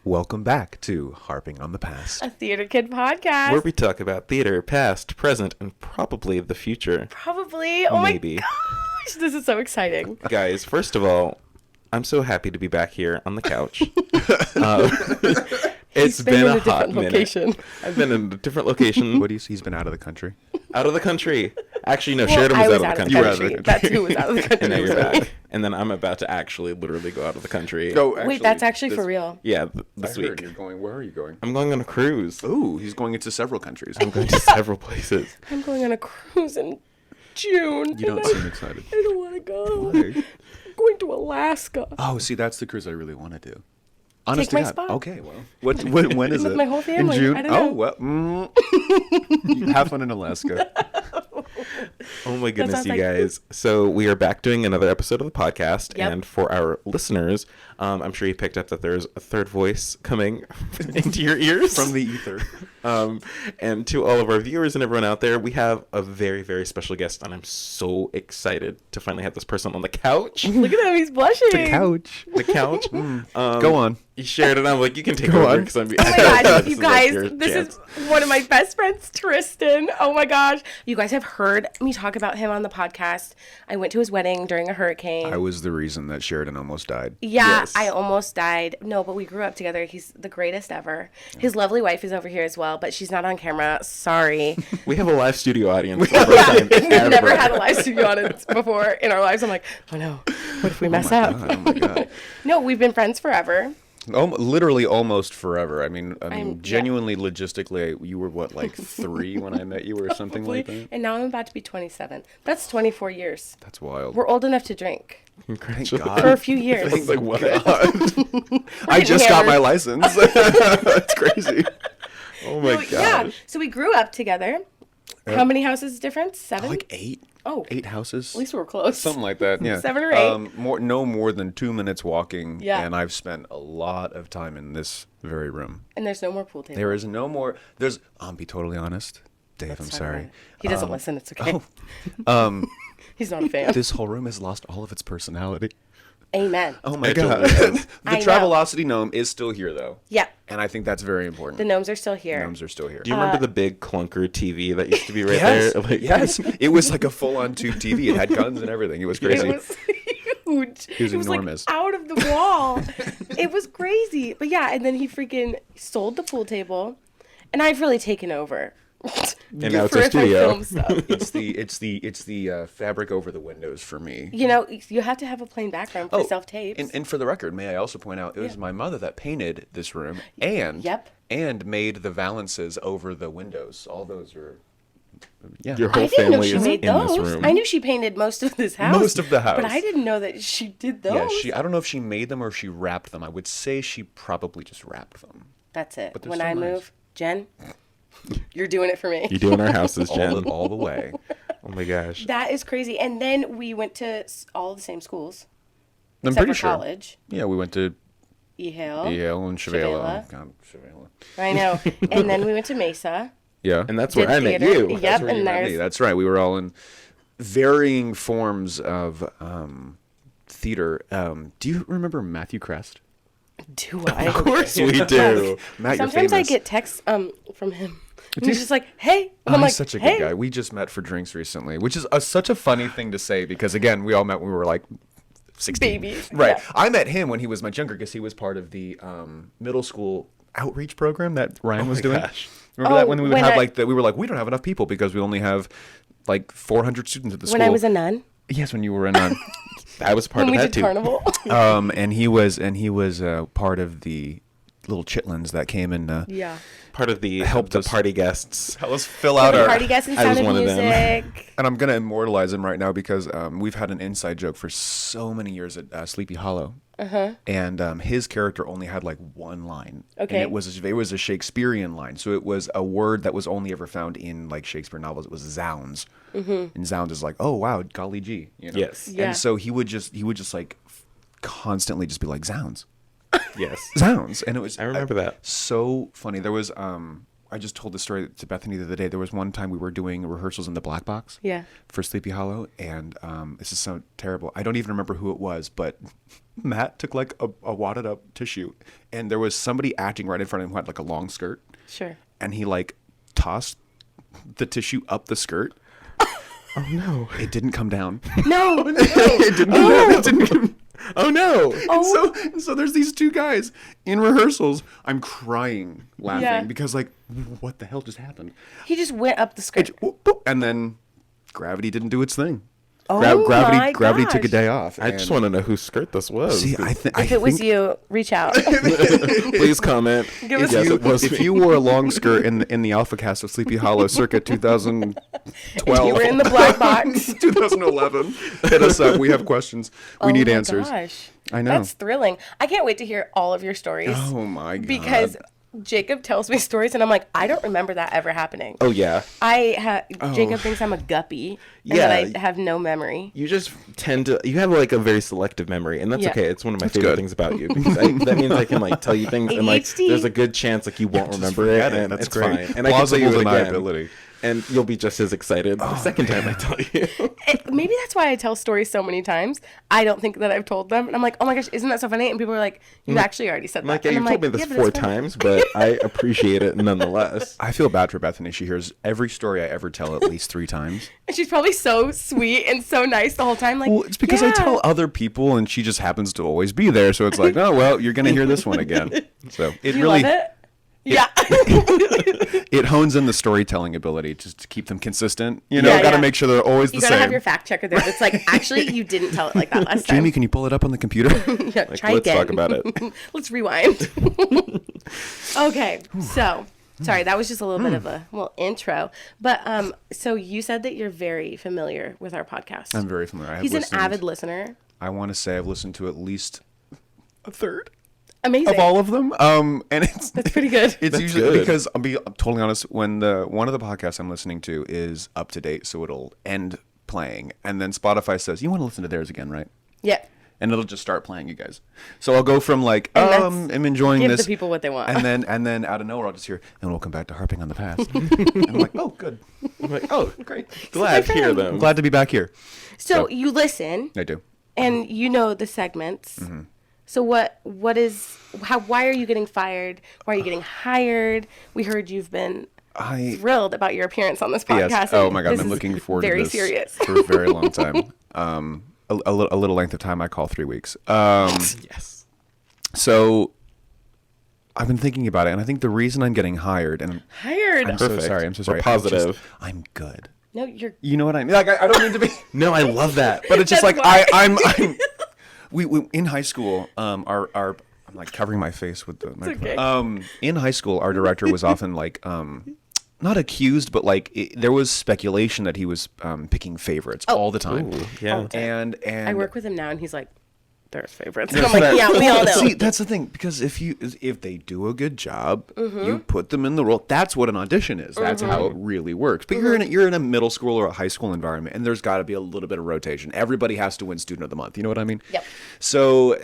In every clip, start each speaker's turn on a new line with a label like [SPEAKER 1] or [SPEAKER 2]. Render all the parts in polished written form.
[SPEAKER 1] Welcome back to Harping on the Past,
[SPEAKER 2] A Theater Kid podcast.
[SPEAKER 3] where we talk about theater, past, present, and probably the future.
[SPEAKER 2] Probably. Oh
[SPEAKER 3] Maybe.
[SPEAKER 2] my gosh, this is so exciting.
[SPEAKER 3] Guys, first of all, I'm so happy to be back here on the couch. It's been a hot minute.
[SPEAKER 2] Location.
[SPEAKER 3] I've been in a different location.
[SPEAKER 1] What do you see? He's been out of the country.
[SPEAKER 3] Out of the country. Actually, no,
[SPEAKER 2] Well,
[SPEAKER 3] Sheradyn
[SPEAKER 2] I
[SPEAKER 3] was out of the country.
[SPEAKER 1] You were out of the country.
[SPEAKER 2] That's who was out of the country.
[SPEAKER 3] And now you're back. And then I'm about to actually literally go out of the country.
[SPEAKER 1] No,
[SPEAKER 2] Wait, that's actually for real.
[SPEAKER 3] Yeah, this
[SPEAKER 1] I heard
[SPEAKER 3] week.
[SPEAKER 1] you're going. Where are you going?
[SPEAKER 3] I'm going on a cruise.
[SPEAKER 1] Ooh, he's going into several countries.
[SPEAKER 3] I'm going to several places.
[SPEAKER 2] I'm going on a cruise in June.
[SPEAKER 1] You don't
[SPEAKER 2] and
[SPEAKER 1] seem excited.
[SPEAKER 2] I don't want to go.
[SPEAKER 1] Why?
[SPEAKER 2] I'm going to Alaska.
[SPEAKER 1] Oh, see, that's the cruise I really want to do. Honest
[SPEAKER 2] Take
[SPEAKER 1] to
[SPEAKER 2] my
[SPEAKER 1] God.
[SPEAKER 2] spot.
[SPEAKER 1] Okay, well, when is
[SPEAKER 2] With
[SPEAKER 1] it?
[SPEAKER 2] my whole family.
[SPEAKER 1] In June.
[SPEAKER 2] I don't know.
[SPEAKER 1] Oh well. You have fun in Alaska.
[SPEAKER 3] Oh my goodness,
[SPEAKER 2] sounds
[SPEAKER 3] you
[SPEAKER 2] like-
[SPEAKER 3] guys. So we are back doing another episode of the podcast.
[SPEAKER 2] Yep.
[SPEAKER 3] And for our listeners, I'm sure you picked up that there's a third voice coming into your ears.
[SPEAKER 1] From the ether.
[SPEAKER 3] And to all of our viewers and everyone out there, we have a very, very special guest. And I'm so excited to finally have this person on the couch.
[SPEAKER 2] Look at him. He's blushing.
[SPEAKER 1] The couch.
[SPEAKER 3] The couch.
[SPEAKER 1] Go on.
[SPEAKER 3] You shared it. I'm like, you can take
[SPEAKER 1] Go
[SPEAKER 3] over.
[SPEAKER 1] on.
[SPEAKER 3] Because I'm.
[SPEAKER 2] Oh my god, you
[SPEAKER 3] is like
[SPEAKER 2] guys,
[SPEAKER 3] your
[SPEAKER 2] this
[SPEAKER 3] chance.
[SPEAKER 2] is one of my best friends, Tristan. Oh my gosh. You guys have heard me talk about him on the podcast. I went to his wedding during a hurricane.
[SPEAKER 1] I was the reason that Sheradyn almost died.
[SPEAKER 2] Yeah,
[SPEAKER 3] Yes.
[SPEAKER 2] I almost died. No, but we grew up together. He's the greatest ever. His lovely wife is over here as well, but she's not on camera. Sorry.
[SPEAKER 3] We have a live studio audience. For the first time
[SPEAKER 2] We've never
[SPEAKER 3] ever.
[SPEAKER 2] had a live studio audience before in our lives. I'm like, oh no, what if we mess
[SPEAKER 1] Oh
[SPEAKER 2] up?
[SPEAKER 1] my God.
[SPEAKER 2] No, we've been friends forever.
[SPEAKER 1] Literally almost forever. I mean,
[SPEAKER 2] yeah.
[SPEAKER 1] genuinely, logistically, you were what, like 3 when I met you or something like that?
[SPEAKER 2] And now I'm about to be 27. That's 24 years.
[SPEAKER 1] That's wild.
[SPEAKER 2] We're old enough to drink
[SPEAKER 1] Thank
[SPEAKER 2] for a
[SPEAKER 1] God.
[SPEAKER 2] few years.
[SPEAKER 3] It's like, what?
[SPEAKER 1] I just got my
[SPEAKER 2] hammered.
[SPEAKER 1] license. That's crazy.
[SPEAKER 3] Oh my
[SPEAKER 2] No, yeah.
[SPEAKER 3] gosh.
[SPEAKER 2] So we grew up together. How many houses difference? 7?
[SPEAKER 1] Like 8?
[SPEAKER 2] Oh.
[SPEAKER 1] 8 houses?
[SPEAKER 2] At least we're close.
[SPEAKER 1] Something like that, yeah.
[SPEAKER 2] 7 or 8.
[SPEAKER 1] No more than 2 minutes walking,
[SPEAKER 2] Yeah.
[SPEAKER 1] and I've spent a lot of time in this very room.
[SPEAKER 2] And there's no more pool table.
[SPEAKER 1] There is no more. I'll be totally honest, Dave. I'm sorry.
[SPEAKER 2] He doesn't listen. It's okay.
[SPEAKER 1] Oh,
[SPEAKER 2] He's not a fan.
[SPEAKER 1] this whole room has lost all of its personality.
[SPEAKER 2] Amen.
[SPEAKER 1] Oh my
[SPEAKER 3] It
[SPEAKER 1] God.
[SPEAKER 3] totally
[SPEAKER 1] The
[SPEAKER 2] I know.
[SPEAKER 1] Travelocity gnome is still here, though.
[SPEAKER 2] Yeah.
[SPEAKER 1] And I think that's very important.
[SPEAKER 2] The gnomes are still here.
[SPEAKER 1] Gnomes are still here.
[SPEAKER 3] Do you remember the big clunker TV that used to be right
[SPEAKER 1] Yes,
[SPEAKER 3] there? Like,
[SPEAKER 1] yes. It was like a full-on tube TV. It had guns and everything. It was crazy.
[SPEAKER 2] It was huge.
[SPEAKER 1] It was enormous.
[SPEAKER 2] Like out of the wall. It was crazy. But yeah, and then he freaking sold the pool table, and I've really taken over.
[SPEAKER 3] And now it's
[SPEAKER 2] For
[SPEAKER 3] a
[SPEAKER 2] if I
[SPEAKER 3] studio.
[SPEAKER 2] film stuff.
[SPEAKER 1] It's the fabric over the windows for me.
[SPEAKER 2] You know, you have to have a plain background for self-tapes.
[SPEAKER 1] And for the record, may I also point out, it was my mother that painted this room and
[SPEAKER 2] Yep.
[SPEAKER 1] and made the valances over the windows. All those are, yeah.
[SPEAKER 3] Your whole
[SPEAKER 2] I didn't know
[SPEAKER 3] family
[SPEAKER 2] she
[SPEAKER 3] is
[SPEAKER 2] made
[SPEAKER 3] in
[SPEAKER 2] those.
[SPEAKER 3] this room.
[SPEAKER 2] I knew she painted most of this house.
[SPEAKER 1] Most of the house.
[SPEAKER 2] But I didn't know that she did those.
[SPEAKER 1] Yeah, I don't know if she made them or if she wrapped them. I would say she probably just wrapped them.
[SPEAKER 2] That's it.
[SPEAKER 1] But they're
[SPEAKER 2] When
[SPEAKER 1] so
[SPEAKER 2] I
[SPEAKER 1] nice.
[SPEAKER 2] move, Jen, you're doing it for me.
[SPEAKER 3] You doing our houses, Jen?
[SPEAKER 1] All the way.
[SPEAKER 3] Oh my gosh.
[SPEAKER 2] That is crazy. And then we went to all the same schools.
[SPEAKER 1] I'm
[SPEAKER 2] Except
[SPEAKER 1] pretty
[SPEAKER 2] for
[SPEAKER 1] sure.
[SPEAKER 2] college.
[SPEAKER 1] Yeah, we went to
[SPEAKER 2] Yale.
[SPEAKER 1] Yale and Chevela.
[SPEAKER 2] Chevela.
[SPEAKER 1] Oh, God, Chevela.
[SPEAKER 2] I know. And then we went to Mesa.
[SPEAKER 1] Yeah.
[SPEAKER 3] And that's
[SPEAKER 2] Did
[SPEAKER 3] where I met
[SPEAKER 2] theater.
[SPEAKER 3] you.
[SPEAKER 2] Yep,
[SPEAKER 1] That's where you
[SPEAKER 2] and
[SPEAKER 1] met me.
[SPEAKER 2] there's
[SPEAKER 1] That's right. We were all in varying forms of theater. Do you remember Matthew Crest?
[SPEAKER 2] do I?
[SPEAKER 3] Of course we do.
[SPEAKER 1] Matt, you're
[SPEAKER 2] Sometimes I
[SPEAKER 1] famous.
[SPEAKER 2] get texts from him. And he's just like, hey. And
[SPEAKER 1] Oh,
[SPEAKER 2] I'm like,
[SPEAKER 1] he's such a
[SPEAKER 2] hey.
[SPEAKER 1] good guy. We just met for drinks recently, which is such a funny thing to say because, again, we all met when we were like 16.
[SPEAKER 2] Babies.
[SPEAKER 1] Right.
[SPEAKER 2] Yeah.
[SPEAKER 1] I met him when he was much younger because he was part of the middle school outreach program that Ryan was doing.
[SPEAKER 3] gosh.
[SPEAKER 1] Remember that when we would
[SPEAKER 2] when
[SPEAKER 1] have
[SPEAKER 2] I-
[SPEAKER 1] we were like, we don't have enough people because we only have like 400 students at the
[SPEAKER 2] When
[SPEAKER 1] school.
[SPEAKER 2] I was a nun.
[SPEAKER 1] Yes, when you were a nun.
[SPEAKER 3] I was part
[SPEAKER 2] When
[SPEAKER 3] of
[SPEAKER 2] we
[SPEAKER 3] that
[SPEAKER 2] did
[SPEAKER 3] too.
[SPEAKER 2] carnival.
[SPEAKER 1] And he was part of the little chitlins that came and
[SPEAKER 2] yeah.
[SPEAKER 3] Part of the
[SPEAKER 1] Helped
[SPEAKER 3] the
[SPEAKER 1] us.
[SPEAKER 3] party guests.
[SPEAKER 1] helped us fill out our.
[SPEAKER 2] Party guests and
[SPEAKER 3] I was
[SPEAKER 2] Sound of
[SPEAKER 3] one of them.
[SPEAKER 2] Music.
[SPEAKER 1] And I'm gonna immortalize him right now because we've had an inside joke for so many years at Sleepy Hollow. And his character only had like one line.
[SPEAKER 2] Okay.
[SPEAKER 1] And it was a Shakespearean line, so it was a word that was only ever found in like Shakespeare novels. It was zounds, and zounds is like, oh wow, golly gee, you know.
[SPEAKER 3] Yes.
[SPEAKER 2] Yeah.
[SPEAKER 1] And so he would just like constantly just be like zounds,
[SPEAKER 3] Yes.
[SPEAKER 1] zounds, and it was
[SPEAKER 3] I remember that.
[SPEAKER 1] so funny. There was I just told the story to Bethany the other day. There was one time we were doing rehearsals in the Black Box.
[SPEAKER 2] Yeah.
[SPEAKER 1] For Sleepy Hollow, and this is so terrible. I don't even remember who it was, but Matt took like a wadded up tissue, and there was somebody acting right in front of him who had like a long skirt.
[SPEAKER 2] Sure.
[SPEAKER 1] And he like tossed the tissue up the skirt.
[SPEAKER 3] Oh no!
[SPEAKER 1] It didn't come down.
[SPEAKER 2] No.
[SPEAKER 1] It didn't come down. It didn't come.
[SPEAKER 3] Oh no!
[SPEAKER 1] And so there's these two guys in rehearsals. I'm crying, laughing
[SPEAKER 2] Yeah.
[SPEAKER 1] because like, what the hell just happened?
[SPEAKER 2] He just went up the skirt.
[SPEAKER 1] And then gravity didn't do its thing.
[SPEAKER 2] Oh my
[SPEAKER 1] Gravity took a
[SPEAKER 2] gosh.
[SPEAKER 1] day off.
[SPEAKER 3] I just want to know whose skirt this was.
[SPEAKER 1] See,
[SPEAKER 2] If it was you, reach out.
[SPEAKER 3] Please comment.
[SPEAKER 2] Give us-
[SPEAKER 3] Yes, it was
[SPEAKER 1] if
[SPEAKER 3] me.
[SPEAKER 1] you wore a long skirt in the alpha cast of Sleepy Hollow circa 2012,
[SPEAKER 2] You were in the black box.
[SPEAKER 1] 2011, hit us up. We have questions. We need
[SPEAKER 2] my
[SPEAKER 1] answers.
[SPEAKER 2] Gosh.
[SPEAKER 1] I know.
[SPEAKER 2] That's thrilling. I can't wait to hear all of your stories.
[SPEAKER 1] Oh my god!
[SPEAKER 2] Because Jacob tells me stories and I'm like, I don't remember that ever happening.
[SPEAKER 3] Oh yeah.
[SPEAKER 2] Jacob thinks I'm a guppy and
[SPEAKER 3] Yeah.
[SPEAKER 2] that I have no memory.
[SPEAKER 3] You just tend to. You have like a very selective memory, and that's
[SPEAKER 2] Yeah.
[SPEAKER 3] okay. It's one of my favorite
[SPEAKER 1] good.
[SPEAKER 3] things about you because that means I can like tell you things, and like
[SPEAKER 2] ADHD.
[SPEAKER 3] there's a good chance like you won't remember it,
[SPEAKER 1] forget it.
[SPEAKER 3] and
[SPEAKER 1] That's
[SPEAKER 3] it's
[SPEAKER 1] great.
[SPEAKER 3] fine. And I can tell you
[SPEAKER 1] Plausible
[SPEAKER 3] it again,
[SPEAKER 1] deniability.
[SPEAKER 3] and you'll be just as excited the second time I tell you.
[SPEAKER 2] Maybe that's why I tell stories so many times. I don't think that I've told them. And I'm like, oh my gosh, isn't that so funny? And people are like, you've actually already said
[SPEAKER 3] I'm like,
[SPEAKER 2] that.
[SPEAKER 3] yeah,
[SPEAKER 2] And
[SPEAKER 3] you've
[SPEAKER 2] I'm
[SPEAKER 3] told me
[SPEAKER 2] like,
[SPEAKER 3] this
[SPEAKER 2] yeah, but
[SPEAKER 3] 4
[SPEAKER 2] it's funny.
[SPEAKER 3] times, but I appreciate it nonetheless.
[SPEAKER 1] I feel bad for Bethany. She hears every story I ever tell at least 3 times.
[SPEAKER 2] And she's probably so sweet and so nice the whole time. Like,
[SPEAKER 1] Well, it's because I tell other people, and she just happens to always be there. So it's like, oh well, you're gonna hear this one again. So it
[SPEAKER 2] You
[SPEAKER 1] really
[SPEAKER 2] love it? Yeah.
[SPEAKER 1] it hones in the storytelling ability just to keep them consistent. You know,
[SPEAKER 2] Yeah,
[SPEAKER 1] got to
[SPEAKER 2] yeah.
[SPEAKER 1] make sure they're always
[SPEAKER 2] You
[SPEAKER 1] the
[SPEAKER 2] gotta
[SPEAKER 1] same.
[SPEAKER 2] have your fact checker there. That's like, actually, you didn't tell it like that last time.
[SPEAKER 1] Jamie, can you pull it up on the computer?
[SPEAKER 2] Yeah,
[SPEAKER 3] Like,
[SPEAKER 2] try
[SPEAKER 3] let's
[SPEAKER 2] again.
[SPEAKER 3] talk about it.
[SPEAKER 2] Let's rewind. Okay, so sorry, that was just a little bit of a intro. But so you said that you're very familiar with our podcast.
[SPEAKER 1] I'm very familiar. I have
[SPEAKER 2] He's
[SPEAKER 1] listened,
[SPEAKER 2] an avid listener.
[SPEAKER 1] I want to say I've listened to at least a third
[SPEAKER 2] Amazing.
[SPEAKER 1] of all of them. And it's
[SPEAKER 2] That's pretty good.
[SPEAKER 1] It's
[SPEAKER 3] That's
[SPEAKER 1] usually
[SPEAKER 3] good.
[SPEAKER 1] because I'm totally honest. When one of the podcasts I'm listening to is up to date, so it'll end playing, and then Spotify says, "You want to listen to theirs again, right?"
[SPEAKER 2] Yeah.
[SPEAKER 1] And it'll just start playing you guys. So I'll go from like,
[SPEAKER 2] And that's-
[SPEAKER 1] I'm enjoying
[SPEAKER 2] give
[SPEAKER 1] this.
[SPEAKER 2] the people what they want.
[SPEAKER 1] And then out of nowhere, I'll just hear, and we'll come back to harping on the past. And I'm like, oh, good.
[SPEAKER 3] I'm like, oh,
[SPEAKER 1] Great.
[SPEAKER 3] glad to hear
[SPEAKER 2] friend.
[SPEAKER 3] them.
[SPEAKER 1] I'm glad to be back here.
[SPEAKER 2] So you listen
[SPEAKER 1] I do.
[SPEAKER 2] and you know the segments.
[SPEAKER 1] Mm-hmm.
[SPEAKER 2] So why are you getting fired? Why are you getting hired? We heard you've been thrilled about your appearance on this podcast.
[SPEAKER 1] Yes. Oh
[SPEAKER 2] and
[SPEAKER 1] my God.
[SPEAKER 2] this
[SPEAKER 1] I've been
[SPEAKER 2] is
[SPEAKER 1] looking forward to
[SPEAKER 2] very
[SPEAKER 1] this
[SPEAKER 2] serious.
[SPEAKER 1] for a very long time. A little length of time. I call 3 weeks.
[SPEAKER 3] Yes.
[SPEAKER 1] So I've been thinking about it, and I think the reason I'm getting hired, and
[SPEAKER 2] Hired.
[SPEAKER 1] I'm so
[SPEAKER 3] Perfect.
[SPEAKER 1] sorry. I'm so
[SPEAKER 3] We're
[SPEAKER 1] sorry.
[SPEAKER 3] positive.
[SPEAKER 1] I'm good.
[SPEAKER 2] No, you're
[SPEAKER 1] You know what I mean? Like I don't mean to be,
[SPEAKER 3] No, I love that.
[SPEAKER 1] but it's just
[SPEAKER 2] That's
[SPEAKER 1] like
[SPEAKER 2] why.
[SPEAKER 1] I'm we in high school. Our I'm like covering my face with the microphone.
[SPEAKER 2] okay.
[SPEAKER 1] In high school, our director was often like not accused, but like there was speculation that he was picking favorites all the time.
[SPEAKER 3] Ooh, yeah.
[SPEAKER 1] And
[SPEAKER 2] I work with him now and he's like, there's favorites. And I'm like, yeah, we all know.
[SPEAKER 1] See, that's the thing, because if they do a good job, you put them in the role. That's what an audition is. That's how it really works. But you're in a middle school or a high school environment, and there's got to be a little bit of rotation. Everybody has to win Student of the Month. You know what I mean?
[SPEAKER 2] Yep.
[SPEAKER 1] So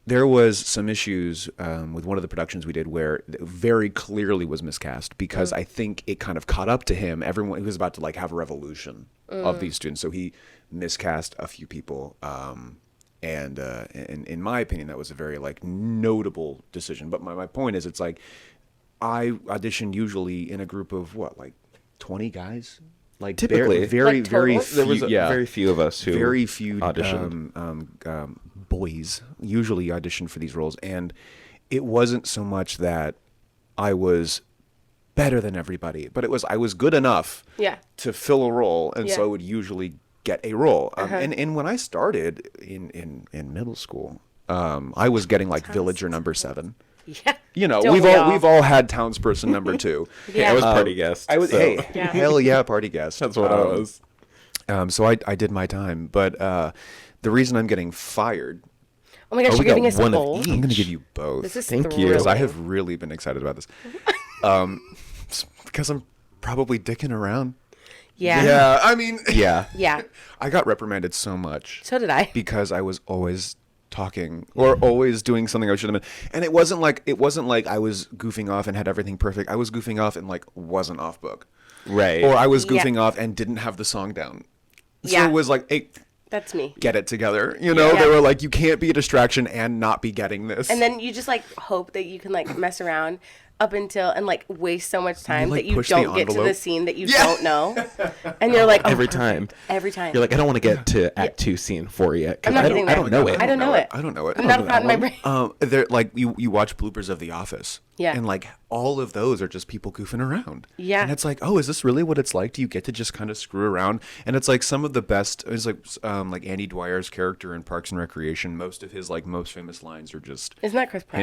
[SPEAKER 1] there was some issues with one of the productions we did where it very clearly was miscast because I think it kind of caught up to him. Everyone, he was about to like have a revolution of these students, so he miscast a few people. And in my opinion, that was a very like notable decision. But my point is, it's like I auditioned usually in a group of what, like 20 guys, like
[SPEAKER 3] Typically.
[SPEAKER 1] very
[SPEAKER 2] Like
[SPEAKER 1] very
[SPEAKER 2] total?
[SPEAKER 1] few,
[SPEAKER 3] There was
[SPEAKER 1] yeah,
[SPEAKER 3] very few of us who
[SPEAKER 1] very few
[SPEAKER 3] auditioned.
[SPEAKER 1] Boys usually auditioned for these roles, and it wasn't so much that I was better than everybody, but I was good enough
[SPEAKER 2] Yeah.
[SPEAKER 1] to fill a role, and so
[SPEAKER 2] Yeah.
[SPEAKER 1] I would usually get a role. And when I started in middle school, I was getting like villager number 7.
[SPEAKER 2] Yeah.
[SPEAKER 1] You know,
[SPEAKER 2] Don't
[SPEAKER 1] we've
[SPEAKER 2] we
[SPEAKER 1] all had townsperson number 2.
[SPEAKER 2] Yeah.
[SPEAKER 3] I was party guest.
[SPEAKER 1] I was
[SPEAKER 3] so
[SPEAKER 1] hey
[SPEAKER 2] Yeah.
[SPEAKER 1] hell yeah, party guest.
[SPEAKER 3] That's what I was.
[SPEAKER 1] So I did my time, but the reason I'm getting fired,
[SPEAKER 2] Oh my gosh,
[SPEAKER 3] we
[SPEAKER 2] you're
[SPEAKER 3] got
[SPEAKER 2] giving us
[SPEAKER 3] one of
[SPEAKER 2] both.
[SPEAKER 3] each.
[SPEAKER 1] I'm going to give you both.
[SPEAKER 2] This is
[SPEAKER 3] Thank you.
[SPEAKER 2] thrilling.
[SPEAKER 1] Because I have really been excited about this. Because I'm probably dicking around.
[SPEAKER 2] Yeah.
[SPEAKER 1] I mean,
[SPEAKER 3] Yeah.
[SPEAKER 2] Yeah.
[SPEAKER 1] I got reprimanded so much
[SPEAKER 2] So did I.
[SPEAKER 1] because I was always talking or always doing something I should have been. And it wasn't like I was goofing off and had everything perfect. I was goofing off and like wasn't off book.
[SPEAKER 3] Right.
[SPEAKER 1] Or I was
[SPEAKER 2] Yeah.
[SPEAKER 1] goofing off and didn't have the song down. So
[SPEAKER 2] Yeah.
[SPEAKER 1] it was like, hey,
[SPEAKER 2] That's me.
[SPEAKER 1] get it together. You know,
[SPEAKER 2] Yeah.
[SPEAKER 1] they were like, you can't be a distraction and not be getting this.
[SPEAKER 2] And then you just like hope that you can like mess around up until and like waste so much time
[SPEAKER 1] like,
[SPEAKER 2] that you
[SPEAKER 1] push the
[SPEAKER 2] don't get to the
[SPEAKER 1] envelope.
[SPEAKER 2] scene that you don't know. And you're like, oh,
[SPEAKER 3] Every
[SPEAKER 2] perfect.
[SPEAKER 3] time.
[SPEAKER 2] Every time.
[SPEAKER 3] You're like, I don't want to get to Act 2, Scene 4 yet. 'Cause
[SPEAKER 2] I'm not
[SPEAKER 3] I
[SPEAKER 2] getting
[SPEAKER 3] don't, I
[SPEAKER 2] there.
[SPEAKER 3] don't know it.
[SPEAKER 2] I don't know it.
[SPEAKER 1] I don't know it.
[SPEAKER 2] I'm not in my brain.
[SPEAKER 1] They're like you watch bloopers of The Office.
[SPEAKER 2] Yeah.
[SPEAKER 1] And like all of those are just people goofing around.
[SPEAKER 2] Yeah.
[SPEAKER 1] And it's like, oh, is this really what it's like? Do you get to just kind of screw around? And it's like some of the best. It's like Andy Dwyer's character in Parks and Recreation. Most of his like most famous lines are just
[SPEAKER 2] Isn't that Chris Pratt?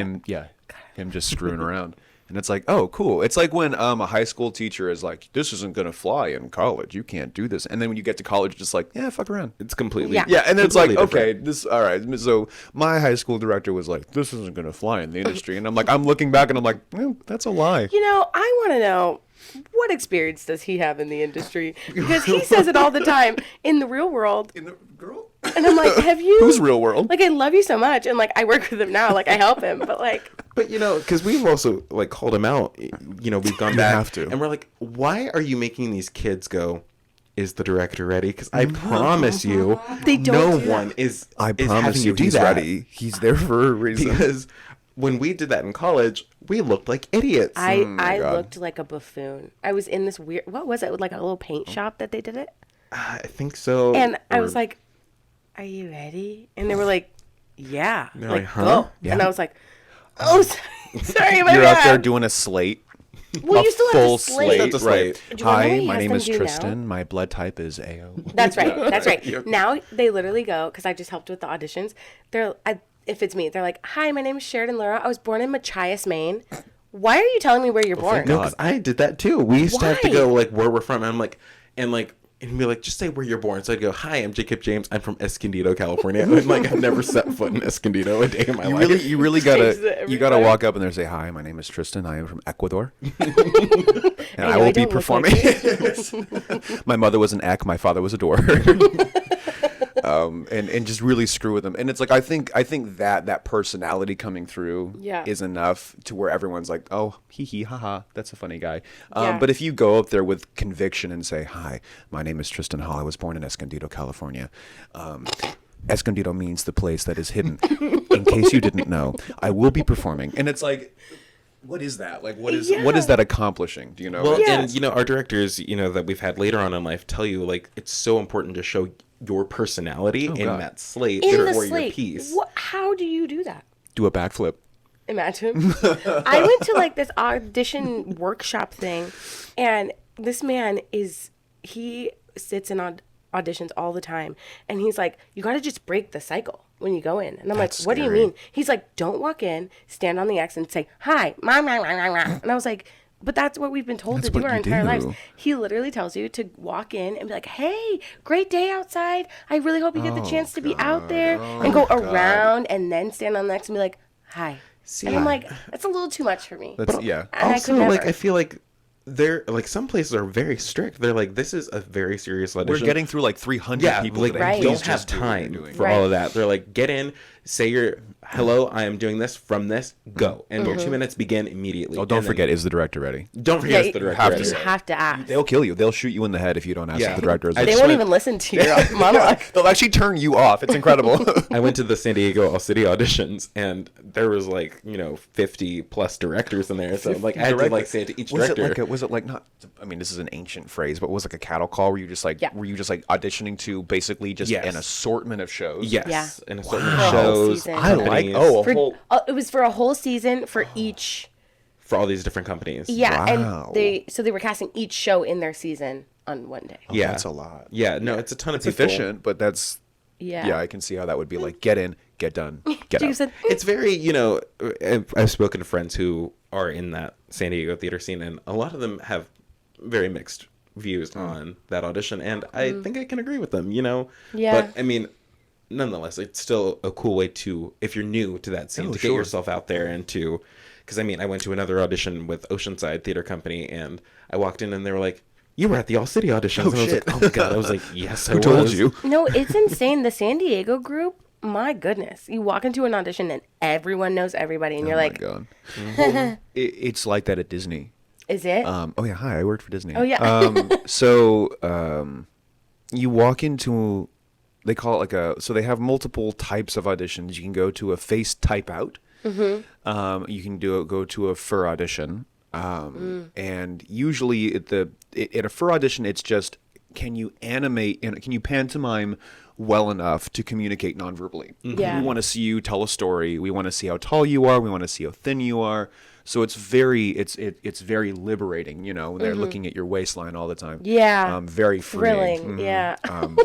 [SPEAKER 1] him just screwing around. And it's like, oh, cool. It's like when a high school teacher is like, this isn't going to fly in college. You can't do this. And then when you get to college, it's just like, yeah, fuck around.
[SPEAKER 3] It's completely.
[SPEAKER 2] Yeah.
[SPEAKER 1] Yeah, and then it's like,
[SPEAKER 3] completely
[SPEAKER 1] okay,
[SPEAKER 3] different.
[SPEAKER 1] all right. So my high school director was like, this isn't going to fly in the industry. And I'm like, I'm looking back and I'm like, that's a lie.
[SPEAKER 2] You know, I want to know what experience does he have in the industry? Because he says it all the time in the real world.
[SPEAKER 1] In the girl?
[SPEAKER 2] And I'm like, have you?
[SPEAKER 1] Who's real world?
[SPEAKER 2] Like, I love you so much. And like, I work with him now. Like, I help him. But like,
[SPEAKER 3] But you know, because we've also like called him out. You know, we've gone back
[SPEAKER 1] have to.
[SPEAKER 3] and we're like, why are you making these kids go? Is the director ready? Because I promise you,
[SPEAKER 2] They don't
[SPEAKER 3] no
[SPEAKER 2] do that.
[SPEAKER 3] one is.
[SPEAKER 1] I
[SPEAKER 3] is
[SPEAKER 1] promise
[SPEAKER 3] having
[SPEAKER 1] you,
[SPEAKER 3] do
[SPEAKER 1] he's
[SPEAKER 3] that.
[SPEAKER 1] ready. He's there for a reason.
[SPEAKER 3] Because when we did that in college, we looked like idiots.
[SPEAKER 2] I
[SPEAKER 1] God.
[SPEAKER 2] looked like a buffoon. I was in this weird, what was it? Like a little paint shop that they did it.
[SPEAKER 3] I think so.
[SPEAKER 2] And I
[SPEAKER 3] or-
[SPEAKER 2] was like, are you ready? And they were like, yeah.
[SPEAKER 3] They're
[SPEAKER 2] Like,
[SPEAKER 3] like, huh?
[SPEAKER 2] go.
[SPEAKER 1] Yeah.
[SPEAKER 2] And I was like, oh, sorry, my
[SPEAKER 1] You're out there
[SPEAKER 2] bad.
[SPEAKER 1] doing a slate.
[SPEAKER 2] Well,
[SPEAKER 1] a
[SPEAKER 2] you still
[SPEAKER 1] full
[SPEAKER 2] have to slate.
[SPEAKER 3] That's a slate.
[SPEAKER 2] Do you wanna know what
[SPEAKER 1] Hi,
[SPEAKER 2] he
[SPEAKER 1] my
[SPEAKER 2] has
[SPEAKER 1] name
[SPEAKER 2] them
[SPEAKER 1] is
[SPEAKER 2] do now?
[SPEAKER 1] Tristan. My blood type is AO.
[SPEAKER 2] That's right. That's right. Now they literally go, because I just helped with the auditions. If it's me, they're like, hi, my name is Sheradyn Laura. I was born in Machias, Maine. Why are you telling me where you're born?
[SPEAKER 3] No, because I did that too. We used to have to
[SPEAKER 2] Why?
[SPEAKER 3] go like where we're from. And I'm like, and be like, just say where you're born. So I'd go, hi, I'm Jacob James. I'm from Escondido, California. And like, I've never set foot in Escondido a day in my life.
[SPEAKER 1] You really
[SPEAKER 2] Changes it
[SPEAKER 1] gotta
[SPEAKER 2] every
[SPEAKER 1] you gotta
[SPEAKER 2] time.
[SPEAKER 1] walk up and there say, hi, my name is Tristan. I am from Ecuador. And
[SPEAKER 2] I
[SPEAKER 1] I
[SPEAKER 2] know
[SPEAKER 1] will
[SPEAKER 2] I
[SPEAKER 1] be
[SPEAKER 2] don't look like
[SPEAKER 1] performing. My mother was an Ek, my father was a door. And just really screw with them. And it's like I think that personality coming through
[SPEAKER 2] Yeah.
[SPEAKER 1] is enough to where everyone's like, oh, hee hee, haha, that's a funny guy.
[SPEAKER 2] Yeah.
[SPEAKER 1] But if you go up there with conviction and say, hi, my name is Tristan Hall. I was born in Escondido, California. Escondido means the place that is hidden. In case you didn't know, I will be performing. And it's like, what is that? Like, what is
[SPEAKER 2] Yeah.
[SPEAKER 1] that accomplishing? Do you know?
[SPEAKER 3] Well,
[SPEAKER 2] Yeah.
[SPEAKER 3] and you know, our directors, you know, that we've had later on in life tell you like it's so important to show your personality in
[SPEAKER 1] God.
[SPEAKER 3] that slate
[SPEAKER 2] In the
[SPEAKER 3] for your
[SPEAKER 2] slate.
[SPEAKER 3] piece.
[SPEAKER 2] How do you do that?
[SPEAKER 1] Do a backflip.
[SPEAKER 2] Imagine. I went to like this audition workshop thing, and this man he sits in auditions all the time, and he's like, you got to just break the cycle when you go in. And I'm
[SPEAKER 1] That's
[SPEAKER 2] like, what do you
[SPEAKER 1] scary.
[SPEAKER 2] mean? He's like, don't walk in, stand on the X and say, hi, and I was like, but that's what we've been told
[SPEAKER 1] That's
[SPEAKER 2] to do
[SPEAKER 1] what
[SPEAKER 2] our
[SPEAKER 1] you
[SPEAKER 2] entire lives.
[SPEAKER 1] do.
[SPEAKER 2] He literally tells you to walk in and be like, hey, great day outside. I really hope you get the chance to be out there, and go around and then stand on the X and be like, hi.
[SPEAKER 3] See,
[SPEAKER 2] And I'm like, that's a little too much for me.
[SPEAKER 1] That's, yeah.
[SPEAKER 2] And I
[SPEAKER 3] also,
[SPEAKER 2] could never.
[SPEAKER 3] like, I feel like they're like some places are very strict. They're like, this is a very serious
[SPEAKER 1] We're
[SPEAKER 3] audition.
[SPEAKER 1] getting through like 300
[SPEAKER 3] yeah,
[SPEAKER 1] people
[SPEAKER 3] like
[SPEAKER 1] today.
[SPEAKER 2] Right.
[SPEAKER 3] don't
[SPEAKER 1] Please
[SPEAKER 3] have
[SPEAKER 1] just do what you're
[SPEAKER 3] time
[SPEAKER 1] doing.
[SPEAKER 3] for
[SPEAKER 2] Right.
[SPEAKER 3] all of that. They're like, get in, say your hello, I am doing this from this, go, and your 2 minutes begin immediately.
[SPEAKER 1] Oh, don't
[SPEAKER 3] And then-
[SPEAKER 1] forget, is the director ready?
[SPEAKER 3] don't forget
[SPEAKER 2] Yeah,
[SPEAKER 3] it's the
[SPEAKER 2] you
[SPEAKER 3] director.
[SPEAKER 1] have to
[SPEAKER 3] ready.
[SPEAKER 2] you have to ask.
[SPEAKER 1] They'll kill you. They'll shoot you in the head if you don't ask
[SPEAKER 3] Yeah.
[SPEAKER 1] if the director is
[SPEAKER 3] I
[SPEAKER 1] ready.
[SPEAKER 2] They
[SPEAKER 3] just
[SPEAKER 2] won't
[SPEAKER 3] went-
[SPEAKER 2] even listen to your monologue.
[SPEAKER 1] They'll actually turn you off. It's incredible.
[SPEAKER 3] I went to the San Diego All City auditions, and there was like 50 plus directors in there. So like I had to like say it to each
[SPEAKER 1] was
[SPEAKER 3] director.
[SPEAKER 1] was it like not? I mean, this is an ancient phrase, but was it like a cattle call where you just like
[SPEAKER 2] Yeah.
[SPEAKER 1] auditioning to basically just
[SPEAKER 3] Yes.
[SPEAKER 1] an assortment of shows?
[SPEAKER 3] Yes,
[SPEAKER 2] Yeah.
[SPEAKER 3] an assortment
[SPEAKER 2] Wow.
[SPEAKER 3] of shows.
[SPEAKER 2] Season.
[SPEAKER 1] I like.
[SPEAKER 3] companies,
[SPEAKER 1] Oh, a
[SPEAKER 2] For,
[SPEAKER 1] whole.
[SPEAKER 2] it was for a whole season for each.
[SPEAKER 3] for all these different companies.
[SPEAKER 2] Yeah,
[SPEAKER 1] Wow.
[SPEAKER 2] and they were casting each show in their season on one day.
[SPEAKER 3] yeah,
[SPEAKER 1] That's a lot.
[SPEAKER 3] Yeah, no, it's a ton of
[SPEAKER 1] It's
[SPEAKER 3] people.
[SPEAKER 1] efficient, but that's
[SPEAKER 2] Yeah.
[SPEAKER 1] I can see how that would be like. Get in, get done, get
[SPEAKER 2] You
[SPEAKER 1] out.
[SPEAKER 2] said,
[SPEAKER 3] It's very, I've spoken to friends who are in that San Diego theater scene, and a lot of them have very mixed views on that audition, and I think I can agree with them,
[SPEAKER 2] Mm. Yeah.
[SPEAKER 3] But I mean, nonetheless, it's still a cool way to, if you're new to that scene,
[SPEAKER 1] Oh,
[SPEAKER 3] to
[SPEAKER 1] sure.
[SPEAKER 3] get yourself out there and to, because I mean, I went to another audition with Oceanside Theater Company, and I walked in and they were like, "You were at the All City auditions," and I was
[SPEAKER 1] shit.
[SPEAKER 3] like, "Oh my god!" I was like, "Yes, I
[SPEAKER 1] Who told
[SPEAKER 3] was."
[SPEAKER 1] you?
[SPEAKER 2] no, it's insane. The San Diego group, my goodness. You walk into an audition and everyone knows everybody, and you're
[SPEAKER 1] Oh
[SPEAKER 2] like,
[SPEAKER 1] my god. Well, it's like that at Disney.
[SPEAKER 2] is it?
[SPEAKER 1] Oh yeah, hi. I worked for Disney.
[SPEAKER 2] Oh, yeah.
[SPEAKER 1] So you walk into they call it like so they have multiple types of auditions. You can go to a face type out. You can go to a fur audition. And usually at a fur audition, it's just, can you animate and can you pantomime well enough to communicate nonverbally?
[SPEAKER 2] Yeah.
[SPEAKER 1] We want to see you tell a story. We want to see how tall you are. We want to see how thin you are. So it's very liberating, when they're looking at your waistline all the time.
[SPEAKER 2] Yeah.
[SPEAKER 1] Very freeing.
[SPEAKER 2] Thrilling. Yeah.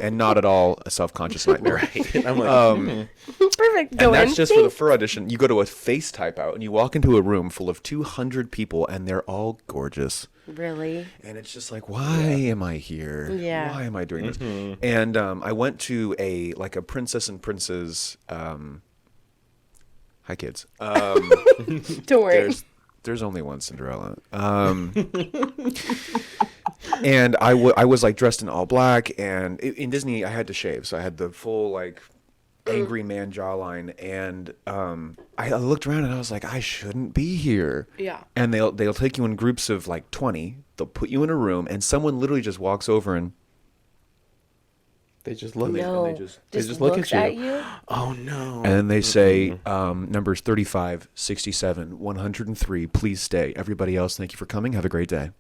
[SPEAKER 1] And not at all a self-conscious nightmare.
[SPEAKER 3] Right. And I'm like,
[SPEAKER 2] Perfect. Go
[SPEAKER 1] And that's
[SPEAKER 2] in.
[SPEAKER 1] just for the fur audition. You go to a face type out and you walk into a room full of 200 people and they're all gorgeous.
[SPEAKER 2] Really?
[SPEAKER 1] And it's just like, why am I here?
[SPEAKER 2] Yeah.
[SPEAKER 1] Why am I doing this? And I went to a Princess and Prince's. Hi, kids.
[SPEAKER 2] Don't worry.
[SPEAKER 1] There's only one Cinderella. And I was like dressed in all black, and in Disney I had to shave, so I had the full like angry man jawline, and I looked around and I was like, I shouldn't be here.
[SPEAKER 2] Yeah.
[SPEAKER 1] And they'll take you in groups of like 20. They'll put you in a room, and someone literally just walks over and
[SPEAKER 3] they just look.
[SPEAKER 2] No.
[SPEAKER 1] and they just
[SPEAKER 3] look
[SPEAKER 2] looks
[SPEAKER 3] at you. Oh no.
[SPEAKER 1] and then they say numbers 35, 67, 103. Please stay. Everybody else, thank you for coming. Have a great day.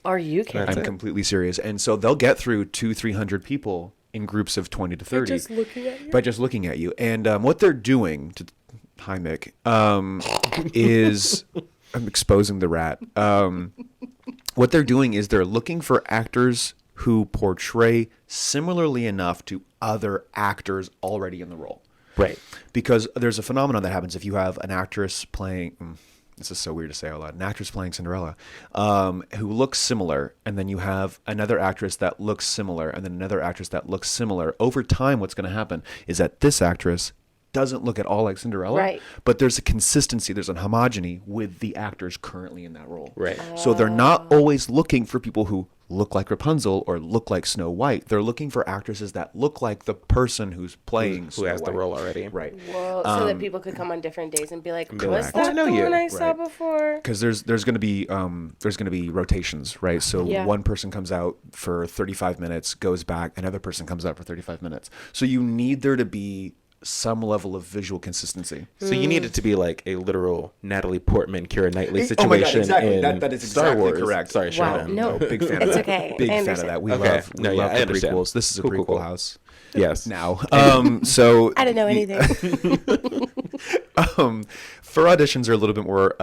[SPEAKER 2] Are you kidding?
[SPEAKER 1] I'm completely serious. And so they'll get through 200-300 people in groups of 20 to 30
[SPEAKER 2] Just looking at you?
[SPEAKER 1] by just looking at you. And what they're doing hi Mick, is I'm exposing the rat. What they're doing is they're looking for actors who portray similarly enough to other actors already in the role.
[SPEAKER 3] Right.
[SPEAKER 1] Because there's a phenomenon that happens if you have an actress playing, this is so weird to say out loud, an actress playing Cinderella, who looks similar, and then you have another actress that looks similar, and then another actress that looks similar. Over time, what's going to happen is that this actress doesn't look at all like Cinderella,
[SPEAKER 2] Right.
[SPEAKER 1] but there's a consistency, there's a homogeny with the actors currently in that role.
[SPEAKER 3] Right.
[SPEAKER 1] So they're not always looking for people who look like Rapunzel or look like Snow White. They're looking for actresses that look like the person who's playing
[SPEAKER 3] Who
[SPEAKER 1] Snow
[SPEAKER 3] has the
[SPEAKER 1] White.
[SPEAKER 3] role already.
[SPEAKER 1] Right.
[SPEAKER 2] Well, so that people could come on different days and be like,
[SPEAKER 3] be
[SPEAKER 2] was
[SPEAKER 3] like,
[SPEAKER 2] that
[SPEAKER 3] "Oh, I know
[SPEAKER 2] the
[SPEAKER 3] you."
[SPEAKER 2] one I saw
[SPEAKER 1] Right.
[SPEAKER 2] before?
[SPEAKER 1] Because there's going to be rotations, right? So
[SPEAKER 2] Yeah.
[SPEAKER 1] one person comes out for 35 minutes, goes back, another person comes out for 35 minutes. So you need there to be some level of visual consistency.
[SPEAKER 3] So you need it to be like a literal Natalie Portman, Keira Knightley
[SPEAKER 1] Oh
[SPEAKER 3] situation
[SPEAKER 1] my God, exactly.
[SPEAKER 3] in
[SPEAKER 1] That is
[SPEAKER 3] Star
[SPEAKER 1] exactly
[SPEAKER 3] Wars.
[SPEAKER 1] correct.
[SPEAKER 3] Sorry,
[SPEAKER 2] Wow,
[SPEAKER 3] Sheradyn.
[SPEAKER 2] no.
[SPEAKER 1] Big fan of
[SPEAKER 2] It's
[SPEAKER 1] that.
[SPEAKER 2] okay.
[SPEAKER 1] Big
[SPEAKER 2] I
[SPEAKER 1] fan of
[SPEAKER 2] understand.
[SPEAKER 1] that. We
[SPEAKER 3] Okay.
[SPEAKER 1] love
[SPEAKER 3] No,
[SPEAKER 1] we
[SPEAKER 3] yeah,
[SPEAKER 1] love
[SPEAKER 3] I
[SPEAKER 1] the
[SPEAKER 3] understand.
[SPEAKER 1] prequels. This is a
[SPEAKER 3] Cool,
[SPEAKER 1] prequel
[SPEAKER 3] cool.
[SPEAKER 1] house
[SPEAKER 3] Yes.
[SPEAKER 1] now. So
[SPEAKER 2] I didn't know anything.
[SPEAKER 1] for auditions are a little bit more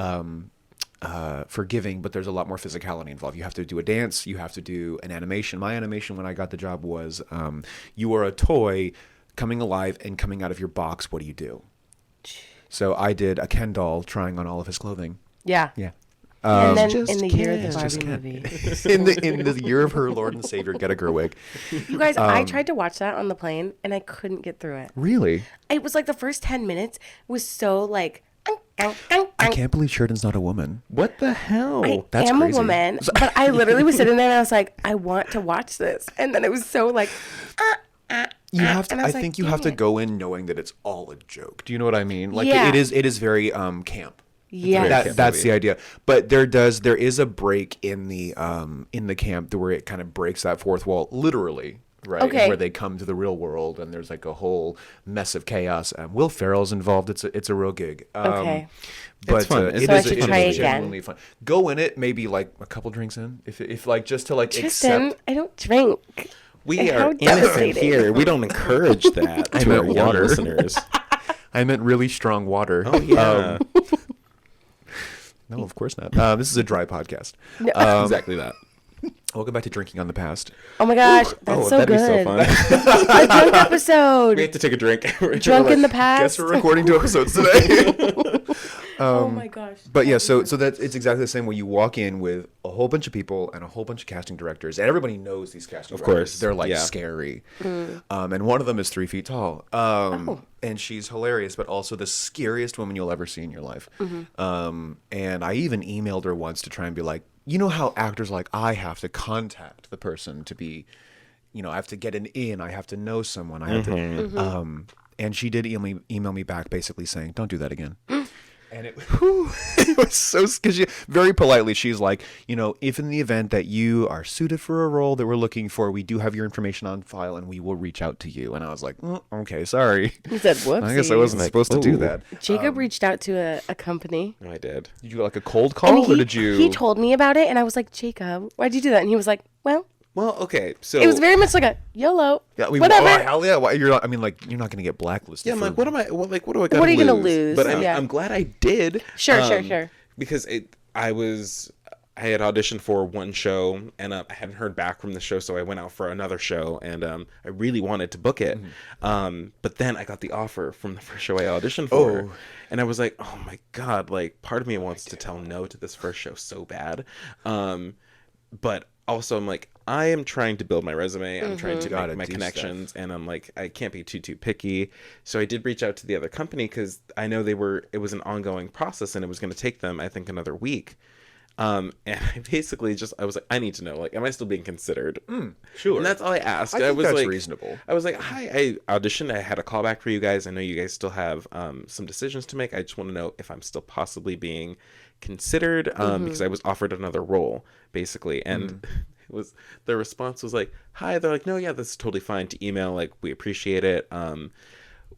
[SPEAKER 1] forgiving, but there's a lot more physicality involved. You have to do a dance. You have to do an animation. My animation when I got the job was you are a toy coming alive and coming out of your box. What do you do? So I did a Ken doll trying on all of his clothing.
[SPEAKER 2] Yeah.
[SPEAKER 1] Yeah.
[SPEAKER 2] And then
[SPEAKER 3] just
[SPEAKER 2] in the year of the
[SPEAKER 3] Ken.
[SPEAKER 1] Just
[SPEAKER 2] Barbie
[SPEAKER 1] Ken.
[SPEAKER 2] movie.
[SPEAKER 1] in the year of her Lord and Savior, Greta Gerwig.
[SPEAKER 2] You guys, I tried to watch that on the plane and I couldn't get through it.
[SPEAKER 1] Really?
[SPEAKER 2] It was like the first 10 minutes was so like,
[SPEAKER 1] I can't believe Sheradyn's not a woman.
[SPEAKER 3] What the hell?
[SPEAKER 2] I
[SPEAKER 1] that's
[SPEAKER 2] am
[SPEAKER 1] crazy.
[SPEAKER 2] a woman, but I literally was sitting there and I was like, I want to watch this. And then it was so like,
[SPEAKER 1] You have to.
[SPEAKER 2] and I
[SPEAKER 1] I
[SPEAKER 2] was like,
[SPEAKER 1] think you have to
[SPEAKER 2] dang it.
[SPEAKER 1] go in knowing that it's all a joke. Do you know what I mean? Like
[SPEAKER 2] Yeah.
[SPEAKER 1] it is very camp.
[SPEAKER 2] yeah.
[SPEAKER 3] Very
[SPEAKER 1] That's
[SPEAKER 3] movie.
[SPEAKER 1] the idea. But there is a break in the camp where it kind of breaks that fourth wall, literally, right?
[SPEAKER 2] Okay.
[SPEAKER 1] Where they come to the real world and there's like a whole mess of chaos. Will Ferrell's involved. It's a real gig.
[SPEAKER 2] Okay.
[SPEAKER 1] But
[SPEAKER 3] fun.
[SPEAKER 1] it
[SPEAKER 3] So I
[SPEAKER 1] is-
[SPEAKER 3] should
[SPEAKER 1] it is
[SPEAKER 2] try again.
[SPEAKER 1] genuinely fun. Go in it maybe like a couple drinks in, if like just to like
[SPEAKER 2] Tristan,
[SPEAKER 1] accept.
[SPEAKER 2] I don't drink.
[SPEAKER 3] We
[SPEAKER 2] How
[SPEAKER 3] are innocent
[SPEAKER 2] devastating.
[SPEAKER 3] here. We don't encourage that
[SPEAKER 1] I
[SPEAKER 3] to
[SPEAKER 1] meant
[SPEAKER 3] our young
[SPEAKER 1] water.
[SPEAKER 3] listeners.
[SPEAKER 1] I meant really strong water.
[SPEAKER 3] Oh yeah.
[SPEAKER 1] No, of course not. This is a dry podcast.
[SPEAKER 3] Exactly that.
[SPEAKER 1] Welcome back to Drinking on the Past.
[SPEAKER 2] Oh my gosh, that's so
[SPEAKER 3] that'd
[SPEAKER 2] good.
[SPEAKER 3] be so fun.
[SPEAKER 2] A drunk episode.
[SPEAKER 3] We have to take a drink.
[SPEAKER 2] Drunk in the
[SPEAKER 1] Guess
[SPEAKER 2] past.
[SPEAKER 1] we're recording 2 episodes today.
[SPEAKER 2] Oh my gosh.
[SPEAKER 1] But yeah, so that it's exactly the same way. You walk in with a whole bunch of people and a whole bunch of casting directors, and everybody knows these casting
[SPEAKER 3] Of
[SPEAKER 1] directors.
[SPEAKER 3] course,
[SPEAKER 1] They're like
[SPEAKER 3] yeah.
[SPEAKER 1] scary. And one of them is 3 feet tall. And she's hilarious, but also the scariest woman you'll ever see in your life. And I even emailed her once to try and be like, you know how actors like I have to contact the person to be, I have to get an in, I have to know someone, I have to. And she did email me back basically saying, don't do that again. And it was so, because she very politely, she's like, if in the event that you are suited for a role that we're looking for, we do have your information on file and we will reach out to you. And I was like, okay, sorry.
[SPEAKER 2] He said, whoopsie.
[SPEAKER 1] I guess I wasn't supposed to do that.
[SPEAKER 2] Jacob reached out to a company.
[SPEAKER 3] No, I did.
[SPEAKER 1] Did you go like a cold call, or did you?
[SPEAKER 2] He told me about it, and I was like, Jacob, why'd you do that? And he was like, well,
[SPEAKER 3] okay, so
[SPEAKER 2] it was very much like a YOLO.
[SPEAKER 1] Yeah,
[SPEAKER 2] whatever.
[SPEAKER 1] Oh, hell yeah! Why, you're not going to get blacklisted.
[SPEAKER 3] yeah, I'm like, what do I got?
[SPEAKER 2] What are you gonna lose?
[SPEAKER 3] But
[SPEAKER 2] Yeah.
[SPEAKER 3] I'm glad I did.
[SPEAKER 2] Sure.
[SPEAKER 3] Because I had auditioned for one show, and I hadn't heard back from the show, so I went out for another show, and I really wanted to book it. But then I got the offer from the first show I auditioned for, and I was like, oh my god, like part of me wants to tell no to this first show so bad, but also I'm like, I am trying to build my resume, I'm trying to make my connections, and I'm like, I can't be too picky. So I did reach out to the other company because I know it was an ongoing process, and it was going to take them, I think, another week. And I basically I was like, I need to know, like, am I still being considered?
[SPEAKER 1] Sure.
[SPEAKER 3] And that's all I asked.
[SPEAKER 1] I think
[SPEAKER 3] was
[SPEAKER 1] that's
[SPEAKER 3] like,
[SPEAKER 1] reasonable.
[SPEAKER 3] I was like, hi, I auditioned. I had a callback for you guys. I know you guys still have some decisions to make. I just want to know if I'm still possibly being considered because I was offered another role, basically. And their response was like, hi. They're like, no, yeah, this is totally fine to email. Like, we appreciate it.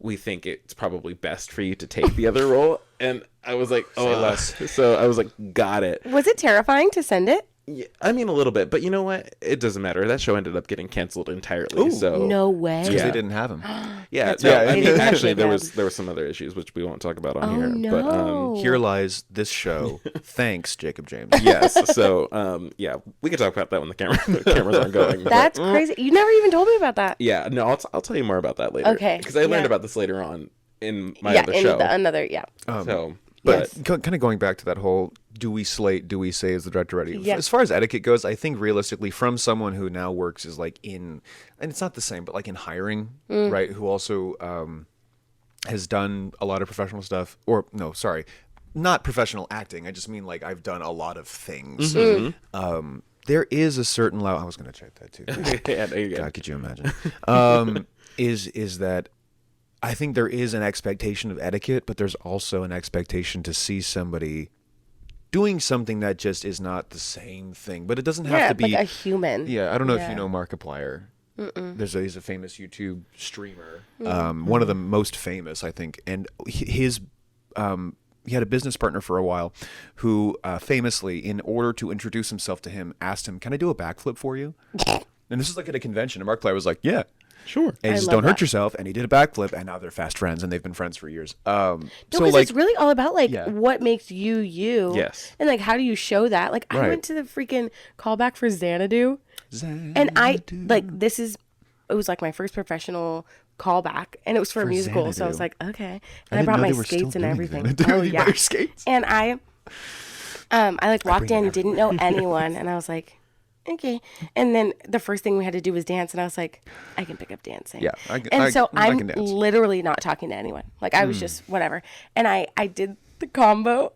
[SPEAKER 3] We think it's probably best for you to take the other role. And I was like, oh, so I was like, got it.
[SPEAKER 2] Was it terrifying to send it?
[SPEAKER 3] Yeah, I mean, a little bit, but you know what? It doesn't matter. That show ended up getting canceled entirely. So
[SPEAKER 2] No way.
[SPEAKER 1] Because they didn't have him.
[SPEAKER 3] yeah,
[SPEAKER 2] That's
[SPEAKER 3] no,
[SPEAKER 2] right.
[SPEAKER 3] I
[SPEAKER 2] They
[SPEAKER 3] mean,
[SPEAKER 2] didn't have
[SPEAKER 3] actually,
[SPEAKER 2] Jacob.
[SPEAKER 3] there were some other issues which we won't talk about on
[SPEAKER 2] Oh,
[SPEAKER 3] here.
[SPEAKER 2] no.
[SPEAKER 3] But
[SPEAKER 1] Here lies this show. Thanks, Jacob James.
[SPEAKER 3] yes, so yeah, we can talk about that when the cameras aren't going.
[SPEAKER 2] That's crazy. You never even told me about that.
[SPEAKER 3] Yeah, no, I'll tell you more about that later.
[SPEAKER 2] Okay,
[SPEAKER 3] because I learned
[SPEAKER 2] yeah.
[SPEAKER 3] about this later on in my other show.
[SPEAKER 2] Another,
[SPEAKER 3] So,
[SPEAKER 1] But
[SPEAKER 3] but
[SPEAKER 1] kind of going back to that whole do we slate, do we say is the director ready?
[SPEAKER 2] Yeah.
[SPEAKER 1] As far as etiquette goes, I think realistically from someone who now works is like and it's not the same, but like in hiring, right? Who also has done a lot of professional stuff not professional acting. I just mean like I've done a lot of things. There is a certain level. I was going to check that too.
[SPEAKER 3] yeah, there you go.
[SPEAKER 1] God, could you imagine? Is that I think there is an expectation of etiquette, but there's also an expectation to see somebody doing something that just is not the same thing. But it doesn't have to be
[SPEAKER 2] like a human.
[SPEAKER 1] Yeah, I don't know if
[SPEAKER 2] Yeah.
[SPEAKER 1] you know Markiplier. He's a famous YouTube streamer, one of the most famous, I think. And he had a business partner for a while who famously, in order to introduce himself to him, asked him, "Can I do a backflip for you?" And this is like at a convention. And Markiplier was like, "Yeah."
[SPEAKER 3] Sure.
[SPEAKER 1] And
[SPEAKER 2] I
[SPEAKER 1] just
[SPEAKER 2] love
[SPEAKER 1] don't hurt
[SPEAKER 2] that.
[SPEAKER 1] yourself. And he did a backflip, and now they're fast friends, and they've been friends for years.
[SPEAKER 2] No,
[SPEAKER 1] So
[SPEAKER 2] because
[SPEAKER 1] like,
[SPEAKER 2] it's really all about like
[SPEAKER 1] Yeah.
[SPEAKER 2] what makes you you.
[SPEAKER 3] Yes.
[SPEAKER 2] And like how do you show that? Like I
[SPEAKER 1] Right.
[SPEAKER 2] went to the freaking callback for Xanadu, and it was like my first professional callback, and it was for a musical. So I was
[SPEAKER 1] Xanadu.
[SPEAKER 2] like, okay.
[SPEAKER 1] I
[SPEAKER 2] And I
[SPEAKER 1] didn't
[SPEAKER 2] brought
[SPEAKER 1] know
[SPEAKER 2] my
[SPEAKER 1] they were still
[SPEAKER 2] skates and
[SPEAKER 1] doing
[SPEAKER 2] everything.
[SPEAKER 1] Xanadu.
[SPEAKER 2] Oh
[SPEAKER 1] You
[SPEAKER 2] yeah.
[SPEAKER 1] brought your skates?
[SPEAKER 2] And I like walked
[SPEAKER 1] bring
[SPEAKER 2] in,
[SPEAKER 1] it
[SPEAKER 2] didn't know anyone, and I was like, okay. And then the first thing we had to do was dance, and I was like, I can pick up dancing.
[SPEAKER 1] Yeah,
[SPEAKER 2] And so
[SPEAKER 1] I
[SPEAKER 2] I'm
[SPEAKER 1] can dance.
[SPEAKER 2] literally not talking to anyone. Like I was just whatever. And I did the combo,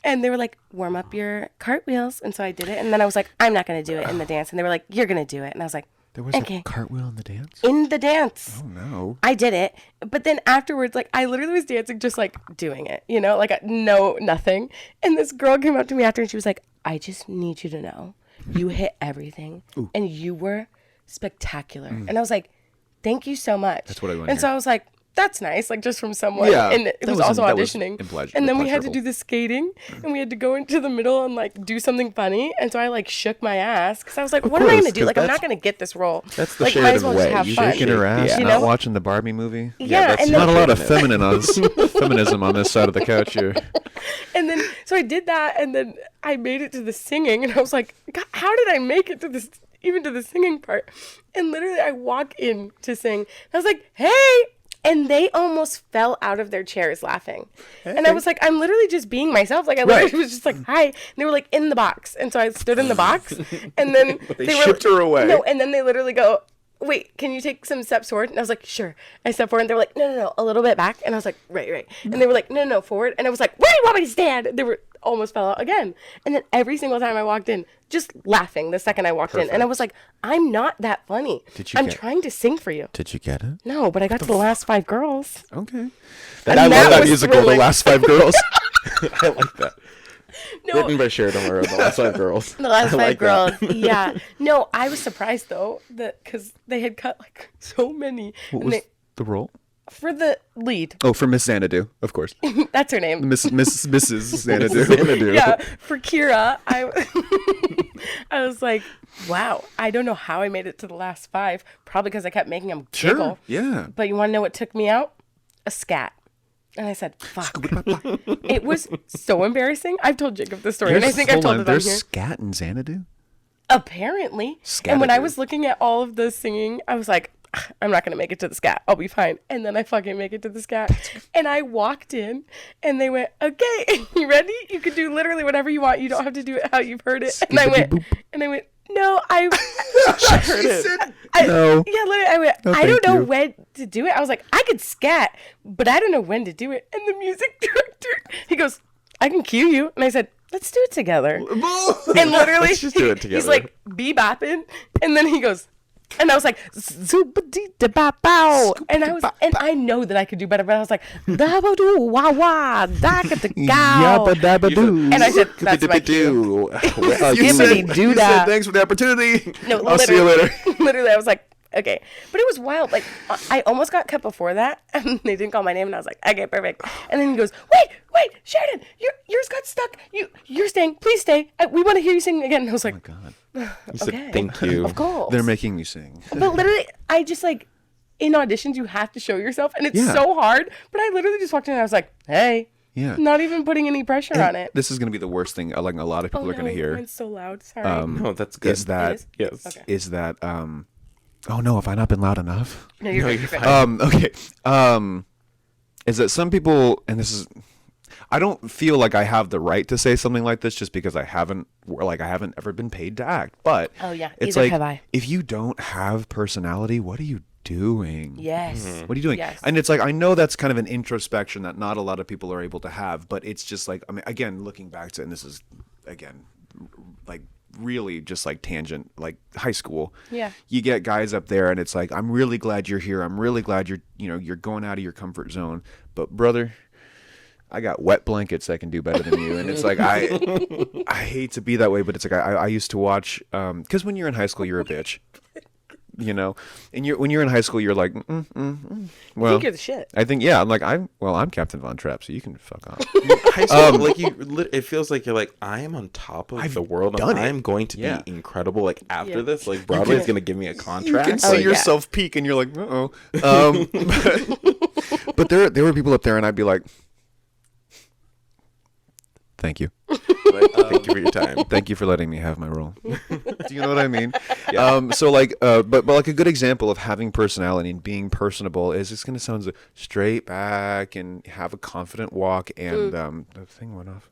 [SPEAKER 2] and they were like, warm up your cartwheels. And so I did it, and then I was like, I'm not gonna do it in the dance. And they were like, you're gonna do it. And I was like,
[SPEAKER 1] There was
[SPEAKER 2] okay.
[SPEAKER 1] a cartwheel in the dance?
[SPEAKER 2] In the dance.
[SPEAKER 1] Oh, no.
[SPEAKER 2] I did it, but then afterwards, like I literally was dancing, just like doing it, like nothing. And this girl came up to me after, and she was like, "I just need you to know, you hit everything, and you were spectacular." And I was like, "Thank you so much."
[SPEAKER 1] That's what I wanna
[SPEAKER 2] And so
[SPEAKER 1] hear.
[SPEAKER 2] I was like, "That's nice," like just from someone,
[SPEAKER 1] Yeah,
[SPEAKER 2] and it
[SPEAKER 1] that
[SPEAKER 2] was
[SPEAKER 1] was-
[SPEAKER 2] also
[SPEAKER 1] that was
[SPEAKER 2] auditioning.
[SPEAKER 1] implied-
[SPEAKER 2] And then we had to
[SPEAKER 1] pleasurable.
[SPEAKER 2] do the skating, and we had to go into the middle and like do something funny. And so I like shook my ass because I was like, "What am I
[SPEAKER 3] course,
[SPEAKER 2] gonna do?
[SPEAKER 3] 'cause
[SPEAKER 2] Like I'm
[SPEAKER 3] that's-
[SPEAKER 2] not gonna get this role.
[SPEAKER 3] that's the
[SPEAKER 2] like might as
[SPEAKER 3] Sheradyn
[SPEAKER 2] well just
[SPEAKER 3] way.
[SPEAKER 2] have
[SPEAKER 3] You
[SPEAKER 2] fun."
[SPEAKER 1] Shaking her ass,
[SPEAKER 3] Yeah.
[SPEAKER 2] You
[SPEAKER 1] not
[SPEAKER 2] know?
[SPEAKER 1] watching the Barbie movie.
[SPEAKER 2] Yeah,
[SPEAKER 3] that's
[SPEAKER 2] and
[SPEAKER 1] Not a
[SPEAKER 2] then
[SPEAKER 1] lot of feminism on this side of the couch here.
[SPEAKER 2] And then, so I did that, and then I made it to the singing, and I was like, God, how did I make it to this, even to the singing part? And literally, I walk in to sing, and I was like, hey! And they almost fell out of their chairs laughing. And I was like, I'm literally just being myself. Like, I literally was just like, hi. And they were like, in the box. And so I stood in the box, and then
[SPEAKER 1] They shipped her away.
[SPEAKER 2] No, and then they literally go, wait, can you take some steps forward? And I was like, sure. I stepped forward, and they were like, no, a little bit back. And I was like, right. And they were like, no, forward. And I was like, where do you want me to stand? They were almost fell out again. And then every single time I walked in, just laughing the second I walked in. And I was like, I'm not that funny.
[SPEAKER 1] Did you
[SPEAKER 2] I'm
[SPEAKER 1] get-
[SPEAKER 2] trying to sing for you.
[SPEAKER 1] Did you get it?
[SPEAKER 2] No, but I got to the last 5 girls.
[SPEAKER 1] Okay.
[SPEAKER 2] And
[SPEAKER 1] I love
[SPEAKER 2] that
[SPEAKER 1] that
[SPEAKER 2] was
[SPEAKER 1] musical,
[SPEAKER 2] thrilling.
[SPEAKER 1] The Last 5 Girls.
[SPEAKER 3] I like that.
[SPEAKER 2] No,
[SPEAKER 3] Written by Sheradyn, the last 5 girls.
[SPEAKER 2] the last
[SPEAKER 3] I
[SPEAKER 2] 5
[SPEAKER 3] like
[SPEAKER 2] girls.
[SPEAKER 3] that.
[SPEAKER 2] Yeah. No, I was surprised though that because they had cut like so many.
[SPEAKER 1] What
[SPEAKER 2] And
[SPEAKER 1] was
[SPEAKER 2] they,
[SPEAKER 1] the role?
[SPEAKER 2] for the lead?
[SPEAKER 1] Oh, for Miss Xanadu, of course.
[SPEAKER 2] That's her name.
[SPEAKER 1] Mrs. Xanadu.
[SPEAKER 3] Xanadu.
[SPEAKER 2] Yeah. For Kira, I was like, wow. I don't know how I made it to the last 5. Probably because I kept making them
[SPEAKER 1] Sure.
[SPEAKER 2] giggle.
[SPEAKER 1] Yeah.
[SPEAKER 2] But you want to know what took me out? A scat. And I said, fuck. It was so embarrassing. I've told Jacob this story, and I think I've told it on
[SPEAKER 1] There's
[SPEAKER 2] here.
[SPEAKER 1] scat in Xanadu?
[SPEAKER 2] Apparently. And when I
[SPEAKER 1] Scatadoo.
[SPEAKER 2] was looking at all of the singing, I was like, I'm not going to make it to the scat. I'll be fine. And then I fucking make it to the scat. And I walked in, and they went, okay, you ready? You can do literally whatever you want. You don't have to do it how you've heard it. And I went, no, I heard it.
[SPEAKER 1] No.
[SPEAKER 2] Yeah, literally, I went,
[SPEAKER 1] No,
[SPEAKER 2] I don't
[SPEAKER 1] thank
[SPEAKER 2] know
[SPEAKER 1] you.
[SPEAKER 2] when to do it. I was like, I could scat, but I don't know when to do it. And the music director, he goes, I can cue you. And I said, let's do it together. And literally,
[SPEAKER 3] Let's just do it
[SPEAKER 2] he's
[SPEAKER 3] together.
[SPEAKER 2] like bebopping. And then he goes, and I was like, zoop-a-dee-da-ba-bow. And I know that I could do better, but I was like, da-ba-doo-wah-wah, da-ka-da-gow.
[SPEAKER 1] Yabba dabba doo.
[SPEAKER 2] And I said, that's my cue.
[SPEAKER 1] You said,
[SPEAKER 2] Yippity-doo-dah.
[SPEAKER 1] thanks for the opportunity.
[SPEAKER 2] No,
[SPEAKER 1] I'll see you later.
[SPEAKER 2] Literally, I was like, okay. But it was wild. Like, I almost got cut before that, and they didn't call my name, and I was like, okay, perfect. And then he goes, wait, Sheradyn, yours got stuck. You're staying. Please stay. We want to hear you sing again. And I was like,
[SPEAKER 1] God.
[SPEAKER 3] You said,
[SPEAKER 2] okay.
[SPEAKER 3] thank you.
[SPEAKER 2] Of course.
[SPEAKER 1] They're making me sing.
[SPEAKER 2] But literally, I just like, in auditions, you have to show yourself, and it's
[SPEAKER 1] Yeah.
[SPEAKER 2] so hard. But I literally just walked in, and I was like, hey.
[SPEAKER 1] Yeah.
[SPEAKER 2] Not even putting any pressure on it.
[SPEAKER 1] This is going to be the worst thing like a lot of people are going to hear.
[SPEAKER 2] Mine's so loud. Sorry.
[SPEAKER 3] No, that's good.
[SPEAKER 1] Is that
[SPEAKER 2] It is?
[SPEAKER 3] Yes.
[SPEAKER 2] Okay.
[SPEAKER 1] is that oh no, have I not been loud enough?
[SPEAKER 2] No, you're
[SPEAKER 3] No,
[SPEAKER 2] good.
[SPEAKER 3] you're
[SPEAKER 2] You're
[SPEAKER 3] fine.
[SPEAKER 2] good.
[SPEAKER 1] Okay. Is that some people, and this is, I don't feel like I have the right to say something like this just because I haven't ever been paid to act. But
[SPEAKER 2] Oh, yeah.
[SPEAKER 1] it's
[SPEAKER 2] Either
[SPEAKER 1] like
[SPEAKER 2] have I.
[SPEAKER 1] if you don't have personality, what are you doing?
[SPEAKER 2] Yes.
[SPEAKER 1] What are you doing?
[SPEAKER 2] Yes.
[SPEAKER 1] And it's like, I know that's kind of an introspection that not a lot of people are able to have, but it's just like, I mean, again, looking back to, and this is, again, like really just like tangent, like high school.
[SPEAKER 2] Yeah.
[SPEAKER 1] You get guys up there and it's like, I'm really glad you're here. I'm really glad you're going out of your comfort zone. But brother, I got wet blankets that can do better than you. And it's like, I hate to be that way, but it's like, I used to watch, cause when you're in high school, you're a bitch. You know, and when you're in high school, you're like, well,
[SPEAKER 2] I think you're the shit.
[SPEAKER 1] I think, yeah, I'm Captain Von Trapp, so you can fuck off.
[SPEAKER 3] High school, like it feels like you're like, I am on top of the world.
[SPEAKER 1] done
[SPEAKER 3] And
[SPEAKER 1] it.
[SPEAKER 3] I'm going to
[SPEAKER 1] Yeah.
[SPEAKER 3] be incredible. Like after
[SPEAKER 2] Yeah.
[SPEAKER 3] this, like Broadway's going to give me a
[SPEAKER 1] You
[SPEAKER 3] contract.
[SPEAKER 1] can see
[SPEAKER 2] Oh, yeah.
[SPEAKER 1] yourself peak, and you're like, uh-oh. But there were people up there, and I'd be like, thank you.
[SPEAKER 3] Like, thank you for your time.
[SPEAKER 1] Thank you for letting me have my role. Do you know what I mean? So like, but like a good example of having personality and being personable is it's going to sound straight back and have a confident walk. And the thing went off.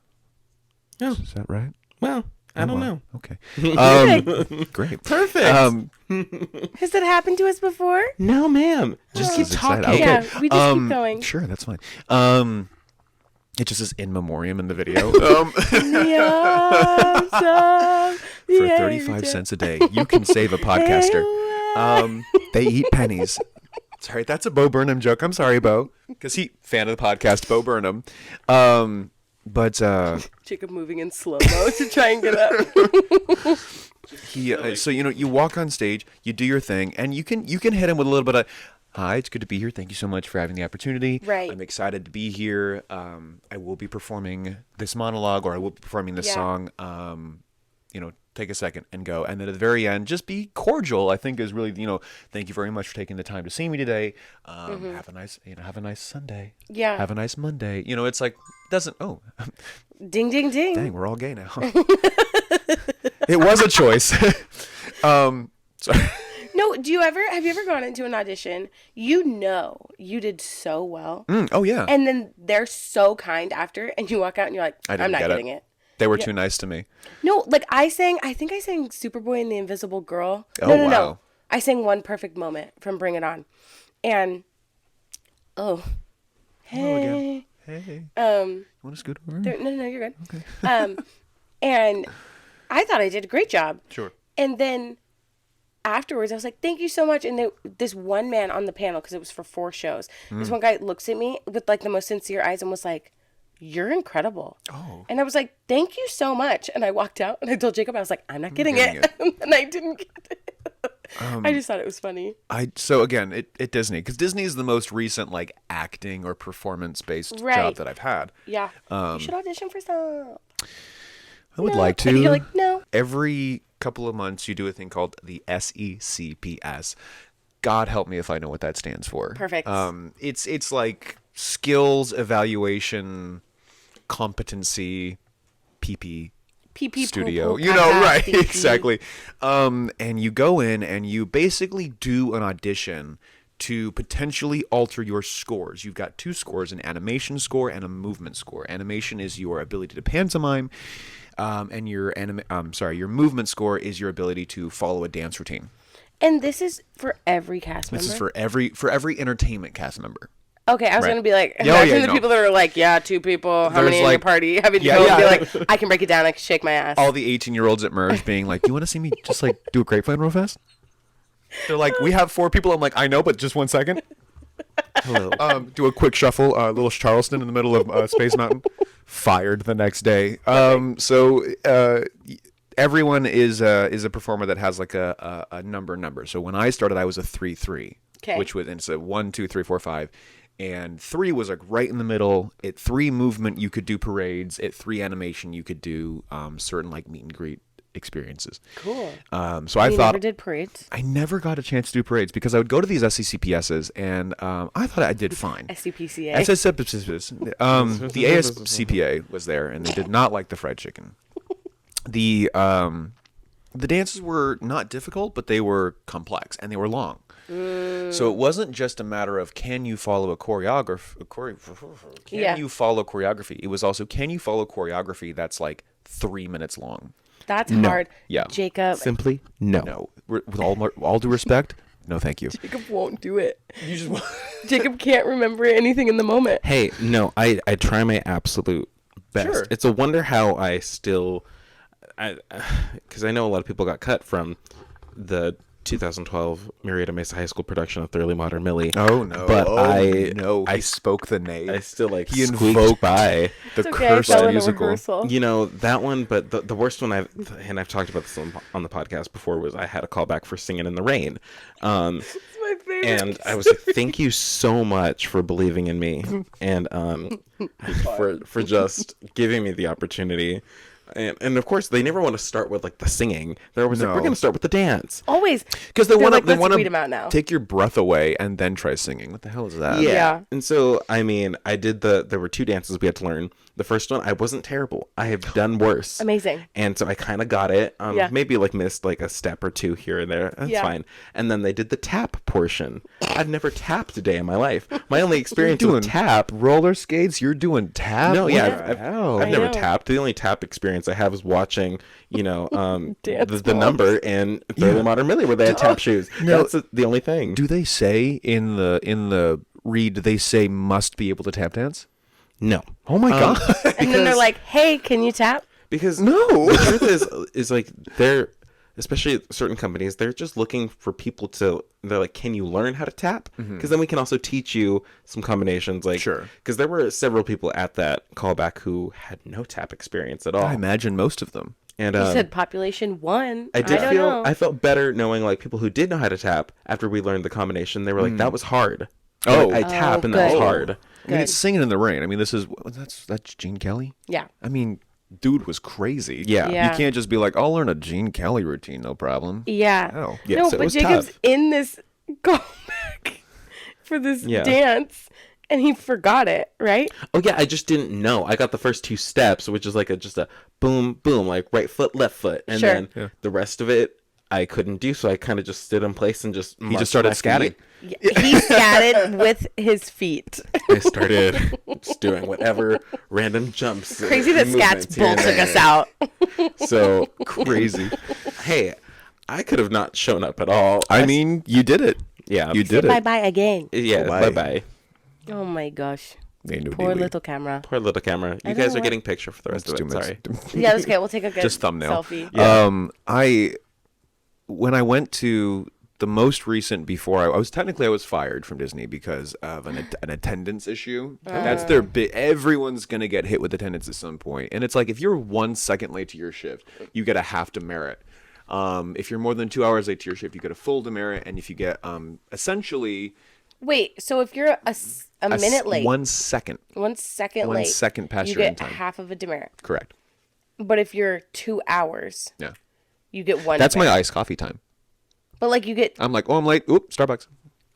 [SPEAKER 3] Oh.
[SPEAKER 1] Is that right?
[SPEAKER 3] Well, I don't
[SPEAKER 1] wow.
[SPEAKER 3] know.
[SPEAKER 1] Okay. Great.
[SPEAKER 3] Perfect.
[SPEAKER 2] Has that happened to us before?
[SPEAKER 3] No, ma'am. Just keep
[SPEAKER 1] This is exciting.
[SPEAKER 3] talking.
[SPEAKER 1] Okay.
[SPEAKER 2] Yeah, we just keep going.
[SPEAKER 1] Sure, that's fine. It just says in memoriam in the video. For 35 cents a day, you can save a podcaster. They eat pennies. Sorry, that's a Bo Burnham joke. I'm sorry, Bo, because fan of the podcast, Bo Burnham. But
[SPEAKER 2] Jacob moving in slow mo to try and get up.
[SPEAKER 1] so you walk on stage, you do your thing, and you can hit him with a little bit of, hi, it's good to be here. Thank you so much for having the opportunity.
[SPEAKER 2] Right.
[SPEAKER 1] I'm excited to be here. I will be performing this monologue, or I will be performing this song. Take a second and go. And then at the very end, just be cordial, I think is really, thank you very much for taking the time to see me today. Have a nice Sunday.
[SPEAKER 2] Yeah.
[SPEAKER 1] Have a nice Monday. It's like,
[SPEAKER 2] Ding, ding, ding.
[SPEAKER 1] dang, we're all gay now. It was a choice. Sorry.
[SPEAKER 2] No, have you ever gone into an audition, you did so well,
[SPEAKER 1] Oh yeah.
[SPEAKER 2] and then they're so kind after, and you walk out and you're like, I'm not getting it.
[SPEAKER 1] They were too nice to me.
[SPEAKER 2] No, like I think I sang Superboy and the Invisible Girl.
[SPEAKER 1] Oh,
[SPEAKER 2] No.
[SPEAKER 1] wow.
[SPEAKER 2] I sang One Perfect Moment from Bring It On. And,
[SPEAKER 1] Hello
[SPEAKER 2] hey.
[SPEAKER 1] again. Hey. You want to scoot over?
[SPEAKER 2] No, you're good. Okay. And I thought I did a great job.
[SPEAKER 1] Sure.
[SPEAKER 2] And then afterwards, I was like, thank you so much. And this one man on the panel, because it was for 4 shows, this one guy looks at me with like the most sincere eyes and was like, you're incredible.
[SPEAKER 1] Oh.
[SPEAKER 2] And I was like, thank you so much. And I walked out and I told Jacob, I was like, I'm not getting
[SPEAKER 1] getting
[SPEAKER 2] it. And I didn't get it. I just thought it was funny.
[SPEAKER 1] So again, at Disney, because Disney is the most recent like acting or performance based
[SPEAKER 2] Right.
[SPEAKER 1] job that I've had.
[SPEAKER 2] Yeah. You should audition for some.
[SPEAKER 1] I would
[SPEAKER 2] No.
[SPEAKER 1] like to.
[SPEAKER 2] And you're like, no.
[SPEAKER 1] Every couple of months, you do a thing called the SECPS. God help me if I know what that stands for.
[SPEAKER 2] Perfect.
[SPEAKER 1] It's like skills evaluation, competency, PP
[SPEAKER 2] PP
[SPEAKER 1] studio.
[SPEAKER 2] poo,
[SPEAKER 1] You know,
[SPEAKER 2] caca,
[SPEAKER 1] right?
[SPEAKER 2] pee, pee.
[SPEAKER 1] Exactly. And you go in and you basically do an audition to potentially alter your scores. You've got 2 scores, an animation score and a movement score. Animation is your ability to pantomime, and your movement score is your ability to follow a dance routine.
[SPEAKER 2] And this is for every cast member?
[SPEAKER 1] This is for every entertainment cast member.
[SPEAKER 2] Okay, I was
[SPEAKER 1] Right.
[SPEAKER 2] going to be like,
[SPEAKER 1] Yeah,
[SPEAKER 2] imagine
[SPEAKER 1] yeah,
[SPEAKER 2] the
[SPEAKER 1] no.
[SPEAKER 2] people that are like, yeah, 2 people, how
[SPEAKER 1] There's
[SPEAKER 2] many in your
[SPEAKER 1] like-
[SPEAKER 2] party? Having to
[SPEAKER 1] Yeah,
[SPEAKER 2] go
[SPEAKER 1] yeah.
[SPEAKER 2] and be like, I can break it down, I can shake my ass.
[SPEAKER 1] All the 18-year-olds at Merge being like, "Do you want to see me just like do a grapevine real fast?" They're like, "We have 4 people." I'm like, "I know, but just 1 second."
[SPEAKER 3] Hello.
[SPEAKER 1] Do a quick shuffle, little Charleston in the middle of Space Mountain. Fired the next day. Everyone is a performer that has like a number. So when I started, I was a 3-3,
[SPEAKER 2] Okay.
[SPEAKER 1] which was, and it's a 1, 2, 3, 4, 5, and 3 was like right in the middle. At 3 movement, you could do parades. At 3 animation, you could do certain like meet and greet experiences.
[SPEAKER 2] Cool.
[SPEAKER 1] So I
[SPEAKER 2] You
[SPEAKER 1] thought
[SPEAKER 2] never did parades?
[SPEAKER 1] I never got a chance to do parades because I would go to these SCCPSs and I thought I did fine.
[SPEAKER 2] SCPCA.
[SPEAKER 1] The ASCPA was there and they did not like the fried chicken. The dances were not difficult, but they were complex and they were long. So it wasn't just a matter of can you follow a choreography.
[SPEAKER 2] Yeah.
[SPEAKER 1] You follow choreography? It was also can you follow choreography that's like 3 minutes long.
[SPEAKER 2] That's hard.
[SPEAKER 1] Yeah.
[SPEAKER 2] Jacob.
[SPEAKER 3] Simply no.
[SPEAKER 1] No, with all due respect, no, thank you.
[SPEAKER 2] Jacob won't do it.
[SPEAKER 1] You just
[SPEAKER 2] Jacob can't remember anything in the moment.
[SPEAKER 3] Hey, no, I try my absolute best.
[SPEAKER 1] Sure.
[SPEAKER 3] It's a wonder how I still, because I know a lot of people got cut from the 2012 Murrieta Mesa High School production of Thoroughly Modern Millie.
[SPEAKER 1] Oh no!
[SPEAKER 3] But
[SPEAKER 1] I spoke the name.
[SPEAKER 3] I still like
[SPEAKER 1] He
[SPEAKER 3] squeaked
[SPEAKER 1] invoked
[SPEAKER 3] by.
[SPEAKER 1] the
[SPEAKER 2] It's okay, I
[SPEAKER 1] cursed
[SPEAKER 2] fell in a
[SPEAKER 1] musical.
[SPEAKER 2] rehearsal.
[SPEAKER 3] You know, that one, but the worst one I've talked about this on the podcast before, was I had a callback for Singing in the Rain.
[SPEAKER 2] It's my favorite.
[SPEAKER 3] And I was like, thank you so much for believing in me and for just giving me the opportunity. And of course, they never want to start with like the singing. They're always like,
[SPEAKER 1] No.
[SPEAKER 3] we're going to start with the dance.
[SPEAKER 2] Always.
[SPEAKER 1] Because they
[SPEAKER 2] They're
[SPEAKER 1] want
[SPEAKER 2] like,
[SPEAKER 1] to they
[SPEAKER 2] let's
[SPEAKER 1] want
[SPEAKER 2] weed 'em out now.
[SPEAKER 1] to take your breath away and then try singing. What the hell is that?
[SPEAKER 2] Yeah.
[SPEAKER 3] And so, I mean, I did there were 2 dances we had to learn. The first one, I wasn't terrible. I have done worse.
[SPEAKER 2] Amazing.
[SPEAKER 3] And so I kind of got it.
[SPEAKER 2] Yeah.
[SPEAKER 3] Maybe like missed like a step or 2 here and there. That's
[SPEAKER 2] Yeah.
[SPEAKER 3] fine. And then they did the tap portion. I've never tapped a day in my life. My only experience with tap.
[SPEAKER 1] roller skates. You're doing tap.
[SPEAKER 3] No,
[SPEAKER 1] What
[SPEAKER 3] yeah,
[SPEAKER 1] the
[SPEAKER 3] I've
[SPEAKER 1] hell?
[SPEAKER 3] I've
[SPEAKER 2] I
[SPEAKER 3] never
[SPEAKER 2] know.
[SPEAKER 3] tapped. The only tap experience I have is watching, the
[SPEAKER 2] Dance
[SPEAKER 3] number in Thoroughly Modern Millie where they had tap shoes.
[SPEAKER 1] No.
[SPEAKER 3] That's the only thing.
[SPEAKER 1] Do they say in the read? Do they say must be able to tap dance?
[SPEAKER 3] No.
[SPEAKER 1] Oh my god!
[SPEAKER 2] And then they're like, hey, can you tap?
[SPEAKER 3] Because
[SPEAKER 1] No.
[SPEAKER 3] the truth is like they're, especially certain companies, they're just looking for people they're like, can you learn how to tap? Because then we can also teach you some combinations, like,
[SPEAKER 1] Sure.
[SPEAKER 3] Because there were several people at that callback who had no tap experience at all.
[SPEAKER 1] I imagine most of them.
[SPEAKER 3] And
[SPEAKER 2] You said population 1.
[SPEAKER 3] I did
[SPEAKER 2] don't
[SPEAKER 3] feel
[SPEAKER 2] know.
[SPEAKER 3] I felt better knowing like people who did know how to tap after we learned the combination. They were like, that was hard.
[SPEAKER 1] Oh.
[SPEAKER 3] Like, I tap and that was
[SPEAKER 2] good.
[SPEAKER 3] hard.
[SPEAKER 1] I mean, it's singing in the rain. I mean, that's Gene Kelly.
[SPEAKER 2] Yeah.
[SPEAKER 1] I mean, dude was crazy.
[SPEAKER 3] Yeah.
[SPEAKER 2] Yeah.
[SPEAKER 1] You can't just be like, I'll learn a Gene Kelly routine, no problem.
[SPEAKER 2] Yeah.
[SPEAKER 1] Oh.
[SPEAKER 3] Yeah,
[SPEAKER 2] No,
[SPEAKER 3] so it
[SPEAKER 2] but
[SPEAKER 3] was
[SPEAKER 2] Jacob's
[SPEAKER 3] tough.
[SPEAKER 2] in this callback for this
[SPEAKER 3] Yeah.
[SPEAKER 2] dance, and he forgot it, right?
[SPEAKER 3] Oh yeah, I just didn't know. I got the first 2 steps, which is like just a boom, boom, like right foot, left foot, and
[SPEAKER 2] Sure.
[SPEAKER 3] then the rest of it I couldn't do. So I kind of just stood in place and just
[SPEAKER 1] He just started scatting.
[SPEAKER 2] Yeah. He scatted with his feet.
[SPEAKER 3] I started just doing whatever random jumps.
[SPEAKER 2] Crazy that Scats
[SPEAKER 3] movements here
[SPEAKER 2] bull
[SPEAKER 3] and
[SPEAKER 2] took
[SPEAKER 3] there.
[SPEAKER 2] us out.
[SPEAKER 3] So
[SPEAKER 1] Crazy.
[SPEAKER 3] hey, I could have not shown up at all.
[SPEAKER 1] I mean, you did it.
[SPEAKER 3] yeah,
[SPEAKER 1] You did it.
[SPEAKER 2] Bye bye again.
[SPEAKER 3] Yeah,
[SPEAKER 1] Bye-bye.
[SPEAKER 3] bye bye.
[SPEAKER 2] Oh my gosh.
[SPEAKER 1] They knew
[SPEAKER 2] Poor
[SPEAKER 1] Dewey.
[SPEAKER 2] little camera.
[SPEAKER 3] Poor little camera. You
[SPEAKER 2] don't
[SPEAKER 3] guys
[SPEAKER 2] know
[SPEAKER 3] are
[SPEAKER 2] what-
[SPEAKER 3] getting picture for the rest
[SPEAKER 1] Let's
[SPEAKER 3] of
[SPEAKER 1] do
[SPEAKER 3] it.
[SPEAKER 1] this.
[SPEAKER 3] Sorry.
[SPEAKER 2] Yeah, that's okay. We'll take a good
[SPEAKER 1] Just thumbnail.
[SPEAKER 2] selfie.
[SPEAKER 3] Yeah.
[SPEAKER 1] When I went to the most recent before I was fired from Disney because of an attendance issue. That's their bit. Everyone's gonna get hit with attendance at some point, and it's like if you're 1 second late to your shift, you get a half demerit. If you're more than 2 hours late to your shift, you get a full demerit, and if you get essentially
[SPEAKER 2] Wait, so if you're a minute late,
[SPEAKER 1] 1 second,
[SPEAKER 2] 1 second
[SPEAKER 1] one
[SPEAKER 2] late,
[SPEAKER 1] second past
[SPEAKER 2] you
[SPEAKER 1] your
[SPEAKER 2] get
[SPEAKER 1] end time,
[SPEAKER 2] half of a demerit.
[SPEAKER 1] correct?
[SPEAKER 2] But if you're 2 hours,
[SPEAKER 1] Yeah,
[SPEAKER 2] you get one.
[SPEAKER 1] that's my
[SPEAKER 2] demerit.
[SPEAKER 1] iced coffee time.
[SPEAKER 2] But like you get.
[SPEAKER 1] I'm like, oh, I'm late. Oop, Starbucks.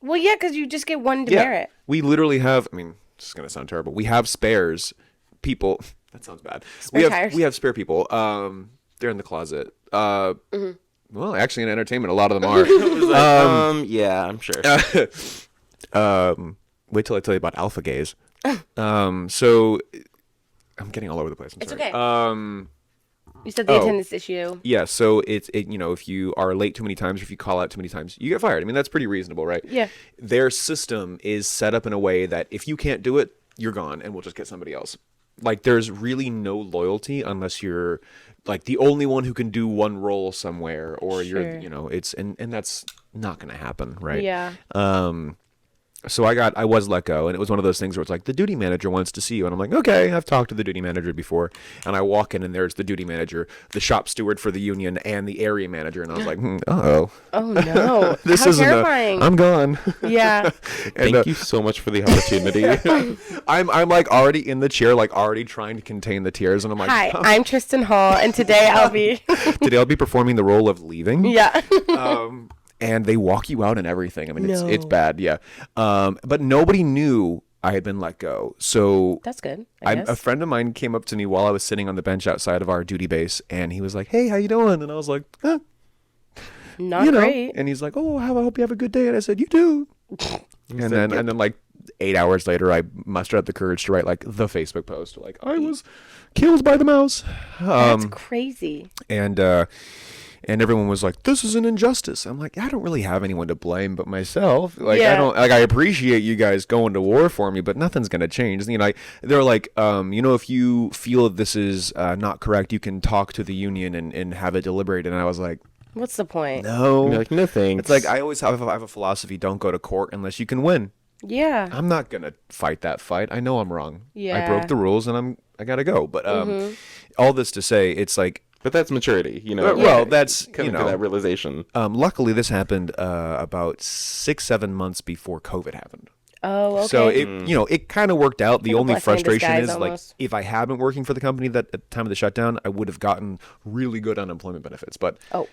[SPEAKER 2] Well, yeah, because you just get one demerit.
[SPEAKER 1] We literally have. I mean, this is gonna sound terrible. We have spares people. That sounds bad.
[SPEAKER 2] Spare tires.
[SPEAKER 1] We have spare people. They're in the closet. Well, actually, in entertainment, a lot of them are.
[SPEAKER 3] Yeah, I'm sure.
[SPEAKER 1] Wait till I tell you about alpha gays. So I'm getting all over the place. I'm
[SPEAKER 2] It's
[SPEAKER 1] sorry.
[SPEAKER 2] okay. You said the attendance issue.
[SPEAKER 1] Yeah, so it's if you are late too many times, or if you call out too many times, you get fired. I mean, that's pretty reasonable, right?
[SPEAKER 2] Yeah.
[SPEAKER 1] Their system is set up in a way that if you can't do it, you're gone, and we'll just get somebody else. Like, there's really no loyalty unless you're like the only one who can do one role somewhere, or
[SPEAKER 2] Sure.
[SPEAKER 1] you're it's and that's not gonna happen, right?
[SPEAKER 2] Yeah.
[SPEAKER 1] So I was let go, and it was one of those things where it's like, the duty manager wants to see you, and I'm like, okay, I've talked to the duty manager before, and I walk in, and there's the duty manager, the shop steward for the union, and the area manager, and I was like, uh-oh.
[SPEAKER 2] Oh no!
[SPEAKER 1] This
[SPEAKER 2] How
[SPEAKER 1] isn't
[SPEAKER 2] terrifying!
[SPEAKER 1] I'm gone.
[SPEAKER 2] Yeah.
[SPEAKER 1] And,
[SPEAKER 3] Thank you so much for the opportunity.
[SPEAKER 1] I'm like already in the chair, like already trying to contain the tears, and I'm like,
[SPEAKER 2] Hi, I'm Tristan Hall, and today I'll be.
[SPEAKER 1] today I'll be performing the role of leaving.
[SPEAKER 2] Yeah.
[SPEAKER 1] And they walk you out and everything. I mean, it's
[SPEAKER 2] No.
[SPEAKER 1] bad, yeah. But nobody knew I had been let go. So
[SPEAKER 2] That's good. I guess.
[SPEAKER 1] a friend of mine came up to me while I was sitting on the bench outside of our duty base, and he was like, "Hey, how you doing?" And I was like,
[SPEAKER 2] Not
[SPEAKER 1] you know.
[SPEAKER 2] great.
[SPEAKER 1] And he's like, "Oh, I hope you have a good day." And I said, "You too." and then like 8 hours later, I mustered up the courage to write like the Facebook post, like, "I was killed by the mouse."
[SPEAKER 2] That's crazy.
[SPEAKER 1] And everyone was like, "This is an injustice." I'm like, I don't really have anyone to blame but myself. Like,
[SPEAKER 2] Yeah.
[SPEAKER 1] I don't like. I appreciate you guys going to war for me, but nothing's gonna change. You know, they're like, if you feel this is not correct, you can talk to the union and have it deliberated. And I was like,
[SPEAKER 2] What's the point?
[SPEAKER 1] no.
[SPEAKER 3] You're like, no thanks.
[SPEAKER 1] It's like I always have a philosophy: don't go to court unless you can win.
[SPEAKER 2] Yeah.
[SPEAKER 1] I'm not gonna fight that fight. I know I'm wrong.
[SPEAKER 2] Yeah.
[SPEAKER 1] I broke the rules, and I gotta go. But all this to say, it's like.
[SPEAKER 3] But that's maturity, you know.
[SPEAKER 1] Well, that's
[SPEAKER 3] coming to that realization.
[SPEAKER 1] Luckily, this happened about 6-7 months before COVID happened.
[SPEAKER 2] Oh, okay.
[SPEAKER 1] So it kind of worked out. The
[SPEAKER 2] Like a
[SPEAKER 1] only
[SPEAKER 2] blessing in
[SPEAKER 1] frustration
[SPEAKER 2] disguise
[SPEAKER 1] is like
[SPEAKER 2] almost.
[SPEAKER 1] if I had been working for the company that at the time of the shutdown, I would have gotten really good unemployment benefits. But oh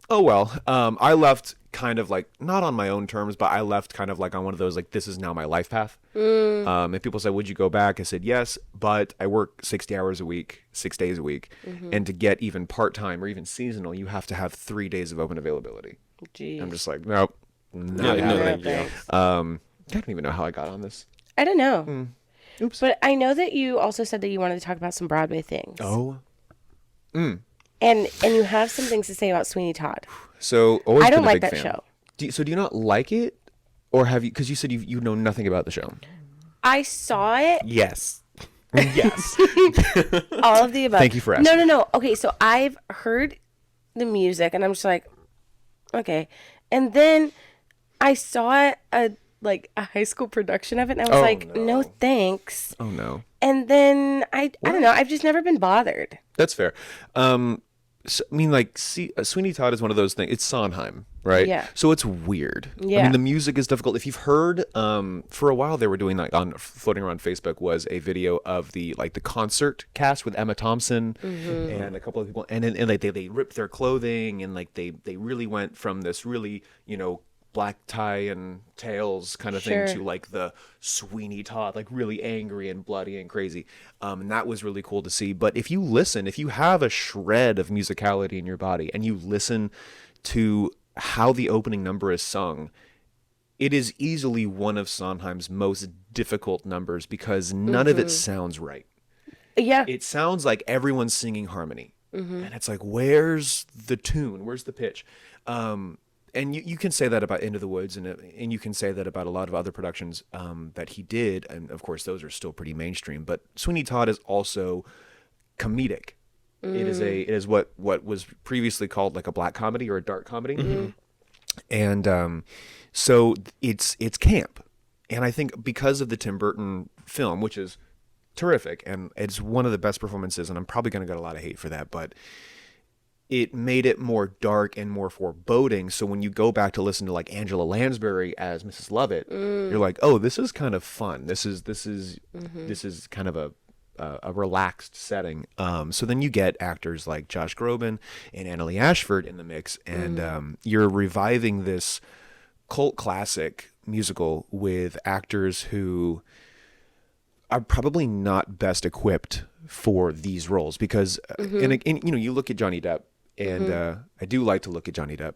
[SPEAKER 1] well. I left kind of like not on my own terms, but I left kind of like on one of those like this is now my life path. And people said, "Would you go back?" I said yes, but I work 60 hours a week, 6 days a week, and to get even part-time or even seasonal, you have to have 3 days of open availability.
[SPEAKER 2] Jeez.
[SPEAKER 1] I'm just like, nope.
[SPEAKER 3] No,
[SPEAKER 1] Not
[SPEAKER 3] no,
[SPEAKER 1] happening.
[SPEAKER 3] thank you.
[SPEAKER 1] I don't even know how I got on this.
[SPEAKER 2] I don't know.
[SPEAKER 1] Oops.
[SPEAKER 2] But I know that you also said that you wanted to talk about some Broadway things.
[SPEAKER 1] Oh.
[SPEAKER 2] And you have some things to say about Sweeney Todd.
[SPEAKER 1] So always
[SPEAKER 2] I don't
[SPEAKER 1] been a
[SPEAKER 2] like
[SPEAKER 1] big
[SPEAKER 2] that
[SPEAKER 1] fan.
[SPEAKER 2] show.
[SPEAKER 1] So do you not like it, or have you? Because you said you know nothing about the show.
[SPEAKER 2] I saw it.
[SPEAKER 3] Yes.
[SPEAKER 1] Yes.
[SPEAKER 2] All of the above.
[SPEAKER 1] Thank you for asking.
[SPEAKER 2] No. Okay, so I've heard the music, and I'm just like, okay. And then I saw a high school production of it, and I was
[SPEAKER 1] Oh,
[SPEAKER 2] like,
[SPEAKER 1] no.
[SPEAKER 2] no thanks.
[SPEAKER 1] Oh no.
[SPEAKER 2] And then I don't know. I've just never been bothered.
[SPEAKER 1] That's fair. So, I mean, like, Sweeney Todd is one of those things. It's Sondheim, right?
[SPEAKER 2] Yeah.
[SPEAKER 1] So it's weird. I
[SPEAKER 2] Yeah.
[SPEAKER 1] mean, the music is difficult. If you've heard, for a while they were doing like on floating around Facebook was a video of the concert cast with Emma Thompson and a couple of people, and they ripped their clothing and like they really went from this really black tie and tails kind of
[SPEAKER 2] Sure.
[SPEAKER 1] thing to like the Sweeney Todd, like really angry and bloody and crazy. And that was really cool to see. But if you have a shred of musicality in your body and you listen to how the opening number is sung, it is easily one of Sondheim's most difficult numbers because none of it sounds right.
[SPEAKER 2] Yeah.
[SPEAKER 1] It sounds like everyone's singing harmony. And it's like, where's the tune? Where's the pitch? And you can say that about Into the Woods, and you can say that about a lot of other productions that he did, and of course those are still pretty mainstream. But Sweeney Todd is also comedic. It is what was previously called like a black comedy or a dark comedy. And so it's camp. And I think because of the Tim Burton film, which is terrific, and it's one of the best performances, and I'm probably going to get a lot of hate for that, but it made it more dark and more foreboding. So when you go back to listen to like Angela Lansbury as Mrs. Lovett, you're like, oh, this is kind of fun. This is kind of a relaxed setting. So then you get actors like Josh Groban and Annalee Ashford in the mix, and you're reviving this cult classic musical with actors who are probably not best equipped for these roles because, and you know, you look at Johnny Depp, and I do like to look at Johnny Depp.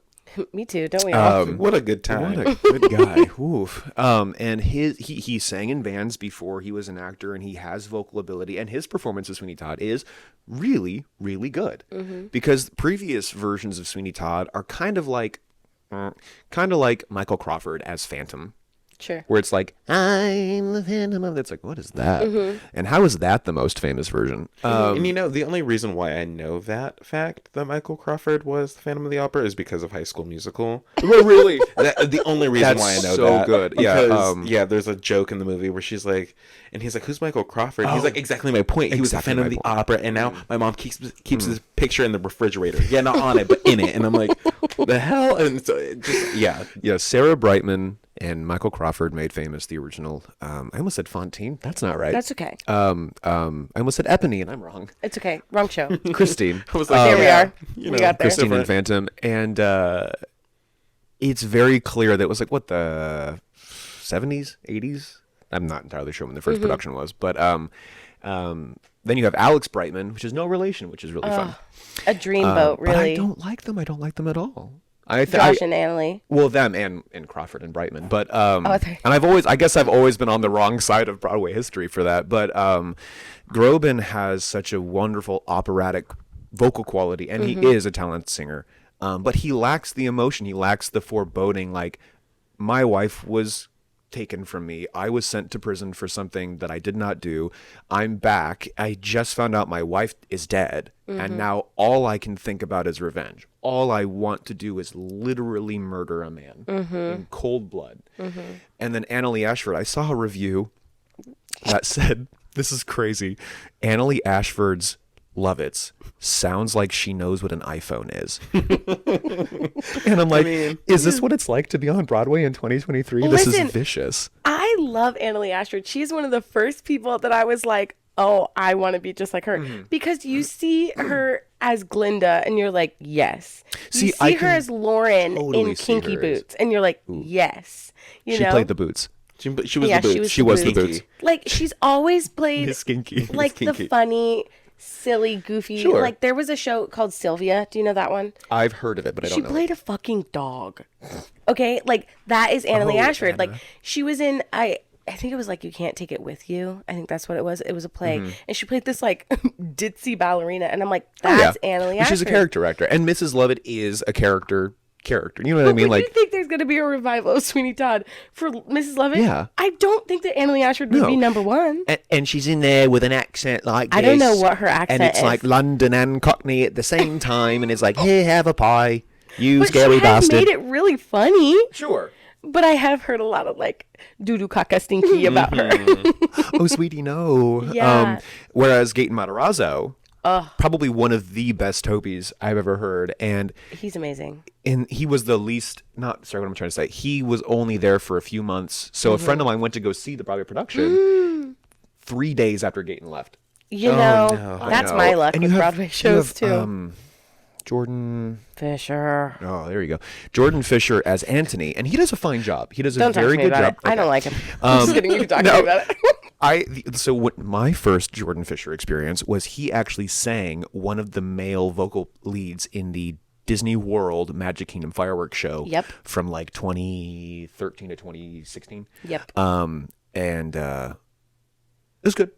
[SPEAKER 2] Me too, don't we all?
[SPEAKER 3] What a good time.
[SPEAKER 1] What a good guy. Oof. And he sang in bands before he was an actor, and he has vocal ability, and his performance of Sweeney Todd is really, really good. Because previous versions of Sweeney Todd are kind of like Michael Crawford as Phantom.
[SPEAKER 2] Sure.
[SPEAKER 1] Where it's like, I'm the Phantom of... It's like, what is that? And how is that the most famous version?
[SPEAKER 3] And you know, the only reason why I know that fact that Michael Crawford was the Phantom of the Opera is because of High School Musical.
[SPEAKER 1] Oh, really?
[SPEAKER 3] The only reason why I know
[SPEAKER 1] so
[SPEAKER 3] that.
[SPEAKER 1] Good.
[SPEAKER 3] Because, there's a joke in the movie where she's like, and he's like, who's Michael Crawford? He's like, exactly my point. He was the Phantom of the Opera, and now my mom keeps his picture in the refrigerator. Yeah, not on it, but in it. And I'm like, the hell? And so it just,
[SPEAKER 1] Yeah, Sarah Brightman and Michael Crawford made famous the original. I almost said Fontaine. That's not right.
[SPEAKER 2] That's okay.
[SPEAKER 1] I almost said Epony, and I'm wrong.
[SPEAKER 2] It's okay. Wrong show.
[SPEAKER 1] Christine.
[SPEAKER 3] I was like,
[SPEAKER 2] There we are.
[SPEAKER 3] You
[SPEAKER 2] We
[SPEAKER 3] know,
[SPEAKER 2] got there.
[SPEAKER 1] Christine and Phantom. And it's very clear that it was like, what, the 70s, 80s? I'm not entirely sure when the first production was. But then you have Alex Brightman, which is no relation, which is really fun.
[SPEAKER 2] A dreamboat,
[SPEAKER 1] But I
[SPEAKER 2] really.
[SPEAKER 1] don't like them. I don't like them at all.
[SPEAKER 2] Josh and Annalee.
[SPEAKER 1] Well, them and Crawford and Brightman, but
[SPEAKER 2] okay.
[SPEAKER 1] and I guess I've always been on the wrong side of Broadway history for that. But Groban has such a wonderful operatic vocal quality, and he is a talented singer. But he lacks the emotion. He lacks the foreboding. Like, my wife was taken from me. I was sent to prison for something that I did not do. I'm back. I just found out my wife is dead. And now all I can think about is revenge. All I want to do is literally murder a man in cold blood. And then Annalee Ashford, I saw a review that said, this is crazy, Annalee Ashford's Lovitz sounds like she knows what an iPhone is. And I'm like, is this what it's like to be on Broadway in 2023? This
[SPEAKER 2] Listen,
[SPEAKER 1] is vicious.
[SPEAKER 2] I love Annalee Ashford. She's one of the first people that I was like, oh, I want to be just like her. Because you see her as Glinda and you're like, yes. You
[SPEAKER 1] See, I
[SPEAKER 2] see her
[SPEAKER 1] can
[SPEAKER 2] as Lauren
[SPEAKER 1] totally
[SPEAKER 2] in
[SPEAKER 1] see
[SPEAKER 2] Kinky
[SPEAKER 1] her as-
[SPEAKER 2] Boots and you're like, yes. You
[SPEAKER 1] She
[SPEAKER 2] know?
[SPEAKER 1] played the boots.
[SPEAKER 3] she was
[SPEAKER 2] Yeah,
[SPEAKER 3] the boots.
[SPEAKER 1] She was the boots.
[SPEAKER 2] Like, she's always played
[SPEAKER 1] Miss Kinky.
[SPEAKER 2] like
[SPEAKER 1] Miss Kinky.
[SPEAKER 2] the funny, silly, goofy.
[SPEAKER 1] Sure.
[SPEAKER 2] Like, there was a show called Sylvia. Do you know that one?
[SPEAKER 1] I've heard of it, but I don't
[SPEAKER 2] She
[SPEAKER 1] know.
[SPEAKER 2] played a fucking dog. Okay, like that is Annalee Ashford.
[SPEAKER 1] Anna.
[SPEAKER 2] Like she was in I think it was like You Can't Take It With You. I think that's what it was. It was a play, and she played this like ditzy ballerina, and I'm like, that's Annalee Ashford.
[SPEAKER 1] She's a character actor, and Mrs. Lovett is a character. You know what I mean?
[SPEAKER 2] But
[SPEAKER 1] Like,
[SPEAKER 2] you think there's going to be a revival of Sweeney Todd for Mrs. Lovett?
[SPEAKER 1] Yeah.
[SPEAKER 2] I don't think that Annalee Ashford would be number one.
[SPEAKER 1] and she's in there with an accent like this.
[SPEAKER 2] I don't know what her accent
[SPEAKER 1] and it's
[SPEAKER 2] is.
[SPEAKER 1] like London and Cockney at the same time, and it's like, here, have a pie, you
[SPEAKER 2] But
[SPEAKER 1] scary
[SPEAKER 2] she has
[SPEAKER 1] bastard.
[SPEAKER 2] made it really funny.
[SPEAKER 1] Sure.
[SPEAKER 2] But I have heard a lot of like doo-doo caca stinky about her.
[SPEAKER 1] Oh, sweetie, no.
[SPEAKER 2] Yeah.
[SPEAKER 1] Whereas Gaten Matarazzo, probably one of the best Tobis I've ever heard, and
[SPEAKER 2] He's amazing.
[SPEAKER 1] he was the least. Not sorry, what I'm trying to say. He was only there for a few months. So a friend of mine went to go see the Broadway production 3 days after Gaten left.
[SPEAKER 2] You know,
[SPEAKER 3] no.
[SPEAKER 2] that's
[SPEAKER 1] I know.
[SPEAKER 2] my luck
[SPEAKER 1] And
[SPEAKER 2] with
[SPEAKER 1] you have-
[SPEAKER 2] Broadway
[SPEAKER 1] you
[SPEAKER 2] shows
[SPEAKER 1] have,
[SPEAKER 2] too.
[SPEAKER 1] Jordan.
[SPEAKER 2] Fisher.
[SPEAKER 1] Oh, there you go. Jordan Fisher as Anthony, and he does a fine job. He does a
[SPEAKER 2] Don't talk
[SPEAKER 1] very
[SPEAKER 2] to me
[SPEAKER 1] good
[SPEAKER 2] about
[SPEAKER 1] job.
[SPEAKER 2] it. I don't like him. I'm just kidding. You can talk to me about it.
[SPEAKER 1] So what my first Jordan Fisher experience was, he actually sang one of the male vocal leads in the Disney World Magic Kingdom fireworks show.
[SPEAKER 2] Yep.
[SPEAKER 1] From like 2013 to 2016.
[SPEAKER 2] Yep.
[SPEAKER 1] And it was good.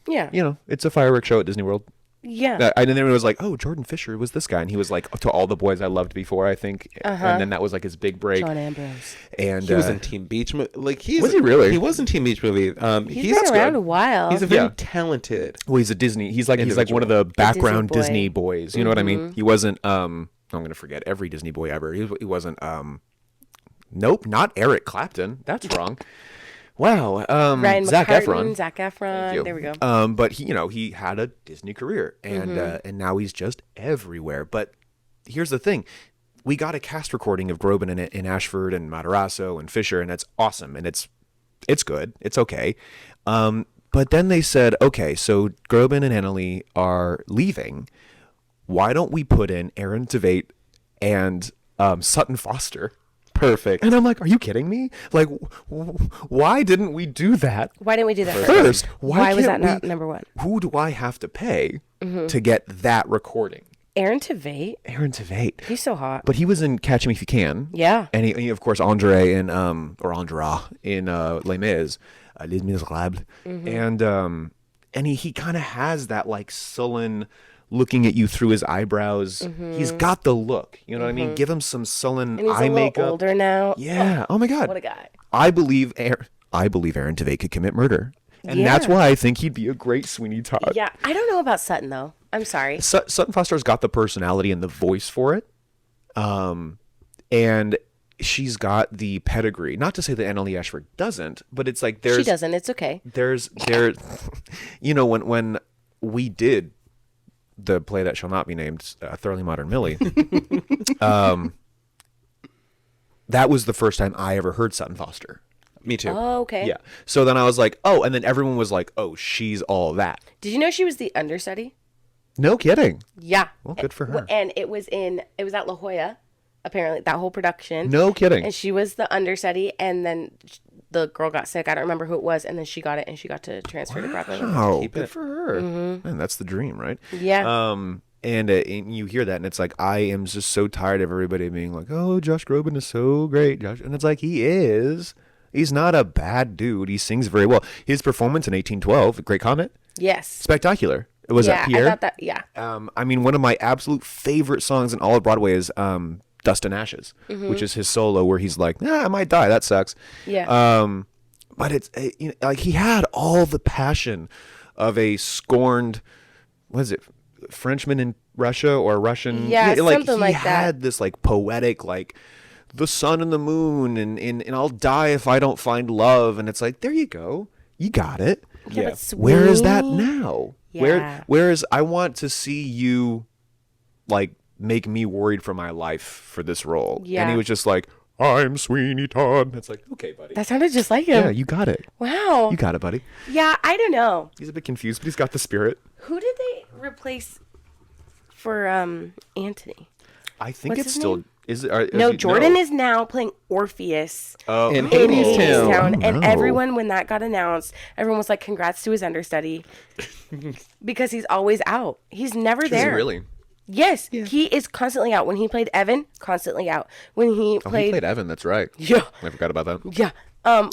[SPEAKER 2] Yeah.
[SPEAKER 1] You know, it's a fireworks show at Disney World.
[SPEAKER 2] Yeah.
[SPEAKER 1] And then it was like, oh, Jordan Fisher was this guy, and he was like To All the Boys I Loved Before, I think, and then that was like his big break.
[SPEAKER 2] John Ambrose.
[SPEAKER 1] And
[SPEAKER 3] He was in Teen Beach. Like
[SPEAKER 1] Was he really?
[SPEAKER 3] He was in Teen Beach movie.
[SPEAKER 2] He's been around a while.
[SPEAKER 3] He's a very
[SPEAKER 1] Yeah.
[SPEAKER 3] talented.
[SPEAKER 1] well, he's a Disney. He's like one of the background
[SPEAKER 2] Disney
[SPEAKER 1] Disney,
[SPEAKER 2] boy.
[SPEAKER 1] boys. You know what I mean? He wasn't. I'm gonna forget every Disney boy ever. He wasn't. Nope, not Eric Clapton. That's wrong. Wow.
[SPEAKER 2] Ryan
[SPEAKER 1] Zac
[SPEAKER 2] McCartney,
[SPEAKER 1] Efron.
[SPEAKER 2] Zac Efron. There we go.
[SPEAKER 1] But he had a Disney career, and now he's just everywhere. But here's the thing: we got a cast recording of Groban in Ashford and Matarazzo and Fisher, and it's awesome, and it's good, it's okay. But then they said, okay, so Groban and Annalee are leaving. Why don't we put in Aaron Tveit and Sutton Foster?
[SPEAKER 3] Perfect.
[SPEAKER 1] And I'm like, are you kidding me? Like, why didn't we do that?
[SPEAKER 2] Why didn't we do that
[SPEAKER 1] first?
[SPEAKER 2] Why was that
[SPEAKER 1] can't
[SPEAKER 2] not
[SPEAKER 1] we-
[SPEAKER 2] number one?
[SPEAKER 1] Who do I have to pay to get that recording?
[SPEAKER 2] Aaron Tveit.
[SPEAKER 1] Aaron Tveit.
[SPEAKER 2] He's so hot.
[SPEAKER 1] But he was in Catch Me If You Can.
[SPEAKER 2] Yeah.
[SPEAKER 1] And he of course, Andre in or Andra in Les Mis, Les Miserables, and he kind of has that like sullen, looking at you through his eyebrows. He's got the look. You know what I mean? Give him some sullen
[SPEAKER 2] And he's
[SPEAKER 1] eye
[SPEAKER 2] a little
[SPEAKER 1] makeup.
[SPEAKER 2] older now.
[SPEAKER 1] Yeah. Oh my God.
[SPEAKER 2] What a guy.
[SPEAKER 1] I believe Aaron Tveit could commit murder, and that's
[SPEAKER 2] Yeah.
[SPEAKER 1] why I think he'd be a great Sweeney Todd.
[SPEAKER 2] Yeah. I don't know about Sutton though. I'm sorry.
[SPEAKER 1] Sutton Foster's got the personality and the voice for it, and she's got the pedigree. Not to say that Annalee Ashford doesn't, but it's like
[SPEAKER 2] She doesn't. It's okay.
[SPEAKER 1] you know, when we did the play that shall not be named, Thoroughly Modern Millie, that was the first time I ever heard Sutton Foster.
[SPEAKER 3] Me too.
[SPEAKER 2] Oh, okay.
[SPEAKER 1] Yeah. So then I was like, oh, and then everyone was like, oh, she's all that.
[SPEAKER 2] Did you know she was the understudy?
[SPEAKER 1] No kidding.
[SPEAKER 2] Yeah.
[SPEAKER 1] Well, good for her.
[SPEAKER 2] And it was at La Jolla, apparently, that whole production.
[SPEAKER 1] No kidding.
[SPEAKER 2] And she was the understudy, and then the girl got sick. I don't remember who it was, and then she got it, and she got to transfer to Broadway.
[SPEAKER 1] Oh,
[SPEAKER 3] Keep
[SPEAKER 1] good
[SPEAKER 3] it.
[SPEAKER 1] for her. Man, that's the dream, right?
[SPEAKER 2] Yeah.
[SPEAKER 1] And you hear that, and it's like, I am just so tired of everybody being like, oh, Josh Groban is so great, Josh. And it's like, he is. He's not a bad dude. He sings very well. His performance in 1812, Great Comet,
[SPEAKER 2] Yes.
[SPEAKER 1] spectacular. Was
[SPEAKER 2] Yeah,
[SPEAKER 1] that Pierre?
[SPEAKER 2] I thought that. Yeah.
[SPEAKER 1] I mean, one of my absolute favorite songs in all of Broadway is Dust and Ashes, which is his solo where he's like, I might die. That sucks.
[SPEAKER 2] Yeah.
[SPEAKER 1] But it's like he had all the passion of a scorned, what is it, Frenchman in Russia or Russian?
[SPEAKER 2] Yeah, something like
[SPEAKER 1] he
[SPEAKER 2] that.
[SPEAKER 1] had this like poetic, like the sun and the moon, and I'll die if I don't find love. And it's like, there you go, you got it.
[SPEAKER 2] Yeah,
[SPEAKER 3] Yeah.
[SPEAKER 2] but
[SPEAKER 1] Where is that
[SPEAKER 2] Sweeney-
[SPEAKER 1] now?
[SPEAKER 2] Yeah.
[SPEAKER 1] Whereas I want to see you like make me worried for my life for this role.
[SPEAKER 2] Yeah.
[SPEAKER 1] And he was just like, I'm Sweeney Todd. It's like, okay, buddy.
[SPEAKER 2] That sounded just like him.
[SPEAKER 1] Yeah, you got it.
[SPEAKER 2] Wow.
[SPEAKER 1] You got it, buddy.
[SPEAKER 2] Yeah, I don't know.
[SPEAKER 1] He's a bit confused, but he's got the spirit.
[SPEAKER 2] Who did they replace for Anthony?
[SPEAKER 1] I think
[SPEAKER 2] What's
[SPEAKER 1] it's
[SPEAKER 2] his
[SPEAKER 1] still
[SPEAKER 2] name?
[SPEAKER 1] is it?
[SPEAKER 2] No, Jordan is now playing Orpheus
[SPEAKER 1] Oh,
[SPEAKER 3] In
[SPEAKER 2] in
[SPEAKER 3] Hadestown.
[SPEAKER 2] Hadestown.
[SPEAKER 1] Oh,
[SPEAKER 2] And
[SPEAKER 1] no.
[SPEAKER 2] everyone, when that got announced, everyone was like, congrats to his understudy. Because he's always out. He's never
[SPEAKER 1] Is he
[SPEAKER 2] there.
[SPEAKER 1] really?
[SPEAKER 2] Yes, he is constantly out. When he played Evan, constantly out. When he
[SPEAKER 1] Oh,
[SPEAKER 2] played,
[SPEAKER 1] he played Evan. That's right.
[SPEAKER 2] yeah,
[SPEAKER 1] I forgot about that.
[SPEAKER 2] yeah.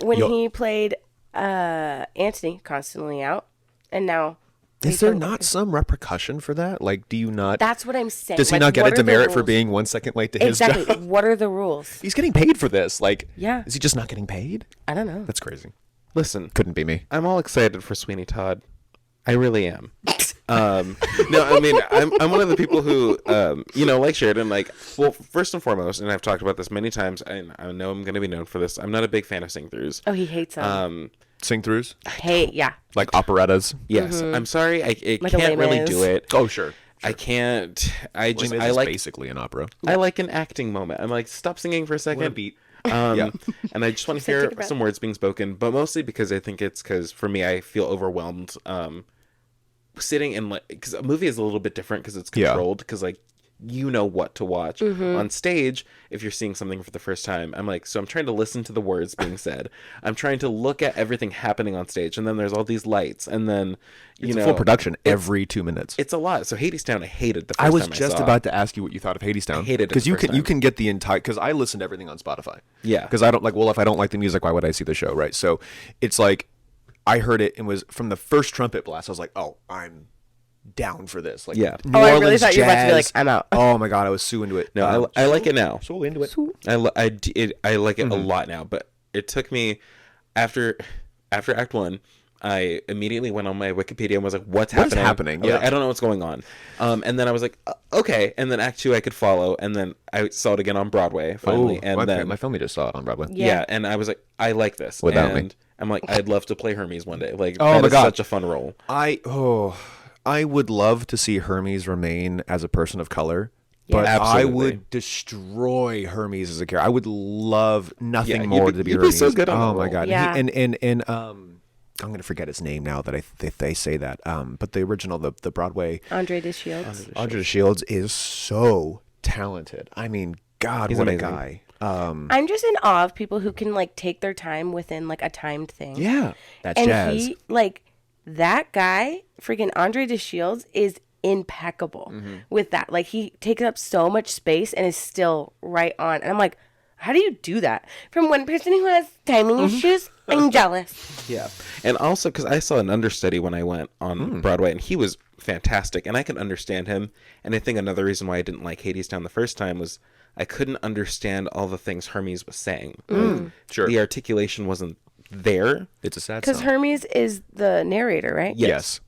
[SPEAKER 2] When
[SPEAKER 1] Yo.
[SPEAKER 2] he played Anthony, constantly out. And now
[SPEAKER 1] Is there not some repercussion for that? Like, do you not?
[SPEAKER 2] That's what I'm saying.
[SPEAKER 1] Does he
[SPEAKER 2] Like,
[SPEAKER 1] not get
[SPEAKER 2] what
[SPEAKER 1] a
[SPEAKER 2] are the
[SPEAKER 1] demerit for
[SPEAKER 2] rules?
[SPEAKER 1] being 1 second late to his
[SPEAKER 2] Exactly.
[SPEAKER 1] job?
[SPEAKER 2] What are the rules?
[SPEAKER 1] He's getting paid for this. Like,
[SPEAKER 2] Yeah.
[SPEAKER 1] is he just not getting paid?
[SPEAKER 2] I don't know.
[SPEAKER 1] That's crazy.
[SPEAKER 3] Listen,
[SPEAKER 1] Couldn't be me.
[SPEAKER 3] I'm all excited for Sweeney Todd. I really am. No, I mean, I'm one of the people who, like Sheradyn, like, well, first and foremost, and I've talked about this many times, and I know I'm going to be known for this, I'm not a big fan of sing-throughs.
[SPEAKER 2] Oh, he hates them.
[SPEAKER 1] Sing-throughs?
[SPEAKER 2] Yeah.
[SPEAKER 1] Like operettas?
[SPEAKER 3] Yes, I'm sorry, I
[SPEAKER 2] Like a
[SPEAKER 3] can't really
[SPEAKER 2] Les
[SPEAKER 3] do
[SPEAKER 2] Mis.
[SPEAKER 3] it.
[SPEAKER 1] Oh, sure.
[SPEAKER 3] I can't, I just,
[SPEAKER 1] Les Mis
[SPEAKER 3] I
[SPEAKER 1] is
[SPEAKER 3] like,
[SPEAKER 1] basically an opera.
[SPEAKER 3] I like an acting moment. I'm like, stop singing for a second.
[SPEAKER 1] beat.
[SPEAKER 3] Yeah. And I just want to
[SPEAKER 2] Take a
[SPEAKER 3] hear
[SPEAKER 2] breath.
[SPEAKER 3] some words being spoken, but mostly because I think it's because for me, I feel overwhelmed. Sitting in like, because a movie is a little bit different because it's
[SPEAKER 1] Yeah.
[SPEAKER 3] controlled, because like you know what to watch on stage. If you're seeing something for the first time, I'm like, so I'm trying to listen to the words being said. I'm trying to look at everything happening on stage, and then there's all these lights, and then
[SPEAKER 1] It's a full production every 2 minutes.
[SPEAKER 3] It's a lot. So Hadestown, I hated the first
[SPEAKER 1] I was
[SPEAKER 3] time
[SPEAKER 1] just
[SPEAKER 3] saw.
[SPEAKER 1] about to ask you what you thought of Hadestown.
[SPEAKER 3] I hated it
[SPEAKER 1] because
[SPEAKER 3] the
[SPEAKER 1] you
[SPEAKER 3] first
[SPEAKER 1] can you
[SPEAKER 3] time.
[SPEAKER 1] can get the entire, because I listen to everything on Spotify.
[SPEAKER 3] Yeah.
[SPEAKER 1] Because I don't like, well, if I don't like the music, why would I see the show, right? So it's like I heard it and was from the first trumpet blast. I was like, oh, I'm down for this. Like,
[SPEAKER 3] Yeah.
[SPEAKER 1] New
[SPEAKER 2] Oh, I really
[SPEAKER 1] Orleans
[SPEAKER 2] thought you were about to be like,
[SPEAKER 1] jazz.
[SPEAKER 2] I'm out.
[SPEAKER 1] Oh my god, I was so into it.
[SPEAKER 3] No, I like it now.
[SPEAKER 1] So into it.
[SPEAKER 3] I like it a lot now, but it took me after Act 1, I immediately went on my Wikipedia and was like, what's
[SPEAKER 1] What is
[SPEAKER 3] happening?
[SPEAKER 1] happening?
[SPEAKER 3] I was
[SPEAKER 1] Yeah.
[SPEAKER 3] like, I don't know what's going on. And then I was like, okay. And then Act 2 I could follow. And then I saw it again on Broadway finally. And then
[SPEAKER 1] my family just saw it on Broadway.
[SPEAKER 3] yeah, and I was like, I like this.
[SPEAKER 1] Without me.
[SPEAKER 3] And I'm like, I'd love to play Hermes one day. Like,
[SPEAKER 1] Oh
[SPEAKER 3] that
[SPEAKER 1] my
[SPEAKER 3] is
[SPEAKER 1] God.
[SPEAKER 3] such a fun role.
[SPEAKER 1] I would love to see Hermes remain as a person of color.
[SPEAKER 2] Yeah.
[SPEAKER 1] But I
[SPEAKER 3] Absolutely.
[SPEAKER 1] would destroy Hermes as a character. I would love nothing
[SPEAKER 3] Yeah,
[SPEAKER 1] more
[SPEAKER 3] you'd be-
[SPEAKER 1] to be
[SPEAKER 3] you'd be
[SPEAKER 1] Hermes.
[SPEAKER 3] so good on
[SPEAKER 1] oh
[SPEAKER 3] that
[SPEAKER 1] my
[SPEAKER 3] role.
[SPEAKER 1] god!
[SPEAKER 2] Yeah.
[SPEAKER 1] And I'm gonna forget his name now that they say that. But the original, the Broadway,
[SPEAKER 2] Andre DeShields.
[SPEAKER 1] Andre Shields is so talented. I mean, God,
[SPEAKER 3] He's
[SPEAKER 1] what
[SPEAKER 3] amazing.
[SPEAKER 1] a guy.
[SPEAKER 2] I'm just in awe of people who can like take their time within like a timed thing.
[SPEAKER 1] Yeah, that's
[SPEAKER 2] And
[SPEAKER 1] jazz.
[SPEAKER 2] he like that guy, freaking Andre DeShields, is impeccable with that. Like he takes up so much space and is still right on. And I'm like, how do you do that? From one person who has timing issues, I'm jealous.
[SPEAKER 3] Yeah. And also, because I saw an understudy when I went on Broadway, and he was fantastic, and I can understand him. And I think another reason why I didn't like Hadestown the first time was I couldn't understand all the things Hermes was saying. Like,
[SPEAKER 1] Sure.
[SPEAKER 3] the articulation wasn't there.
[SPEAKER 1] It's a sad
[SPEAKER 2] Because
[SPEAKER 1] song.
[SPEAKER 2] Hermes is the narrator, right?
[SPEAKER 1] Yes.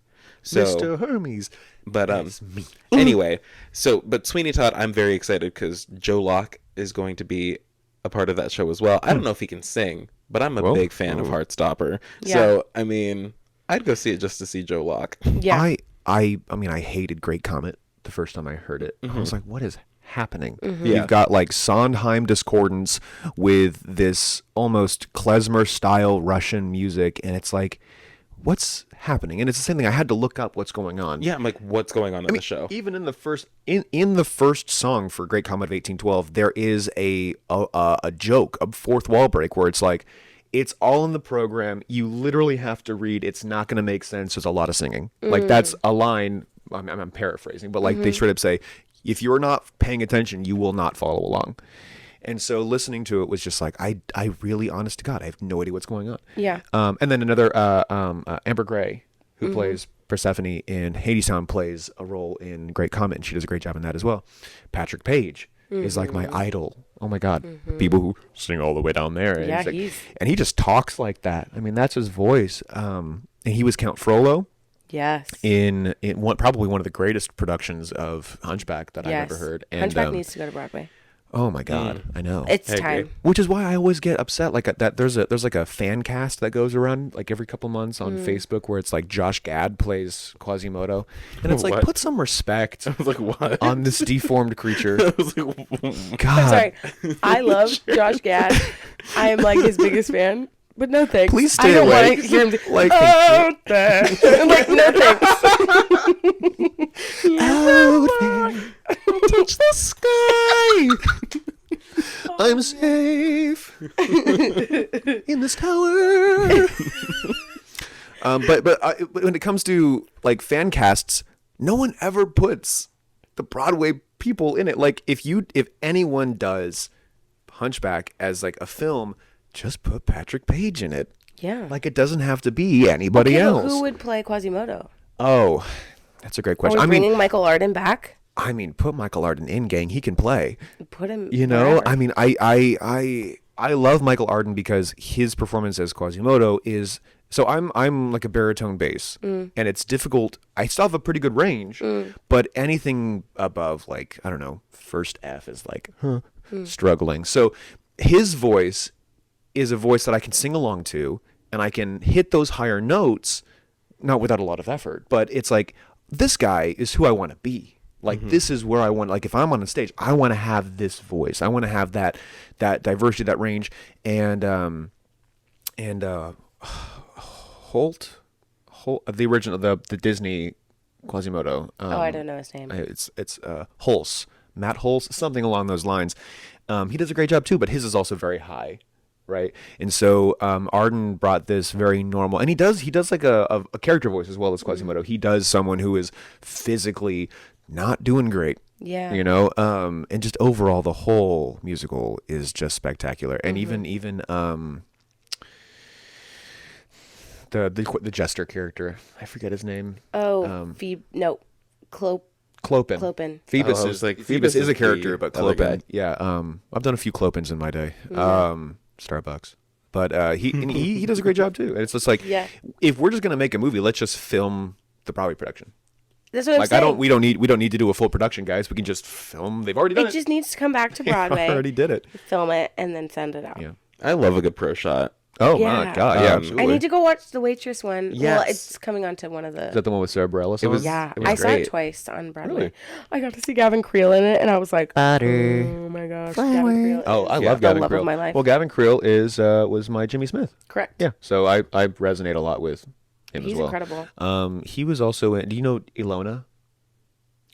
[SPEAKER 3] So,
[SPEAKER 1] Mr. Hermes.
[SPEAKER 3] but anyway, but Sweeney Todd, I'm very excited because Joe Locke is going to be a part of that show as well. I don't know if he can sing, but I'm a big fan of Heartstopper.
[SPEAKER 2] Yeah.
[SPEAKER 3] So I mean, I'd go see it just to see Joe Locke.
[SPEAKER 2] Yeah.
[SPEAKER 1] I mean, I hated Great Comet the first time I heard it. I was like, what is happening?
[SPEAKER 3] Yeah.
[SPEAKER 1] You've got like Sondheim discordance with this almost klezmer style Russian music, and it's like, what's happening? And it's the same thing. I had to look up what's going on.
[SPEAKER 3] Yeah, I'm like, what's going on in the show?
[SPEAKER 1] Even in the first in the first song for Great Comet of 1812, there is a joke, a fourth wall break, where it's like, it's all in the program. You literally have to read. It's not going to make sense. There's a lot of singing. Like that's a line. I'm paraphrasing, but like they straight up say, if you're not paying attention, you will not follow along. And so listening to it was just like, I really, honest to God, I have no idea what's going on.
[SPEAKER 2] Yeah.
[SPEAKER 1] And then another Amber Gray, who plays Persephone in Hadestown, plays a role in Great Comet, and she does a great job in that as well. Patrick Page is like my idol. Oh my God, people who sing all the way down there. And
[SPEAKER 2] Yeah,
[SPEAKER 1] it's like-
[SPEAKER 2] he's-
[SPEAKER 1] and he just talks like that. I mean, that's his voice. And he was Count Frollo
[SPEAKER 2] Yes.
[SPEAKER 1] in probably one of the greatest productions of Hunchback that I've
[SPEAKER 2] Yes.
[SPEAKER 1] ever heard. And
[SPEAKER 2] Hunchback needs to go to Broadway.
[SPEAKER 1] oh my God, I know.
[SPEAKER 2] It's
[SPEAKER 3] I agree.
[SPEAKER 2] time.
[SPEAKER 1] Which is why I always get upset. Like that, there's like a fan cast that goes around like every couple months on Facebook where it's like Josh Gad plays Quasimodo, and it's like,
[SPEAKER 3] What?
[SPEAKER 1] put some respect
[SPEAKER 3] I was like, what?
[SPEAKER 1] on this deformed creature.
[SPEAKER 3] I was like,
[SPEAKER 1] God,
[SPEAKER 2] Sorry. I love Josh Gad. I am like his biggest fan. But no thanks.
[SPEAKER 1] Please
[SPEAKER 2] I
[SPEAKER 1] stay
[SPEAKER 2] don't
[SPEAKER 1] away.
[SPEAKER 2] want to hear him
[SPEAKER 1] Like,
[SPEAKER 2] oh, thanks. Like, no thanks.
[SPEAKER 1] out there, touch the sky. I'm safe in this tower. But when it comes to like fan casts, no one ever puts the Broadway people in it. Like if anyone does Hunchback as like a film, just put Patrick Page in it.
[SPEAKER 2] Yeah.
[SPEAKER 1] Like it doesn't have to be anybody
[SPEAKER 2] Okay, but
[SPEAKER 1] else.
[SPEAKER 2] who would play Quasimodo?
[SPEAKER 1] Oh, that's a great
[SPEAKER 2] Are
[SPEAKER 1] question.
[SPEAKER 2] we
[SPEAKER 1] I mean,
[SPEAKER 2] bringing Michael Arden back?
[SPEAKER 1] put Michael Arden in, gang. He can play.
[SPEAKER 2] Put him.
[SPEAKER 1] You know,
[SPEAKER 2] wherever.
[SPEAKER 1] I mean, I love Michael Arden because his performance as Quasimodo is so I'm like a baritone bass, and it's difficult. I still have a pretty good range, but anything above like I don't know, first F is like struggling. So his voice is a voice that I can sing along to, and I can hit those higher notes, not without a lot of effort. But it's like this guy is who I want to be. Like this is where I want. Like if I'm on a stage, I want to have this voice. I want to have that diversity, that range, and Holt, the original, the Disney Quasimodo.
[SPEAKER 2] I don't know his name.
[SPEAKER 1] It's Hulse, Matt Hulse, something along those lines. He does a great job too, but his is also very high, right? And so Arden brought this very normal, and he does like a character voice as well as Quasimodo. He does someone who is physically not doing great.
[SPEAKER 2] Yeah.
[SPEAKER 1] You know, and just overall the whole musical is just spectacular. And even the jester character, I forget his name.
[SPEAKER 2] Oh,
[SPEAKER 1] Clopin.
[SPEAKER 2] Clopin.
[SPEAKER 1] Phoebus
[SPEAKER 3] Oh, I
[SPEAKER 1] is
[SPEAKER 3] was like,
[SPEAKER 1] Phoebus
[SPEAKER 3] Phoebus
[SPEAKER 1] is a
[SPEAKER 3] is
[SPEAKER 1] character,
[SPEAKER 3] the
[SPEAKER 1] but
[SPEAKER 3] other
[SPEAKER 1] Clopin.
[SPEAKER 3] guy.
[SPEAKER 1] Yeah. I've done a few Clopins in my day.
[SPEAKER 2] Mm-hmm.
[SPEAKER 1] Starbucks. But he does a great job too. And it's just like,
[SPEAKER 2] Yeah.
[SPEAKER 1] if we're just gonna make a movie, let's just film the Broadway production.
[SPEAKER 2] That's what I'm
[SPEAKER 1] Like
[SPEAKER 2] saying.
[SPEAKER 1] we don't need to do a full production, guys. We can just film. They've already done
[SPEAKER 2] It just needs to come back to
[SPEAKER 1] They
[SPEAKER 2] Broadway.
[SPEAKER 1] already did it.
[SPEAKER 2] Film it and then send it out.
[SPEAKER 1] Yeah.
[SPEAKER 3] I love a good pro shot.
[SPEAKER 1] Oh
[SPEAKER 2] Yeah.
[SPEAKER 1] my god, yeah,
[SPEAKER 3] I
[SPEAKER 1] absolutely.
[SPEAKER 2] I need to go watch the Waitress one.
[SPEAKER 3] Yes.
[SPEAKER 2] Well, it's coming on to one of the.
[SPEAKER 1] Is that the one with Sarah Bareilles?
[SPEAKER 3] It was-
[SPEAKER 2] Yeah,
[SPEAKER 3] it was
[SPEAKER 2] I saw it
[SPEAKER 3] great.
[SPEAKER 2] twice on Broadway.
[SPEAKER 1] Really?
[SPEAKER 2] I got to see Gavin Creel in it, and I was like,
[SPEAKER 1] Butter.
[SPEAKER 2] oh my gosh, Gavin Creel.
[SPEAKER 1] Oh, I
[SPEAKER 2] is
[SPEAKER 1] love
[SPEAKER 2] the
[SPEAKER 1] Gavin
[SPEAKER 2] love
[SPEAKER 1] Creel.
[SPEAKER 2] of my life.
[SPEAKER 1] Well, Gavin Creel was my Jimmy Smith.
[SPEAKER 2] Correct.
[SPEAKER 1] Yeah, so I resonate a lot with him
[SPEAKER 2] He's
[SPEAKER 1] as well.
[SPEAKER 2] incredible.
[SPEAKER 1] He was also in. Do you know Ilona?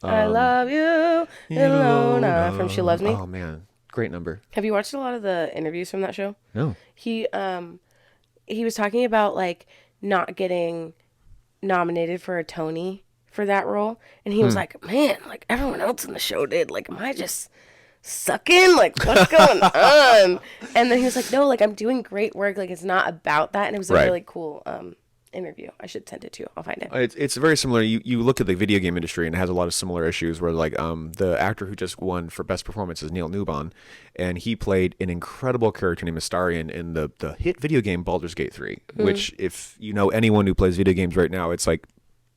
[SPEAKER 2] I love you, Ilona, from She Loves Me.
[SPEAKER 1] Oh man, great number.
[SPEAKER 2] Have you watched a lot of the interviews from that show?
[SPEAKER 1] No.
[SPEAKER 2] He was talking about like not getting nominated for a Tony for that role, and he was like, man, like everyone else in the show did. Like, am I just sucking? Like, what's going on? And then he was like, no, like I'm doing great work. Like, it's not about that. And it was a
[SPEAKER 1] Right.
[SPEAKER 2] really cool interview. I should send it to you. I'll find it.
[SPEAKER 1] It's very similar. You look at the video game industry and it has a lot of similar issues where like the actor who just won for best performance is Neil Newbon, and he played an incredible character named Astarion in the hit video game Baldur's Gate 3, which if you know anyone who plays video games right now, it's like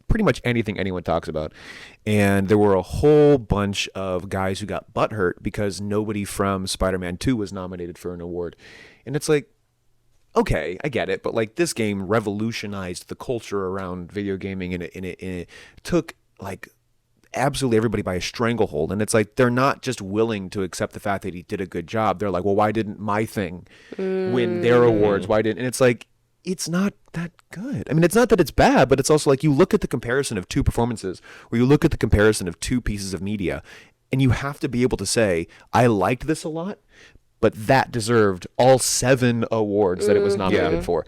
[SPEAKER 1] pretty much anything anyone talks about. And there were a whole bunch of guys who got butthurt because nobody from Spider-Man 2 was nominated for an award. And it's like, okay, I get it, but like this game revolutionized the culture around video gaming, and it took like absolutely everybody by a stranglehold. And it's like they're not just willing to accept the fact that he did a good job. They're like, well, why didn't my thing win their awards? Why didn't? And it's like, it's not that good. I mean, it's not that it's bad, but it's also like you look at the comparison of two performances, or you look at the comparison of two pieces of media, and you have to be able to say, I liked this a lot, but that deserved all 7 awards that it was nominated for.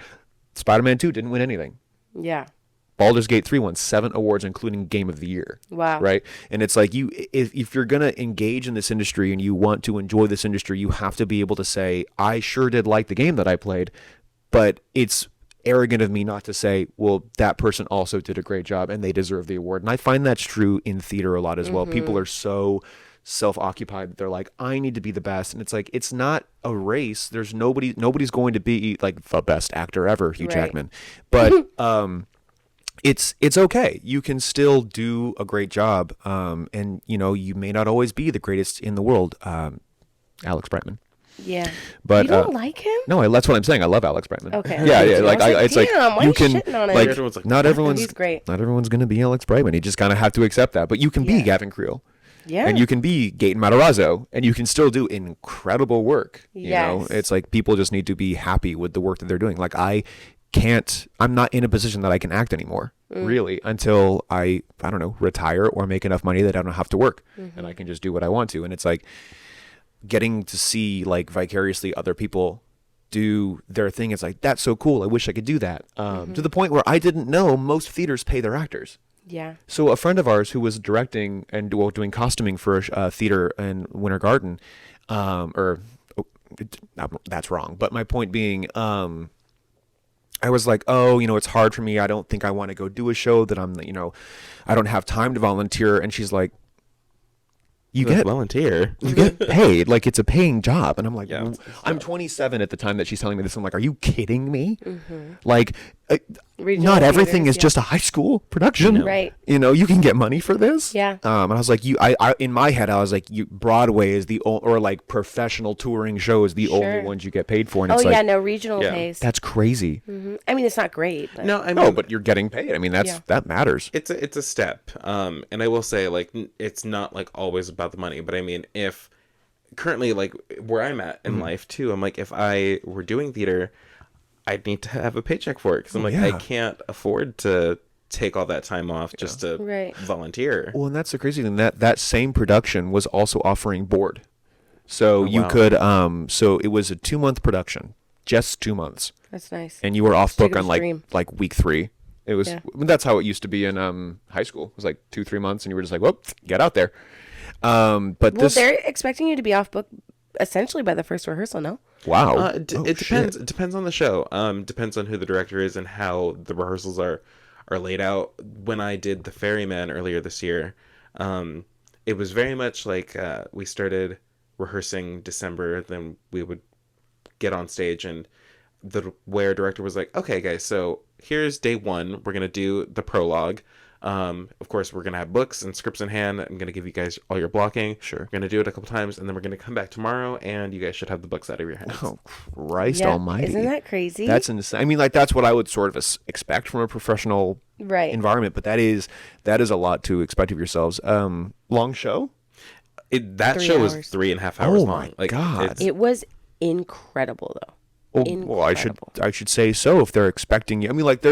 [SPEAKER 1] Spider-Man 2 didn't win anything.
[SPEAKER 2] Yeah.
[SPEAKER 1] Baldur's Gate 3 won 7 awards, including Game of the Year.
[SPEAKER 2] Wow.
[SPEAKER 1] Right? And it's like if you're going to engage in this industry and you want to enjoy this industry, you have to be able to say, I sure did like the game that I played, but it's arrogant of me not to say, well, that person also did a great job and they deserve the award. And I find that's true in theater a lot as well. People are so self-occupied that they're like, I need to be the best. And it's like, it's not a race. There's nobody's going to be like the best actor ever, Hugh
[SPEAKER 2] Right.
[SPEAKER 1] Jackman. But it's okay. You can still do a great job. And you know, you may not always be the greatest in the world. Alex Brightman.
[SPEAKER 2] Yeah.
[SPEAKER 1] But
[SPEAKER 2] you don't like him?
[SPEAKER 1] no, that's what I'm saying. I love Alex Brightman.
[SPEAKER 2] Okay.
[SPEAKER 1] Yeah,
[SPEAKER 2] Me
[SPEAKER 1] yeah.
[SPEAKER 2] too.
[SPEAKER 1] Like,
[SPEAKER 2] I was
[SPEAKER 1] it's like
[SPEAKER 2] damn, why
[SPEAKER 1] you
[SPEAKER 2] you
[SPEAKER 1] can
[SPEAKER 2] shitting on him?
[SPEAKER 1] like
[SPEAKER 3] Everyone's like,
[SPEAKER 1] not everyone's
[SPEAKER 2] He's great.
[SPEAKER 1] Not everyone's gonna be Alex Brightman. You just kind of have to accept that. But you can be
[SPEAKER 2] Yeah.
[SPEAKER 1] Gavin Creel.
[SPEAKER 2] Yeah.
[SPEAKER 1] And you can be Gaten Matarazzo, and you can still do incredible work. You know,
[SPEAKER 2] Yes.
[SPEAKER 1] it's like people just need to be happy with the work that they're doing. Like I'm not in a position that I can act anymore, really, until I don't know, retire or make enough money that I don't have to work and I can just do what I want to. And it's like getting to see like vicariously other people do their thing. It's like, that's so cool. I wish I could do that. To the point where I didn't know most theaters pay their actors.
[SPEAKER 2] Yeah.
[SPEAKER 1] So a friend of ours who was directing and doing costuming for a theater in Winter Garden, that's wrong. But my point being, I was like, oh, you know, it's hard for me. I don't think I want to go do a show that I don't have time to volunteer. And she's like, you get
[SPEAKER 3] volunteer.
[SPEAKER 1] you get paid, like it's a paying job. And I'm like,
[SPEAKER 3] Yeah.
[SPEAKER 1] I'm 27 at the time that she's telling me this. I'm like, are you kidding me? Like,
[SPEAKER 2] Regional
[SPEAKER 1] not everything
[SPEAKER 2] theaters,
[SPEAKER 1] is just a high school production,
[SPEAKER 2] Right.
[SPEAKER 1] You know, you can get money for this.
[SPEAKER 2] Yeah.
[SPEAKER 1] And I was like, I in my head, I was like, Broadway is or like professional touring shows, the only
[SPEAKER 2] Sure.
[SPEAKER 1] ones you get paid for. And
[SPEAKER 2] Oh,
[SPEAKER 1] it's
[SPEAKER 2] yeah,
[SPEAKER 1] like,
[SPEAKER 2] no, regional
[SPEAKER 3] Yeah.
[SPEAKER 2] pays.
[SPEAKER 1] that's crazy.
[SPEAKER 2] I mean, it's not great. But
[SPEAKER 3] No, I mean,
[SPEAKER 1] No, but you're getting paid. I mean,
[SPEAKER 2] Yeah.
[SPEAKER 1] that matters.
[SPEAKER 3] it's a step. And I will say, like, it's not like always about the money, but I mean, if currently like where I'm at in life too, I'm like, if I were doing theater, I'd need to have a paycheck for it because I'm like,
[SPEAKER 1] Yeah.
[SPEAKER 3] I can't afford to take all that time off just to
[SPEAKER 2] Right.
[SPEAKER 3] volunteer.
[SPEAKER 1] Well, and that's the crazy thing, that same production was also offering board. So you
[SPEAKER 3] wow.
[SPEAKER 1] could so it was a 2-month production, just 2 months.
[SPEAKER 2] That's nice.
[SPEAKER 1] And you were off
[SPEAKER 2] Take
[SPEAKER 1] book
[SPEAKER 2] a
[SPEAKER 1] on like
[SPEAKER 2] stream.
[SPEAKER 1] week 3. It was
[SPEAKER 2] Yeah.
[SPEAKER 1] that's how it used to be in high school. It was like 2-3 months and you were just like, "Whoop, get out there." But
[SPEAKER 2] Well,
[SPEAKER 1] this
[SPEAKER 2] they're expecting you to be off book essentially by the first rehearsal, no?
[SPEAKER 1] wow.
[SPEAKER 3] It
[SPEAKER 1] Oh,
[SPEAKER 3] depends.
[SPEAKER 1] shit.
[SPEAKER 3] It depends on the show. Depends on who the director is and how the rehearsals are laid out. When I did The Ferryman earlier this year, it was very much like we started rehearsing December, then we would get on stage, and the where director was like, okay, guys, so here's day one. We're gonna do the prologue. Of course, we're gonna have books and scripts in hand. I'm gonna give you guys all your blocking.
[SPEAKER 1] Sure.
[SPEAKER 3] We're gonna do it a couple times, and then we're gonna come back tomorrow, and you guys should have the books out of your hands.
[SPEAKER 1] Oh, Christ
[SPEAKER 2] Yeah.
[SPEAKER 1] almighty.
[SPEAKER 2] Isn't that crazy?
[SPEAKER 1] That's insane. I mean, like, that's what I would sort of expect from a professional
[SPEAKER 2] right.
[SPEAKER 1] environment, but that is a lot to expect of yourselves. Long show?
[SPEAKER 3] That
[SPEAKER 2] 3
[SPEAKER 3] show was
[SPEAKER 2] hours.
[SPEAKER 3] 3.5 hours
[SPEAKER 1] Oh,
[SPEAKER 3] long.
[SPEAKER 1] my God.
[SPEAKER 3] it's-
[SPEAKER 2] It was incredible, though.
[SPEAKER 1] Well, I
[SPEAKER 2] Incredible.
[SPEAKER 1] should say so if they're expecting you. I mean, like,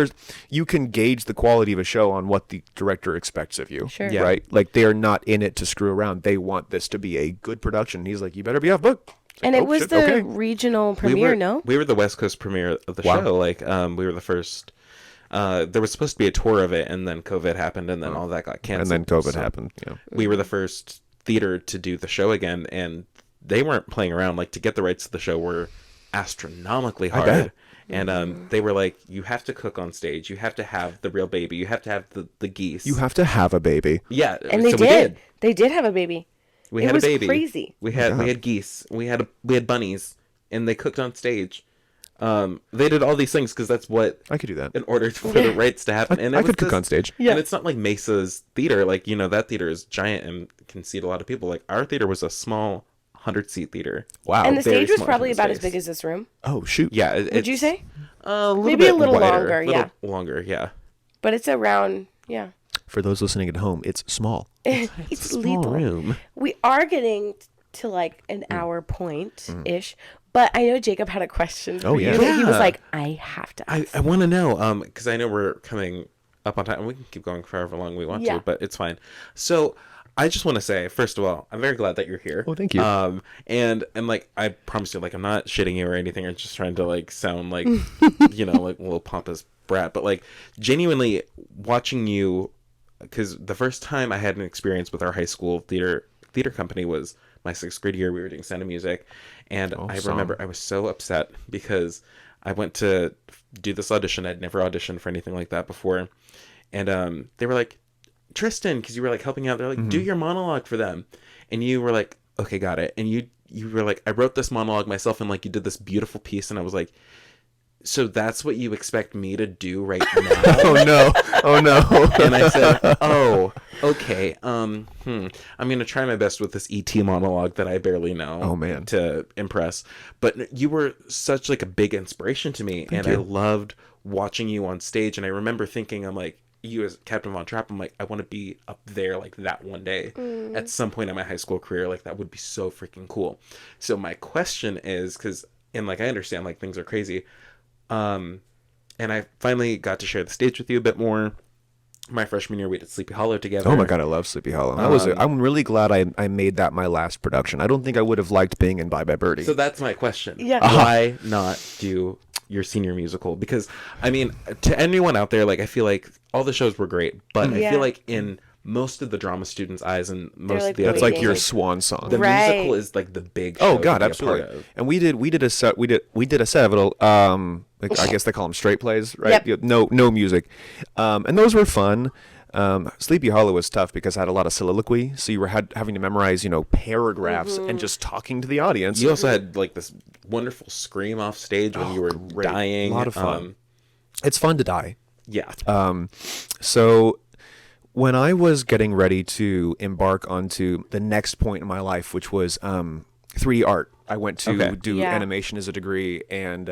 [SPEAKER 1] you can gauge the quality of a show on what the director expects of you.
[SPEAKER 2] Sure.
[SPEAKER 3] Yeah.
[SPEAKER 1] Right? Like, they are not in it to screw around. They want this to be a good production. He's like, you better be off book. It's like,
[SPEAKER 2] And it
[SPEAKER 1] oh,
[SPEAKER 2] was
[SPEAKER 1] shit,
[SPEAKER 2] the
[SPEAKER 1] okay.
[SPEAKER 2] regional premiere, no?
[SPEAKER 3] We were the West Coast premiere of the
[SPEAKER 1] Wow.
[SPEAKER 3] show. Like, we were the first. There was supposed to be a tour of it, and then COVID happened, and then all that got
[SPEAKER 1] And
[SPEAKER 3] canceled.
[SPEAKER 1] then COVID
[SPEAKER 3] So
[SPEAKER 1] happened. Yeah.
[SPEAKER 3] We were the first theater to do the show again, and they weren't playing around. Like, to get the rights to the show were astronomically
[SPEAKER 1] I
[SPEAKER 3] hard.
[SPEAKER 1] bet.
[SPEAKER 3] And they were like, you have to cook on stage. You have to have the real baby. You have to have the geese.
[SPEAKER 1] You have to have a baby.
[SPEAKER 3] Yeah.
[SPEAKER 2] And they
[SPEAKER 3] so
[SPEAKER 2] did. They did have a baby.
[SPEAKER 3] We
[SPEAKER 2] It
[SPEAKER 3] had
[SPEAKER 2] was
[SPEAKER 3] a baby.
[SPEAKER 2] crazy.
[SPEAKER 3] We had geese. We had bunnies, and they cooked on stage. They did all these things because that's what,
[SPEAKER 1] I could do that.
[SPEAKER 3] in order for the rights to happen. And
[SPEAKER 1] I
[SPEAKER 3] it was
[SPEAKER 1] could cook
[SPEAKER 3] this-
[SPEAKER 1] on stage.
[SPEAKER 2] Yeah.
[SPEAKER 3] And it's not like Mesa's theater. Like, that theater is giant and can seat a lot of people. Like, our theater was a small 100-seat theater.
[SPEAKER 1] Wow.
[SPEAKER 2] And the
[SPEAKER 3] very
[SPEAKER 2] stage was
[SPEAKER 3] small
[SPEAKER 2] probably
[SPEAKER 3] for the
[SPEAKER 2] about as
[SPEAKER 3] space.
[SPEAKER 2] big as this room.
[SPEAKER 1] Oh, shoot.
[SPEAKER 3] Yeah.
[SPEAKER 2] Would you say?
[SPEAKER 3] Maybe
[SPEAKER 2] Maybe a little longer, yeah.
[SPEAKER 3] Longer, yeah.
[SPEAKER 2] But it's around, yeah.
[SPEAKER 1] For those listening at home, it's small.
[SPEAKER 2] It's lethal.
[SPEAKER 3] room.
[SPEAKER 2] We are getting to like an hour point-ish. But I know Jacob had a question for
[SPEAKER 1] Oh, yeah.
[SPEAKER 2] you. He was
[SPEAKER 3] Yeah.
[SPEAKER 2] like, I have to ask.
[SPEAKER 3] I want to know, because I know we're coming up on time, and we can keep going for however long we want
[SPEAKER 2] Yeah.
[SPEAKER 3] to, but it's fine. So I just want to say, first of all, I'm very glad that you're here.
[SPEAKER 1] Oh, thank you.
[SPEAKER 3] And like, I promise you, like, I'm not shitting you or anything, or just trying to like sound like, like a little pompous brat, but like, genuinely watching you, because the first time I had an experience with our high school theater company was my 6th grade year. We were doing Sound of Music, and I remember I was so upset because I went to do this audition. I'd never auditioned for anything like that before, and they were like, Tristan, because you were like helping out, they're like, do your monologue for them, and you were like, okay, got it. And you were like, I wrote this monologue myself, and like, you did this beautiful piece, and I was like, so that's what you expect me to do right now?
[SPEAKER 1] Oh, no. Oh, no.
[SPEAKER 3] And I said, oh, okay. I'm gonna try my best with this ET monologue that I barely know.
[SPEAKER 1] Oh, man.
[SPEAKER 3] To impress. But you were such like a big inspiration to me, and
[SPEAKER 1] you.
[SPEAKER 3] I loved watching you on stage. And I remember thinking, I'm like, you as Captain Von Trapp, I'm like, I want to be up there like that one day. At some point in my high school career. Like, that would be so freaking cool. So my question is, and like, I understand like things are crazy. And I finally got to share the stage with you a bit more. My freshman year, we did Sleepy Hollow together.
[SPEAKER 1] Oh my God, I love Sleepy Hollow. I'm really glad I made that my last production. I don't think I would have liked being in Bye Bye Birdie.
[SPEAKER 3] So that's my question.
[SPEAKER 2] Yeah.
[SPEAKER 3] Why not do your senior musical? Because, I mean, to anyone out there, like, I feel like all the shows were great, but I
[SPEAKER 2] Yeah.
[SPEAKER 3] feel like in most of the drama students' eyes and most
[SPEAKER 2] like
[SPEAKER 3] of the
[SPEAKER 1] That's
[SPEAKER 3] other
[SPEAKER 1] like
[SPEAKER 2] waiting.
[SPEAKER 1] your
[SPEAKER 2] Like,
[SPEAKER 1] swan song.
[SPEAKER 3] the
[SPEAKER 2] Right.
[SPEAKER 3] musical is like the big show
[SPEAKER 1] Oh
[SPEAKER 3] to
[SPEAKER 1] God,
[SPEAKER 3] be a
[SPEAKER 1] absolutely.
[SPEAKER 3] part of.
[SPEAKER 1] And we did a set. We did a set of it. Like, I guess they call them straight plays, right?
[SPEAKER 2] Yep.
[SPEAKER 1] No music, and those were fun. Sleepy Hollow was tough because I had a lot of soliloquy, so you were having to memorize, paragraphs and just talking to the audience.
[SPEAKER 3] You also had like this wonderful scream off stage when you were
[SPEAKER 1] great.
[SPEAKER 3] dying.
[SPEAKER 1] A lot of fun. It's fun to die.
[SPEAKER 3] Yeah.
[SPEAKER 1] So when I was getting ready to embark onto the next point in my life, which was 3D art, I went to
[SPEAKER 3] Okay.
[SPEAKER 1] do
[SPEAKER 2] Yeah.
[SPEAKER 1] animation as a degree, and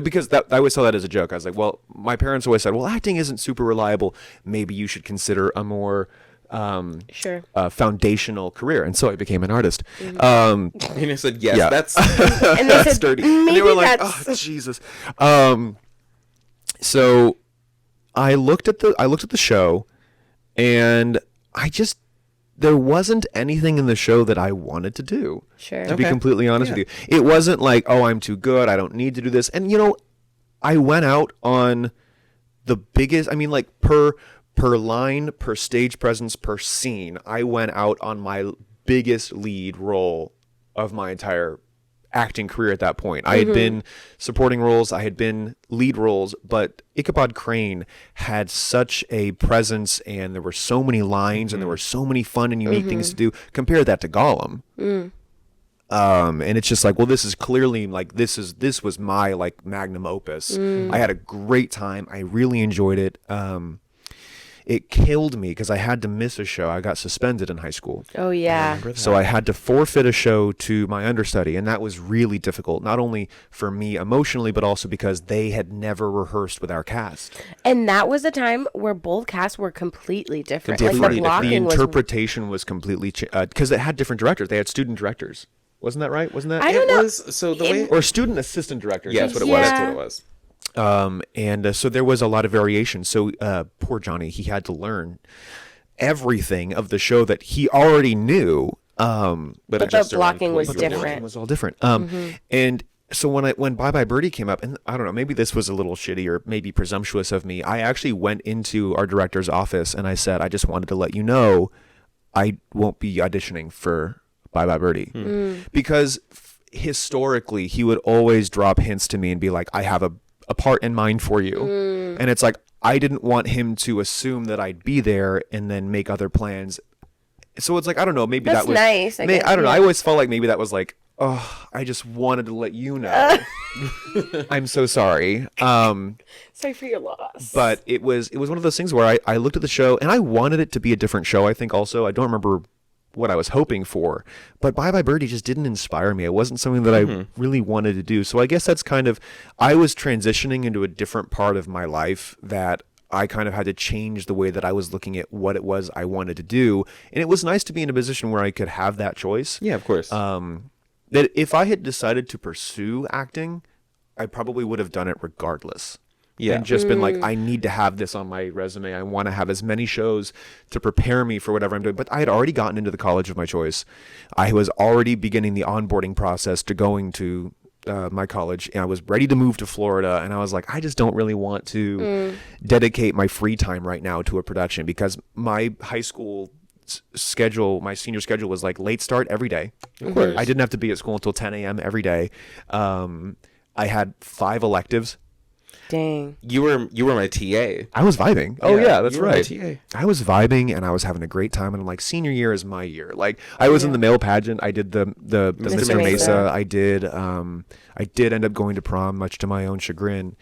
[SPEAKER 1] because I always tell that as a joke. I was like, well, my parents always said, well, acting isn't super reliable. Maybe you should consider a more
[SPEAKER 2] Sure.
[SPEAKER 1] foundational career. And so I became an artist.
[SPEAKER 3] And I said, yes,
[SPEAKER 1] Yeah.
[SPEAKER 3] that's
[SPEAKER 2] And they said,
[SPEAKER 1] Sturdy.
[SPEAKER 2] maybe
[SPEAKER 1] And they were like,
[SPEAKER 2] that's...
[SPEAKER 1] oh, Jesus. So I looked at the show, and there wasn't anything in the show that I wanted to do.
[SPEAKER 2] Sure.
[SPEAKER 1] To be
[SPEAKER 3] Okay.
[SPEAKER 1] completely honest
[SPEAKER 3] Yeah.
[SPEAKER 1] with you, it wasn't like, oh, I'm too good, I don't need to do this. And I went out on the biggest. I mean, like per line, per stage presence, per scene, I went out on my biggest lead role of my entire acting career at that point. I had been supporting roles, I had been lead roles, but Ichabod Crane had such a presence, and there were so many lines, and there were so many fun and unique things to do. Compare that to Gollum. And it's just like, well, this is clearly like this was my like magnum opus. I had a great time. I really enjoyed it. It killed me because I had to miss a show. I got suspended in high school.
[SPEAKER 2] Oh yeah.
[SPEAKER 1] So I had to forfeit a show to my understudy, and that was really difficult, not only for me emotionally, but also because they had never rehearsed with our cast.
[SPEAKER 2] And that was a time where both casts were completely different. Like the
[SPEAKER 1] The
[SPEAKER 2] blocking was.
[SPEAKER 1] interpretation was completely because it had different directors. They had student directors. Wasn't that right? Wasn't that
[SPEAKER 2] I don't know.
[SPEAKER 3] So the way,
[SPEAKER 1] or student assistant directors?
[SPEAKER 3] yeah,
[SPEAKER 1] That's what it
[SPEAKER 2] Yeah.
[SPEAKER 1] was.
[SPEAKER 3] That's what it was.
[SPEAKER 1] So there was a lot of variation. So poor Johnny, he had to learn everything of the show that he already knew.
[SPEAKER 3] But
[SPEAKER 2] the
[SPEAKER 3] adjust around
[SPEAKER 2] blocking
[SPEAKER 3] what
[SPEAKER 2] was
[SPEAKER 3] you were
[SPEAKER 2] different.
[SPEAKER 3] doing.
[SPEAKER 1] It was all different. And so when Bye Bye Birdie came up, and I don't know, maybe this was a little shitty or maybe presumptuous of me. I actually went into our director's office and I said, I just wanted to let you know I won't be auditioning for Bye Bye Birdie. Because historically he would always drop hints to me and be like, I have a part in mind for you. And it's like, I didn't want him to assume that I'd be there and then make other plans. So it's like, I don't know, maybe
[SPEAKER 2] That's
[SPEAKER 1] that was
[SPEAKER 2] nice, I guess,
[SPEAKER 1] I don't know.
[SPEAKER 2] yeah.
[SPEAKER 1] I always felt like maybe that was like, oh, I just wanted to let you know. I'm so sorry.
[SPEAKER 2] Sorry for your loss.
[SPEAKER 1] But it was one of those things where I looked at the show and I wanted it to be a different show. I think also, I don't remember what I was hoping for, but Bye Bye Birdie just didn't inspire me. It wasn't something that I really wanted to do. So I guess that's kind of, I was transitioning into a different part of my life that I kind of had to change the way that I was looking at what it was I wanted to do. And it was nice to be in a position where I could have that choice.
[SPEAKER 3] Yeah, of course.
[SPEAKER 1] That if I had decided to pursue acting, I probably would have done it regardless.
[SPEAKER 3] Yeah.
[SPEAKER 1] And just been like, I need to have this on my resume. I want to have as many shows to prepare me for whatever I'm doing. But I had already gotten into the college of my choice. I was already beginning the onboarding process to going to my college, and I was ready to move to Florida. And I was like, I just don't really want to dedicate my free time right now to a production, because my high school schedule, my senior schedule, was like late start every day.
[SPEAKER 3] Of course.
[SPEAKER 1] I didn't have to be at school until 10 a.m. every day. I had 5 electives.
[SPEAKER 2] Dang.
[SPEAKER 3] You were my TA.
[SPEAKER 1] I was vibing. Oh yeah, that's
[SPEAKER 3] you were my
[SPEAKER 1] right.
[SPEAKER 3] TA.
[SPEAKER 1] I was vibing and I was having a great time, and I'm like, senior year is my year. Like, I was in the male pageant. I did the Mr. Mesa. I did end up going to prom, much to my own chagrin.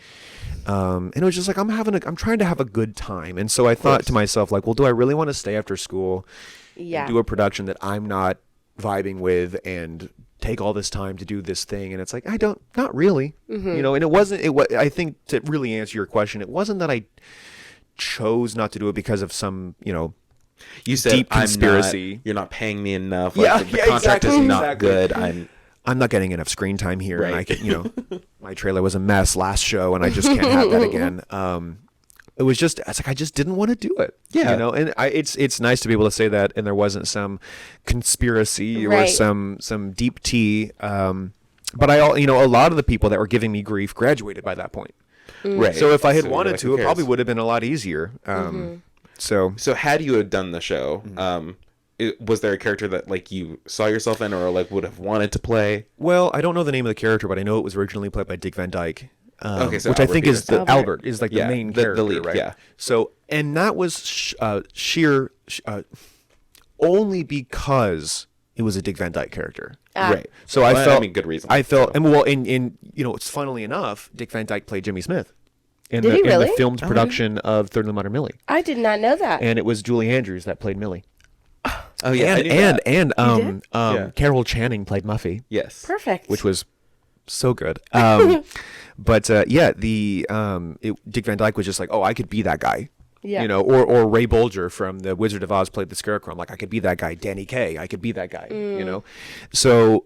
[SPEAKER 1] And it was just like, I'm trying to have a good time. And so I thought to myself, like, well, do I really want to stay after school
[SPEAKER 2] Yeah.
[SPEAKER 1] and do a production that I'm not vibing with and take all this time to do this thing? And it's like, not really. You know, and I think, to really answer your question, it wasn't that I chose not to do it because of some,
[SPEAKER 3] You said,
[SPEAKER 1] deep conspiracy.
[SPEAKER 3] you're not paying me enough.
[SPEAKER 1] Yeah,
[SPEAKER 3] the
[SPEAKER 1] yeah,
[SPEAKER 3] contract is
[SPEAKER 1] exactly,
[SPEAKER 3] not
[SPEAKER 1] exactly.
[SPEAKER 3] good.
[SPEAKER 1] I'm not getting enough screen time here, and
[SPEAKER 3] Right.
[SPEAKER 1] I can, my trailer was a mess last show, and I just can't have that again. It was just, it's like, I just didn't want to do it.
[SPEAKER 3] Yeah.
[SPEAKER 1] And it's nice to be able to say that, and there wasn't some conspiracy or
[SPEAKER 2] Right.
[SPEAKER 1] some deep tea. But a lot of the people that were giving me grief graduated by that point.
[SPEAKER 3] Right.
[SPEAKER 1] So if I had
[SPEAKER 3] you're
[SPEAKER 1] wanted
[SPEAKER 3] like,
[SPEAKER 1] to,
[SPEAKER 3] who
[SPEAKER 1] it probably
[SPEAKER 3] cares?
[SPEAKER 1] would have been a lot easier. So
[SPEAKER 3] had you have done the show, was there a character that like you saw yourself in, or like would have wanted to play?
[SPEAKER 1] well, I don't know the name of the character, but I know it was originally played by Dick Van Dyke.
[SPEAKER 3] Okay, so
[SPEAKER 1] which I think is
[SPEAKER 3] Albert
[SPEAKER 1] Albert is like
[SPEAKER 3] Yeah,
[SPEAKER 1] the main
[SPEAKER 3] the
[SPEAKER 1] character,
[SPEAKER 3] lead,
[SPEAKER 1] right?
[SPEAKER 3] yeah.
[SPEAKER 1] So, and that was only because it was a Dick Van Dyke character.
[SPEAKER 3] Right.
[SPEAKER 1] So
[SPEAKER 3] Well,
[SPEAKER 1] I felt,
[SPEAKER 3] good reason.
[SPEAKER 1] I felt,
[SPEAKER 3] So-
[SPEAKER 1] and well, in it's funnily enough, Dick Van Dyke played Jimmy Smith in
[SPEAKER 2] Did he
[SPEAKER 1] in
[SPEAKER 2] really?
[SPEAKER 1] the filmed production of Third and the Modern Millie,
[SPEAKER 2] I did not know that.
[SPEAKER 1] and it was Julie Andrews that played Millie.
[SPEAKER 3] Oh yeah, I knew that.
[SPEAKER 1] And
[SPEAKER 3] Yeah.
[SPEAKER 1] Carol Channing played Muffy.
[SPEAKER 3] Yes.
[SPEAKER 2] Perfect.
[SPEAKER 1] Which was so good. But Dick Van Dyke was just like, oh, I could be that guy.
[SPEAKER 2] Yeah.
[SPEAKER 1] Or Ray Bolger from The Wizard of Oz played the Scarecrow. I'm like, I could be that guy. Danny Kaye, I could be that guy. So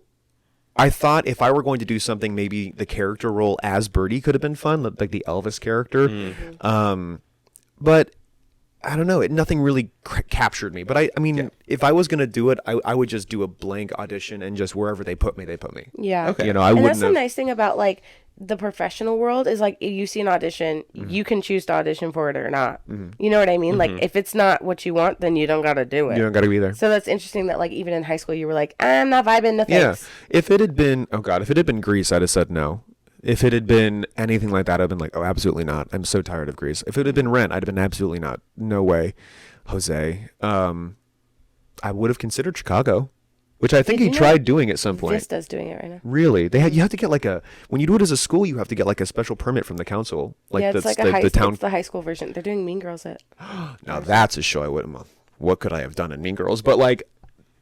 [SPEAKER 1] I thought if I were going to do something, maybe the character role as Birdie could have been fun, like the Elvis character. But I don't know. Nothing really captured me. But I mean, if I was going to do it, I would just do a blank audition, and just wherever they put me, they put me.
[SPEAKER 2] Yeah.
[SPEAKER 3] Okay.
[SPEAKER 1] I
[SPEAKER 2] And
[SPEAKER 1] wouldn't
[SPEAKER 2] that's the
[SPEAKER 1] have.
[SPEAKER 2] nice thing about like the professional world is like you see an audition, you can choose to audition for it or not. You know what I mean? Like if it's not what you want, then you don't got to do it.
[SPEAKER 1] You don't got to be there.
[SPEAKER 2] So that's interesting that like even in high school you were like, I'm not vibing, no
[SPEAKER 1] Yeah.
[SPEAKER 2] thanks.
[SPEAKER 1] If it had been, if it had been Grease, I'd have said no. If it had been anything like that, I'd have been like, oh, absolutely not. I'm so tired of Grease. If it had been Rent, I'd have been absolutely not. No way. Jose. I would have considered Chicago. which I think
[SPEAKER 2] Did
[SPEAKER 1] he
[SPEAKER 2] you know
[SPEAKER 1] tried doing at some point.
[SPEAKER 2] Vista's doing it right now.
[SPEAKER 1] Really? You have to get like when you do it as a school, you have to get like a special permit from the council. Like
[SPEAKER 2] Yeah,
[SPEAKER 1] that's
[SPEAKER 2] it's like
[SPEAKER 1] the town.
[SPEAKER 2] it's the high school version. They're doing Mean Girls at.
[SPEAKER 1] Now that's a show I wouldn't. What could I have done in Mean Girls? But like,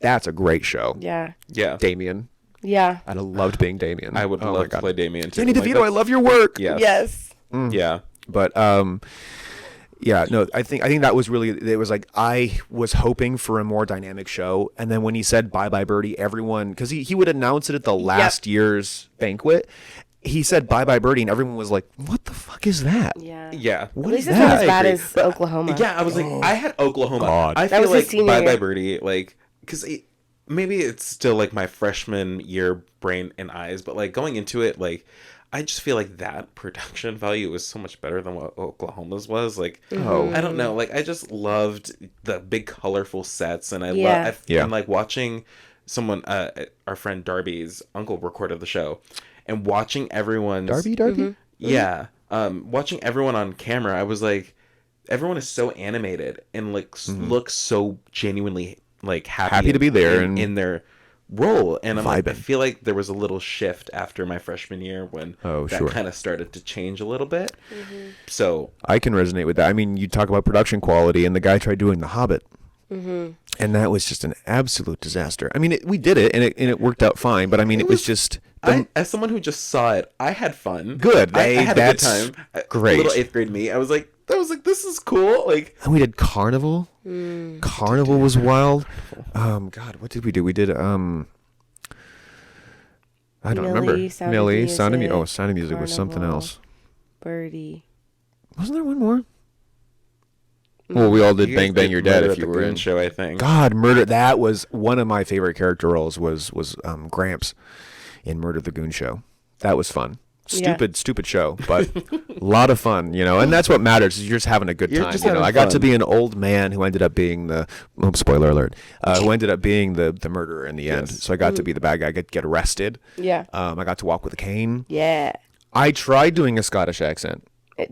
[SPEAKER 1] that's a great show.
[SPEAKER 2] Yeah.
[SPEAKER 3] Yeah.
[SPEAKER 1] Damien.
[SPEAKER 2] Yeah.
[SPEAKER 1] I'd have loved being Damien.
[SPEAKER 3] I would
[SPEAKER 1] Oh my
[SPEAKER 3] love to
[SPEAKER 1] God.
[SPEAKER 3] play Damien too.
[SPEAKER 1] Danny
[SPEAKER 3] Like,
[SPEAKER 1] DeVito, I love your work.
[SPEAKER 3] Yes.
[SPEAKER 2] Yes.
[SPEAKER 3] Yeah.
[SPEAKER 1] But yeah, no, I think that was really, it was like, I was hoping for a more dynamic show. And then when he said Bye Bye Birdie, everyone, because he would announce it at the last year's banquet. He said Bye Bye Birdie, and everyone was like, what the fuck is that?
[SPEAKER 2] Yeah.
[SPEAKER 3] Yeah.
[SPEAKER 1] What
[SPEAKER 2] At
[SPEAKER 1] is
[SPEAKER 2] least it's not
[SPEAKER 1] that?
[SPEAKER 2] as bad
[SPEAKER 3] agree.
[SPEAKER 2] as Oklahoma.
[SPEAKER 3] Yeah, I was like, I had Oklahoma.
[SPEAKER 1] God.
[SPEAKER 3] I
[SPEAKER 2] That
[SPEAKER 3] feel
[SPEAKER 2] was his
[SPEAKER 3] like
[SPEAKER 2] senior
[SPEAKER 3] Bye Bye
[SPEAKER 2] year.
[SPEAKER 3] Birdie, like, because maybe it's still like my freshman year brain and eyes, but like going into it, like, I just feel like that production value was so much better than what Oklahoma's was. Like,
[SPEAKER 1] Oh.
[SPEAKER 3] I don't know. Like, I just loved the big colorful sets, and
[SPEAKER 2] Yeah.
[SPEAKER 1] Yeah.
[SPEAKER 3] and like watching someone, our friend Darby's uncle recorded the show, and watching everyone's
[SPEAKER 1] Darby?
[SPEAKER 3] yeah, watching everyone on camera, I was like, everyone is so animated and like looks so genuinely like
[SPEAKER 1] Happy to be there
[SPEAKER 3] in,
[SPEAKER 1] and
[SPEAKER 3] in their role. And I'm like, I
[SPEAKER 1] vibing.
[SPEAKER 3] feel like there was a little shift after my freshman year when
[SPEAKER 1] Oh,
[SPEAKER 3] that
[SPEAKER 1] sure.
[SPEAKER 3] kind of started to change a little bit. So
[SPEAKER 1] I can resonate with that. I mean, you talk about production quality, and the guy tried doing The Hobbit. And that was just an absolute disaster. I mean, we did it, and it worked out fine. But I mean, it was just
[SPEAKER 3] as someone who just saw it, I had fun.
[SPEAKER 1] Good.
[SPEAKER 3] I had a good
[SPEAKER 1] That's
[SPEAKER 3] time.
[SPEAKER 1] great.
[SPEAKER 3] Little 8th grade me, I was like, this is cool. Like,
[SPEAKER 1] And we did Carnival. Carnival was wild. God, what did we do? We did I don't remember.
[SPEAKER 2] Millie, Sound of
[SPEAKER 1] Millie, Sound of
[SPEAKER 2] Music,
[SPEAKER 1] Sound of Music was something
[SPEAKER 2] Carnival.
[SPEAKER 1] else.
[SPEAKER 2] Birdie.
[SPEAKER 1] Wasn't there one more? Well, we all did
[SPEAKER 3] you guys
[SPEAKER 1] Bang Bang
[SPEAKER 3] did
[SPEAKER 1] You're Dead
[SPEAKER 3] Murder
[SPEAKER 1] if
[SPEAKER 3] at
[SPEAKER 1] you
[SPEAKER 3] the
[SPEAKER 1] were
[SPEAKER 3] Goon
[SPEAKER 1] in.
[SPEAKER 3] show, I think.
[SPEAKER 1] God, Murder. That was one of my favorite character roles. Was Gramps in Murder the Goon Show. That was fun.
[SPEAKER 2] Yeah.
[SPEAKER 1] Stupid show, but a lot of fun, and that's what matters. Is you're just having a good
[SPEAKER 3] You're
[SPEAKER 1] time.
[SPEAKER 3] just
[SPEAKER 1] You know,
[SPEAKER 3] having
[SPEAKER 1] I got to
[SPEAKER 3] fun.
[SPEAKER 1] be an old man who ended up being spoiler alert, who ended up being the murderer in the end.
[SPEAKER 3] Yes.
[SPEAKER 1] So I got to be the bad guy. Get arrested.
[SPEAKER 2] Yeah.
[SPEAKER 1] I got to walk with a cane.
[SPEAKER 2] Yeah.
[SPEAKER 1] I tried doing a Scottish accent,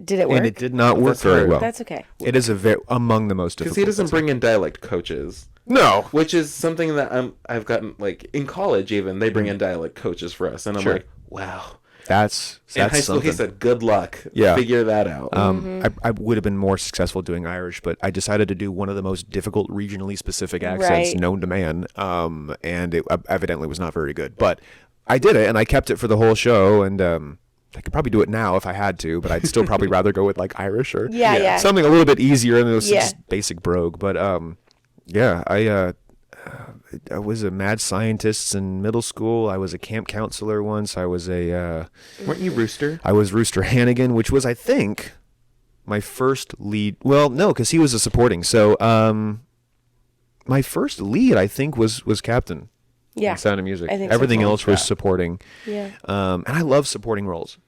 [SPEAKER 2] Did it work?
[SPEAKER 1] and it did not work
[SPEAKER 3] That's
[SPEAKER 1] very
[SPEAKER 3] hard.
[SPEAKER 1] well.
[SPEAKER 2] That's okay.
[SPEAKER 1] It is among the most
[SPEAKER 3] Because
[SPEAKER 1] difficult.
[SPEAKER 3] he doesn't bring in dialect coaches.
[SPEAKER 1] No.
[SPEAKER 3] Which is something that I've gotten, like, in college even, they bring in dialect coaches for us. And I'm
[SPEAKER 1] Sure.
[SPEAKER 3] like, wow.
[SPEAKER 1] That's
[SPEAKER 3] In high school,
[SPEAKER 1] something.
[SPEAKER 3] he said, good luck.
[SPEAKER 1] Yeah.
[SPEAKER 3] Figure that out.
[SPEAKER 1] I would have been more successful doing Irish, but I decided to do one of the most difficult regionally specific accents
[SPEAKER 2] Right.
[SPEAKER 1] known to man, and it evidently was not very good. But I did it, and I kept it for the whole show, and I could probably do it now if I had to, but I'd still probably rather go with like Irish or
[SPEAKER 2] Yeah.
[SPEAKER 1] something a little bit easier, and it was
[SPEAKER 2] Yeah.
[SPEAKER 1] just basic brogue. But I was a mad scientist in middle school. I was a camp counselor once. I was
[SPEAKER 3] Weren't you Rooster?
[SPEAKER 1] I was Rooster Hannigan, which was, I think, my first lead. Well, no, because he was a supporting. So my first lead, I think, was Captain
[SPEAKER 2] Yeah.
[SPEAKER 1] in Sound of Music.
[SPEAKER 2] I think so,
[SPEAKER 1] Everything
[SPEAKER 2] too.
[SPEAKER 1] else was
[SPEAKER 3] Yeah.
[SPEAKER 1] supporting.
[SPEAKER 2] Yeah.
[SPEAKER 1] And I love supporting roles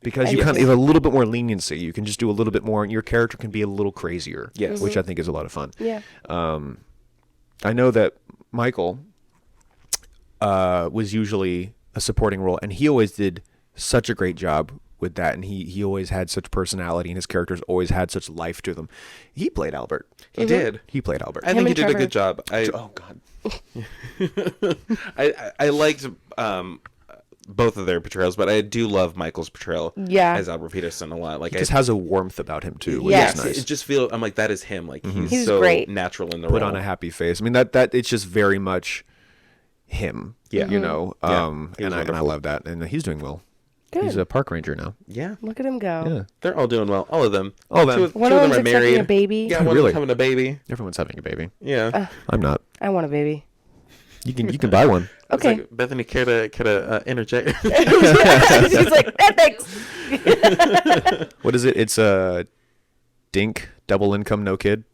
[SPEAKER 1] because you
[SPEAKER 2] I
[SPEAKER 1] kind
[SPEAKER 2] do.
[SPEAKER 1] of have a little bit more leniency. You can just do a little bit more, and your character can be a little crazier.
[SPEAKER 3] Yes.
[SPEAKER 1] Which I think is a lot of fun.
[SPEAKER 2] Yeah.
[SPEAKER 1] I know that Michael was usually a supporting role, and he always did such a great job with that, and he always had such personality, and his characters always had such life to them. He played Albert.
[SPEAKER 3] He did.
[SPEAKER 1] He played Albert.
[SPEAKER 3] I
[SPEAKER 2] Him
[SPEAKER 3] think he
[SPEAKER 2] and
[SPEAKER 3] did a
[SPEAKER 2] Trevor.
[SPEAKER 3] good job.
[SPEAKER 1] Oh God.
[SPEAKER 3] I liked both of their portrayals, but I do love Michael's portrayal
[SPEAKER 2] Yeah.
[SPEAKER 3] as Albert Peterson a lot. Like,
[SPEAKER 1] He just has a warmth about him too, which
[SPEAKER 2] Yes.
[SPEAKER 1] is nice.
[SPEAKER 3] it just feel. I'm like, that is him. Like,
[SPEAKER 2] He's
[SPEAKER 3] so
[SPEAKER 2] great.
[SPEAKER 3] natural in the
[SPEAKER 1] Put
[SPEAKER 3] role.
[SPEAKER 1] on a happy face. I mean that it's just very much him.
[SPEAKER 3] Yeah.
[SPEAKER 1] You know.
[SPEAKER 3] Yeah. He
[SPEAKER 1] And
[SPEAKER 3] was
[SPEAKER 1] I
[SPEAKER 3] wonderful.
[SPEAKER 1] love that, and he's doing well.
[SPEAKER 2] Good.
[SPEAKER 1] He's a park ranger now.
[SPEAKER 3] Yeah,
[SPEAKER 2] Look at him go.
[SPEAKER 1] Yeah.
[SPEAKER 3] they're all doing well. All of them.
[SPEAKER 1] All of them.
[SPEAKER 3] Two
[SPEAKER 2] One
[SPEAKER 3] of
[SPEAKER 2] of
[SPEAKER 3] them
[SPEAKER 2] them's
[SPEAKER 3] are
[SPEAKER 2] expecting
[SPEAKER 3] married.
[SPEAKER 2] a baby.
[SPEAKER 3] Yeah,
[SPEAKER 1] Oh,
[SPEAKER 3] one's
[SPEAKER 1] really?
[SPEAKER 3] having a baby.
[SPEAKER 1] Everyone's having a baby.
[SPEAKER 3] Yeah.
[SPEAKER 1] I'm not.
[SPEAKER 2] I want a baby.
[SPEAKER 1] You can buy one.
[SPEAKER 3] It's
[SPEAKER 2] Okay.
[SPEAKER 3] like, Bethany, care to interject?
[SPEAKER 2] She's like, ethics.
[SPEAKER 1] What is it? It's a dink, double income, no kid.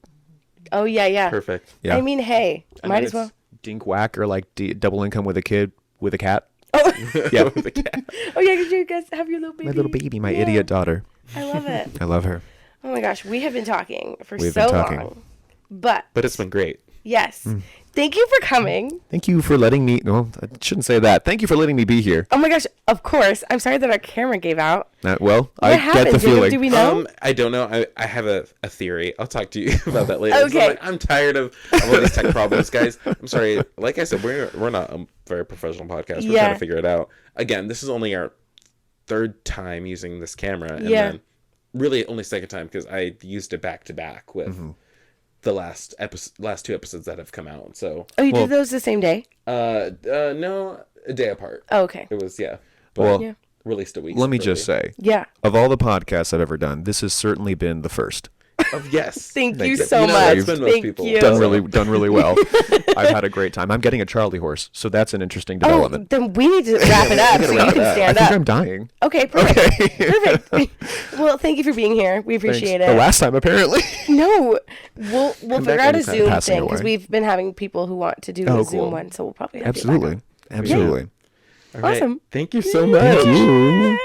[SPEAKER 2] Oh yeah, yeah.
[SPEAKER 3] Perfect.
[SPEAKER 1] Yeah.
[SPEAKER 2] I mean, hey,
[SPEAKER 3] I
[SPEAKER 2] might
[SPEAKER 3] mean,
[SPEAKER 2] as well.
[SPEAKER 1] Dink whack, or like double income with a kid with a cat.
[SPEAKER 2] Oh,
[SPEAKER 1] Yeah.
[SPEAKER 3] With the cat.
[SPEAKER 2] oh yeah, did you guys have your little baby?
[SPEAKER 1] My little baby, my
[SPEAKER 2] Yeah.
[SPEAKER 1] idiot daughter.
[SPEAKER 2] I love it.
[SPEAKER 1] I love her.
[SPEAKER 2] Oh my gosh, we have been talking for
[SPEAKER 1] We've
[SPEAKER 2] so
[SPEAKER 1] been talking.
[SPEAKER 2] long, but
[SPEAKER 3] But it's been great.
[SPEAKER 2] yes, Thank you for coming.
[SPEAKER 1] Thank you for letting me. No, I shouldn't say that. Thank you for letting me be here.
[SPEAKER 2] Oh my gosh, of course. I'm sorry that our camera gave out.
[SPEAKER 1] Well,
[SPEAKER 2] What
[SPEAKER 1] I
[SPEAKER 2] happened?
[SPEAKER 1] get the feeling.
[SPEAKER 2] Do we know?
[SPEAKER 3] I don't know. I have a theory. I'll talk to you about that later.
[SPEAKER 2] Okay.
[SPEAKER 3] So, like, I'm tired of all these tech problems, guys. I'm sorry. Like I said, we're not a very professional podcast. We're trying to figure it out. Again, this is only our third time using this camera, and then really only second time because I used it back to back with the last two episodes that have come out. So
[SPEAKER 2] you did those the same day?
[SPEAKER 3] no, a day apart.
[SPEAKER 2] Oh, okay.
[SPEAKER 3] It was but
[SPEAKER 1] Well,
[SPEAKER 3] released a week.
[SPEAKER 1] let me
[SPEAKER 3] separately.
[SPEAKER 1] just say,
[SPEAKER 2] Yeah.
[SPEAKER 1] of all the podcasts I've ever done, this has certainly been the first.
[SPEAKER 3] Yes.
[SPEAKER 2] Thank you
[SPEAKER 1] you.
[SPEAKER 2] so
[SPEAKER 3] You know,
[SPEAKER 2] much.
[SPEAKER 3] that's been most
[SPEAKER 2] Thank
[SPEAKER 3] people.
[SPEAKER 2] you.
[SPEAKER 1] Done really well. I've had a great time. I'm getting a Charlie horse, so that's an interesting
[SPEAKER 2] Oh,
[SPEAKER 1] development.
[SPEAKER 2] then we need to wrap it up so you can
[SPEAKER 1] I
[SPEAKER 2] stand
[SPEAKER 1] think
[SPEAKER 2] up.
[SPEAKER 1] I'm dying.
[SPEAKER 2] Okay, perfect. Perfect. Well, thank you for being here. We appreciate
[SPEAKER 1] The
[SPEAKER 2] it.
[SPEAKER 1] last time, apparently.
[SPEAKER 2] No, we'll figure
[SPEAKER 3] back
[SPEAKER 2] out a
[SPEAKER 3] anytime.
[SPEAKER 2] Zoom
[SPEAKER 1] Passing
[SPEAKER 2] thing because
[SPEAKER 1] away.
[SPEAKER 2] we've been having people who want to do
[SPEAKER 1] Oh,
[SPEAKER 2] a Zoom
[SPEAKER 1] cool.
[SPEAKER 2] one, so we'll probably have you back on.
[SPEAKER 1] Absolutely.
[SPEAKER 3] All right.
[SPEAKER 2] Awesome.
[SPEAKER 3] Thank you so much.
[SPEAKER 1] Thank you.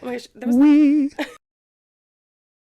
[SPEAKER 2] Oh my gosh, that was
[SPEAKER 1] We.